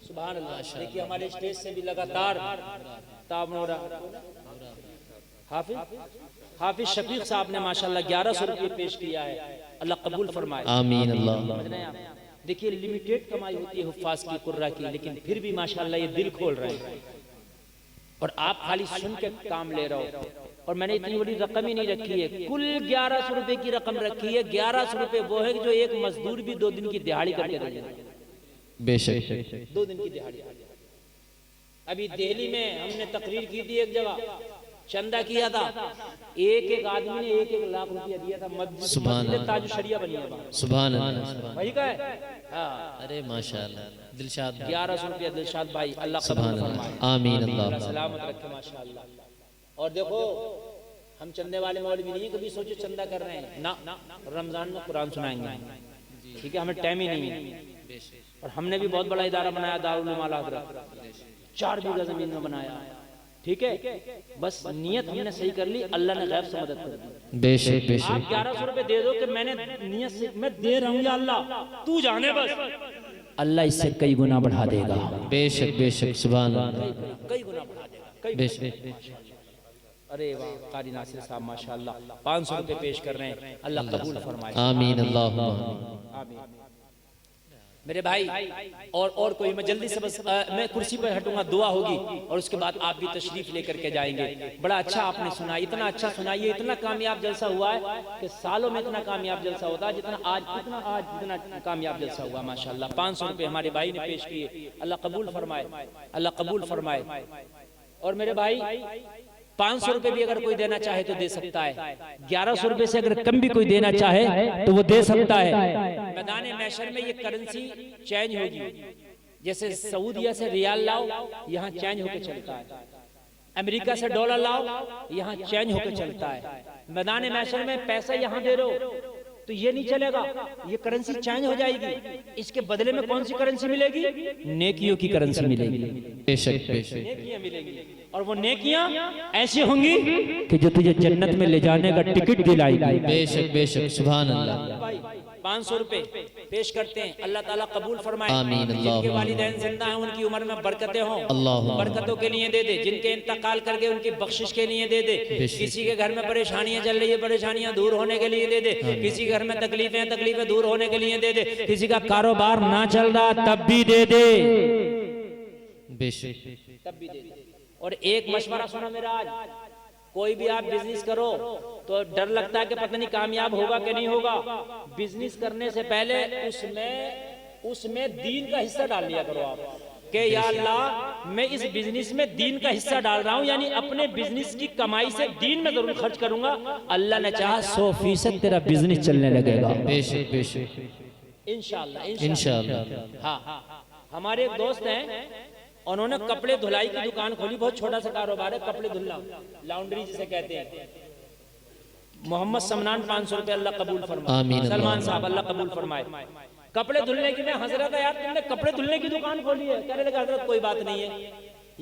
सुभान अल्लाह। देखिए हमारे स्टेज से भी लगातार ताब हो रहा। हाफिज शफीक साहब ने माशाअल्लाह 1100 रुपये पेश किया है। अल्लाह कबूल फरमाए। आमीन अल्लाह। समझ रहे हैं आप? देखिए लिमिटेड कमाई होती है हुफ्फाज की, कुर्रा की, लेकिन फिर भी माशाअल्लाह ये दिल खोल रहे हैं और आप खाली सुन के काम ले रहे हो। और मैंने इतनी बड़ी रकम ही नहीं रखी है, कुल 1100 रुपए की रकम रखी है। 1100 रुपए वो है जो एक मजदूर भी 2 दिन की दिहाड़ी करके दे देगा। बेशक 2 दिन की दिहाड़ी। अभी दिल्ली में हमने तकरीर की थी, एक जगह चंदा किया था, एक आदमी ने 1-1 लाख रुपया दिया था। मस्जिद ताज शरिया बनी है, सुभान अल्लाह। वही का है। हाँ, अरे माशाअल्लाह, दिलशाद 1100 रुपया दिलशाद भाई, अल्लाह सुभान कबूल अल्लाह, फरमाए। आमीन अल्लाह। अल्लाह सलामत रखे माशाअल्लाह। और देखो हम चंदे वाले मौलवी नहीं है, कभी सोचो चंदा कर रहे हैं ना, रमजान में कुरान सुनाएंगे, ठीक है, हमें टाइम ही नहीं है। और हमने भी बहुत बड़ा इदारा बनाया, दारुल उलूम आला हज़रत, 4 बीघा जमीन में बनाया, ठीक है। बस नियत हमने सही कर ली, अल्लाह ने गैब से मदद कर दी। बेशक आप बेशक 1100 रुपए दे दो कि मैंने नियत से मैं दे रहा हूँ, या अल्लाह तू जाने, बस अल्लाह इससे कई गुना बढ़ा देगा। बेशक बेशक सुभान अल्लाह, कई गुना बढ़ा देगा, कई बेशक। अरे वाह, कारी नासिर साहब माशाअल्लाह 500 रुपए पेश कर रहे हैं। अल्लाह कबूल फरमाए। आमीन अल्लाह। आमीन। मेरे भाई और कोई, मैं जल्दी से बस मैं कुर्सी पर हटूंगा, दुआ होगी और उसके बाद आप भी तशरीफ लेकर के जाएंगे। बड़ा अच्छा आपने सुना, इतना अच्छा सुनाइए, इतना कामयाब जलसा हुआ है कि सालों में इतना कामयाब जलसा होता है जितना आज कामयाब जलसा हुआ माशाअल्लाह। 500 रुपए हमारे भाई ने पेश किए। अल्लाह कबूल फरमाए, अल्लाह कबूल फरमाए। और मेरे भाई 500 रुपए भी अगर कोई देना चाहे तो दे सकता है, 1100 रुपए से अगर कम भी कोई देना चाहे तो वो दे सकता है। मैदान महशर में ये करेंसी चेंज होगी, जैसे सऊदीया से रियाल लाओ यहाँ चेंज होकर चलता है, अमेरिका से डॉलर लाओ यहाँ चेंज होकर चलता है। मैदान महशर में पैसा यहाँ दे रहे हो तो ये नहीं चलेगा, ये करेंसी चेंज हो जाएगी। इसके बदले में कौन सी करेंसी मिलेगी? नेकियों की करेंसी मिलेगी। बेशक बेशक नेकियां मिलेंगी, और वो नेकियां ऐसी होंगी कि जो तुझे जन्नत में ले जाने का टिकट दिलाएगी। बेशक बेशक सुभान अल्लाह। 500 रुपए पेश करते हैं, अल्लाह ताला कबूल फरमाए। आमीन अल्लाह। जिनके वालिदैन जिंदा हैं उनकी उम्र में बरकतें हों, अल्लाह बरकतों के लिए दे दे। जिनके इंतकाल करके उनकी बख्शिश के लिए दे दे। किसी के घर में परेशानियां चल रही है, परेशानियां दूर होने के लिए दे दे। किसी के घर में तकलीफें दूर होने के लिए दे दे। किसी का कारोबार ना चल रहा तब भी दे दे, बेशक तब भी दे दे। और एक मशवरा सुना मेरा आज, कोई भी आप बिजनेस करो तो डर लगता है कि पता नहीं कामयाब होगा कि नहीं होगा। बिजनेस करने से पहले उसमें दीन का हिस्सा डाल लिया करो आप, कि या अल्लाह मैं इस बिजनेस में दीन का हिस्सा डाल रहा हूं, यानी अपने बिजनेस की कमाई से दीन में जरूर खर्च करूंगा। अल्लाह ने चाहा 100% तेरा बिजनेस चलने लगेगा। बेशक बेशक इंशाअल्लाह इंशाअल्लाह। हाँ, हमारे एक दोस्त हैं, उन्होंने कपड़े धुलाई की दुकान खोली, बहुत छोटा सा कारोबार है, कपड़े धुलना, लॉन्ड्री जिसे कहते हैं। मोहम्मद समनान 500 रुपए, अल्लाह कबूल फरमाए। आमीन। सलमान साहब अल्लाह कबूल फरमाए। कपड़े धुलने की, मैं हजरत यार तुमने कपड़े धुलने की दुकान खोली है? कहने लगा हजरत कोई बात नहीं है,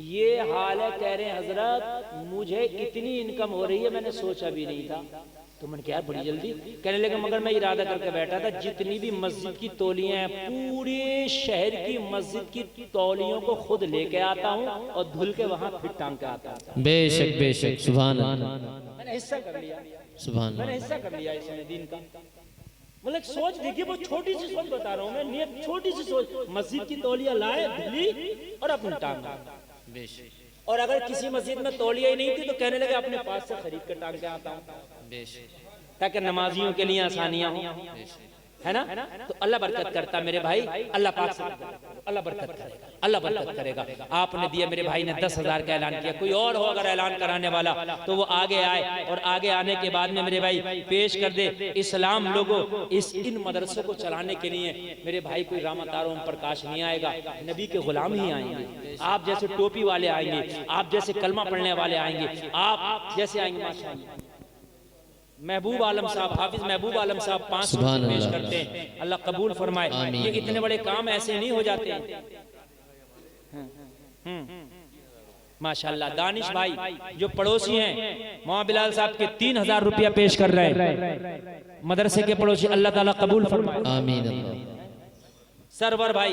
ये हाल है। कह रहे हैं हजरत मुझे इतनी इनकम हो रही है मैंने सोचा भी नहीं था। तो मैंने क्या बड़ी जल्दी? कहने लगे मगर मैं इरादा करके बैठा था, जितनी भी मस्जिद की तौलियां हैं पूरे शहर की मस्जिद की तौलियों को खुद लेके आता हूँ और धुल के वहां फिर टांग के आता हूँ। बेशक बेशक सुभान अल्लाह, मैंने हिस्सा कर लिया, सुभान मैंने हिस्सा कर लिया इसमें दीन का। मतलब सोच देखिए, वो छोटी सी सोच बता रहा हूँ मैं, नियत छोटी सी सोच। मस्जिद की तौलिया लाए, धुली और अपनी टांग। और अगर किसी मस्जिद में तौलिया ही नहीं थी तो कहने लगे अपने पास से खरीद कर टांग के आता हूँ, ताकि नमाजियों के लिए आसानियां हो, है ना? तो अल्लाह बरकत करता मेरे भाई, अल्लाह पाक से अल्लाह बरकत करेगा, अल्लाह बरकत करेगा। आपने दिया, मेरे भाई ने 10,000 का ऐलान किया। कोई और हो अगर ऐलान कराने वाला तो वो आगे आए, और आगे आने के बाद में मेरे भाई पेश कर दे। इस्लाम लोगों इन मदरसों को चलाने के लिए मेरे भाई कोई रामातार ओम प्रकाश नहीं आएगा, नबी के गुलाम ही आएंगे। आप जैसे टोपी वाले आएंगे, आप जैसे कलमा पढ़ने वाले आएंगे, आप जैसे आएंगे। माशाअल्लाह, महबूब आलम साहब, हाफिज महबूब आलम साहब 500 पेश करते हैं, अल्लाह कबूल फरमाए। ये इतने बड़े काम ऐसे नहीं हो जाते हैं। माशाल्लाह दानिश भाई जो पड़ोसी हैं मौलाना बिलाल साहब के 3000 रुपया पेश कर रहे हैं मदरसे के पड़ोसी, अल्लाह ताला कबूल फरमाए। आमीन। सरवर भाई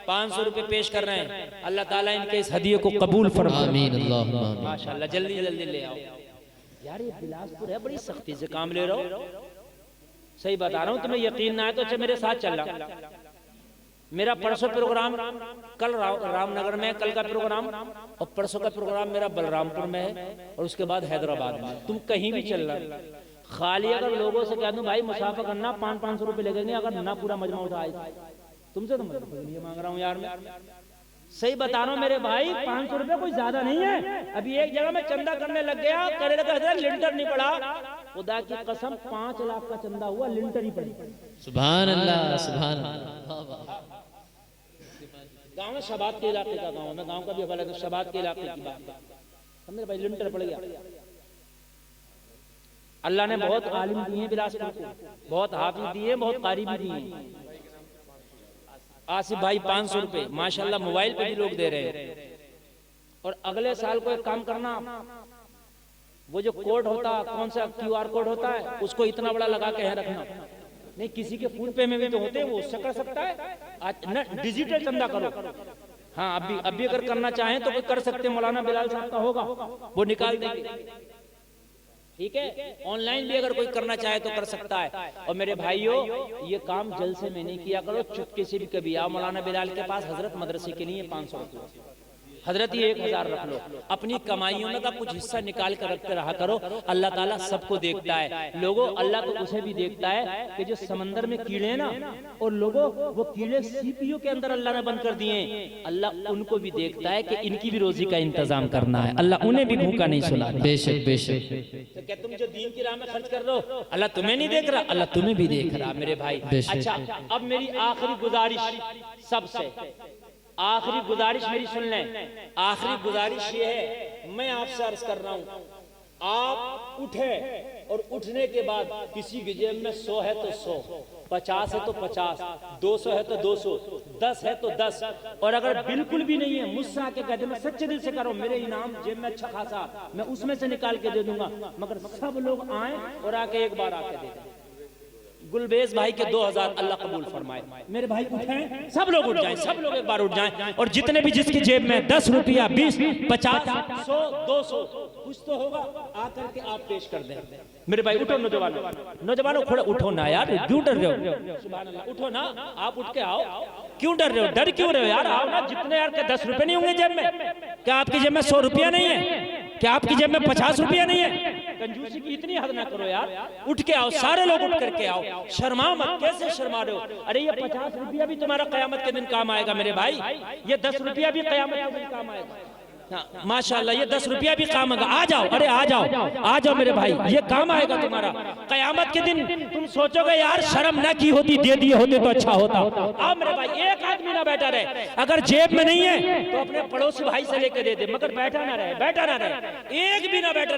500 रुपए पेश कर रहे हैं, अल्लाह ताला इनके इस हदिये को कबूल फरमाए। आमीन अल्लाहुम्मा आमीन। माशाल्लाह जल्दी जल्दी ले आओ यार, ये बिलासपुर है, बड़ी सख्ती से काम ले रहा हूँ, सही बता रहा हूँ, तुम्हें यकीन ना है तो अच्छा मेरे साथ चलना। मेरा परसों प्रोग्राम कल रामनगर में, कल का प्रोग्राम, और परसों का प्रोग्राम मेरा बलरामपुर में है, और उसके बाद हैदराबाद में। तुम कहीं भी चलना, खाली अगर लोगों से कह दूं भाई मुसाफा करना 500 रुपए लगेंगे, अगर ना पूरा मजमा उठाए तुमसे तो मैं मांग रहा हूँ यार, मैं सही बता रहा हूँ मेरे भाई, 500 रुपए कोई ज्यादा नहीं है। अभी एक जगह में चंदा करने लग गया, करे लगा लिंटर नहीं पड़ा, खुदा की कसम 5 लाख का चंदा हुआ, लिंटर ही पड़ी। सुभान अल्लाह सुभान अल्लाह। गाँव में शबाद के इलाके का गाँव, मैं गाँव का भी हवाला तो शबाद के इलाके की बात है, मेरे भाई लिंटर पड़ गया। अल्लाह ने बहुत आलिम दिए हैं बिलासपुर को, बहुत हाफिज दिए, बहुत कारी भी दिए। आसिफ भाई 500 रुपए माशाल्लाह, मोबाइल पे भी लोग दे रहे हैं। और अगले साल को एक काम करना, वो जो कोड होता, कौन सा QR कोड होता है, उसको इतना बड़ा लगा के रखना। नहीं, किसी के फोन पे में भी तो होते हैं, वो उससे कर सकता है। आज ना डिजिटल चंदा करो। हाँ, अभी अगर करना चाहें तो कोई कर सकते हैं, मौलाना बिलाल साहब का होगा, वो निकाल देंगे, ठीक है। ऑनलाइन भी अगर कोई करना चाहे तो कर सकता है। और मेरे भाइयों, ये काम जलसे में नहीं किया करो, चुपके से भी कभी आओ मौलाना बिलाल के पास, हजरत मदरसे के लिए 500 रुपये, हजरत ये 1000 रख लो, अपनी कमाइयों में का कुछ हिस्सा निकाल कर रखते रहा करो। अल्लाह ताला सबको देखता है। लोगों, अल्लाह तो उसे भी देखता है कि जो समंदर में कीड़े ना, और लोगों वो कीड़े CPU के अंदर अल्लाह ने बंद कर दिए, अल्लाह उनको भी देखता है कि इनकी भी रोजी का इंतजाम करना है, अल्लाह उन्हें भी भूखा नहीं सुना। बेशक बेशक। तो क्या तुम जो दीन की राह में खर्च कर रहे हो, अल्लाह तुम्हें नहीं देख रहा? अल्लाह तुम्हें भी देख रहा मेरे भाई। अच्छा, अब मेरी आखिरी गुजारिश, सबसे आखिरी गुजारिश मेरी सुन लें। आखिरी गुजारिश ये है, मैं आपसे अर्ज कर रहा हूं, आप उठे और उठने के बाद किसी की जेब में 100 है तो 100, 50 है तो 50, 200 है तो 200, 10 है तो 10, और अगर बिल्कुल भी नहीं है, मुझसे आके कहते मैं सच्चे दिल से करो, मेरे इनाम जेब में अच्छा खासा, मैं उसमें से निकाल के दे दूंगा, मगर सब लोग आए और आके एक बार आके दे दें। गुलबेज भाई के 2000 अल्लाह कबूल फरमाए। मेरे भाई उठें, सब लोग उठ जाएं, सब लोग एक बार उठ जाएं, और जितने भी जिसकी जेब में 10 रुपया, 20, 50, 100, 200 कुछ तो होगा, आकर के आप पेश कर दें। मेरे भाई उठो, नौजवानों खड़े उठो ना यार, क्यों डर रहे हो? सुभान अल्लाह, उठो ना, आप उठ के आओ, क्यों डर रहे हो? डर क्यों रहे हो यार? आओ ना, जितने यार के 10 रुपए नहीं होंगे जेब में, क्या आपकी जेब में 100 रुपया नहीं है? क्या आपकी जेब में 50 रुपया नहीं है? कंजूसी की इतनी हद ना करो यार, उठ के आओ, सारे लोग उठ करके आओ, शर्मा मत। कैसे शर्मा रहे हो? अरे ये 50 रुपया भी तुम्हारा कयामत के दिन काम आएगा मेरे भाई, ये 10 रुपया भी कयामत के दिन काम आएगा। हाँ, माशाल्लाह, ये 10 रुपया भी काम आएगा। आ जाओ, अरे आ जाओ मेरे भाई, ये काम आएगा तुम्हारा कयामत के दिन। तुम सोचोगे यार शर्म ना की होती, दे दिए होते तो अच्छा होता। आओ मेरे भाई, एक आदमी ना बैठा रहे, अगर जेब में नहीं है तो अपने पड़ोसी भाई से लेके दे दे, मगर बैठा ना रहे, एक भी ना बैठा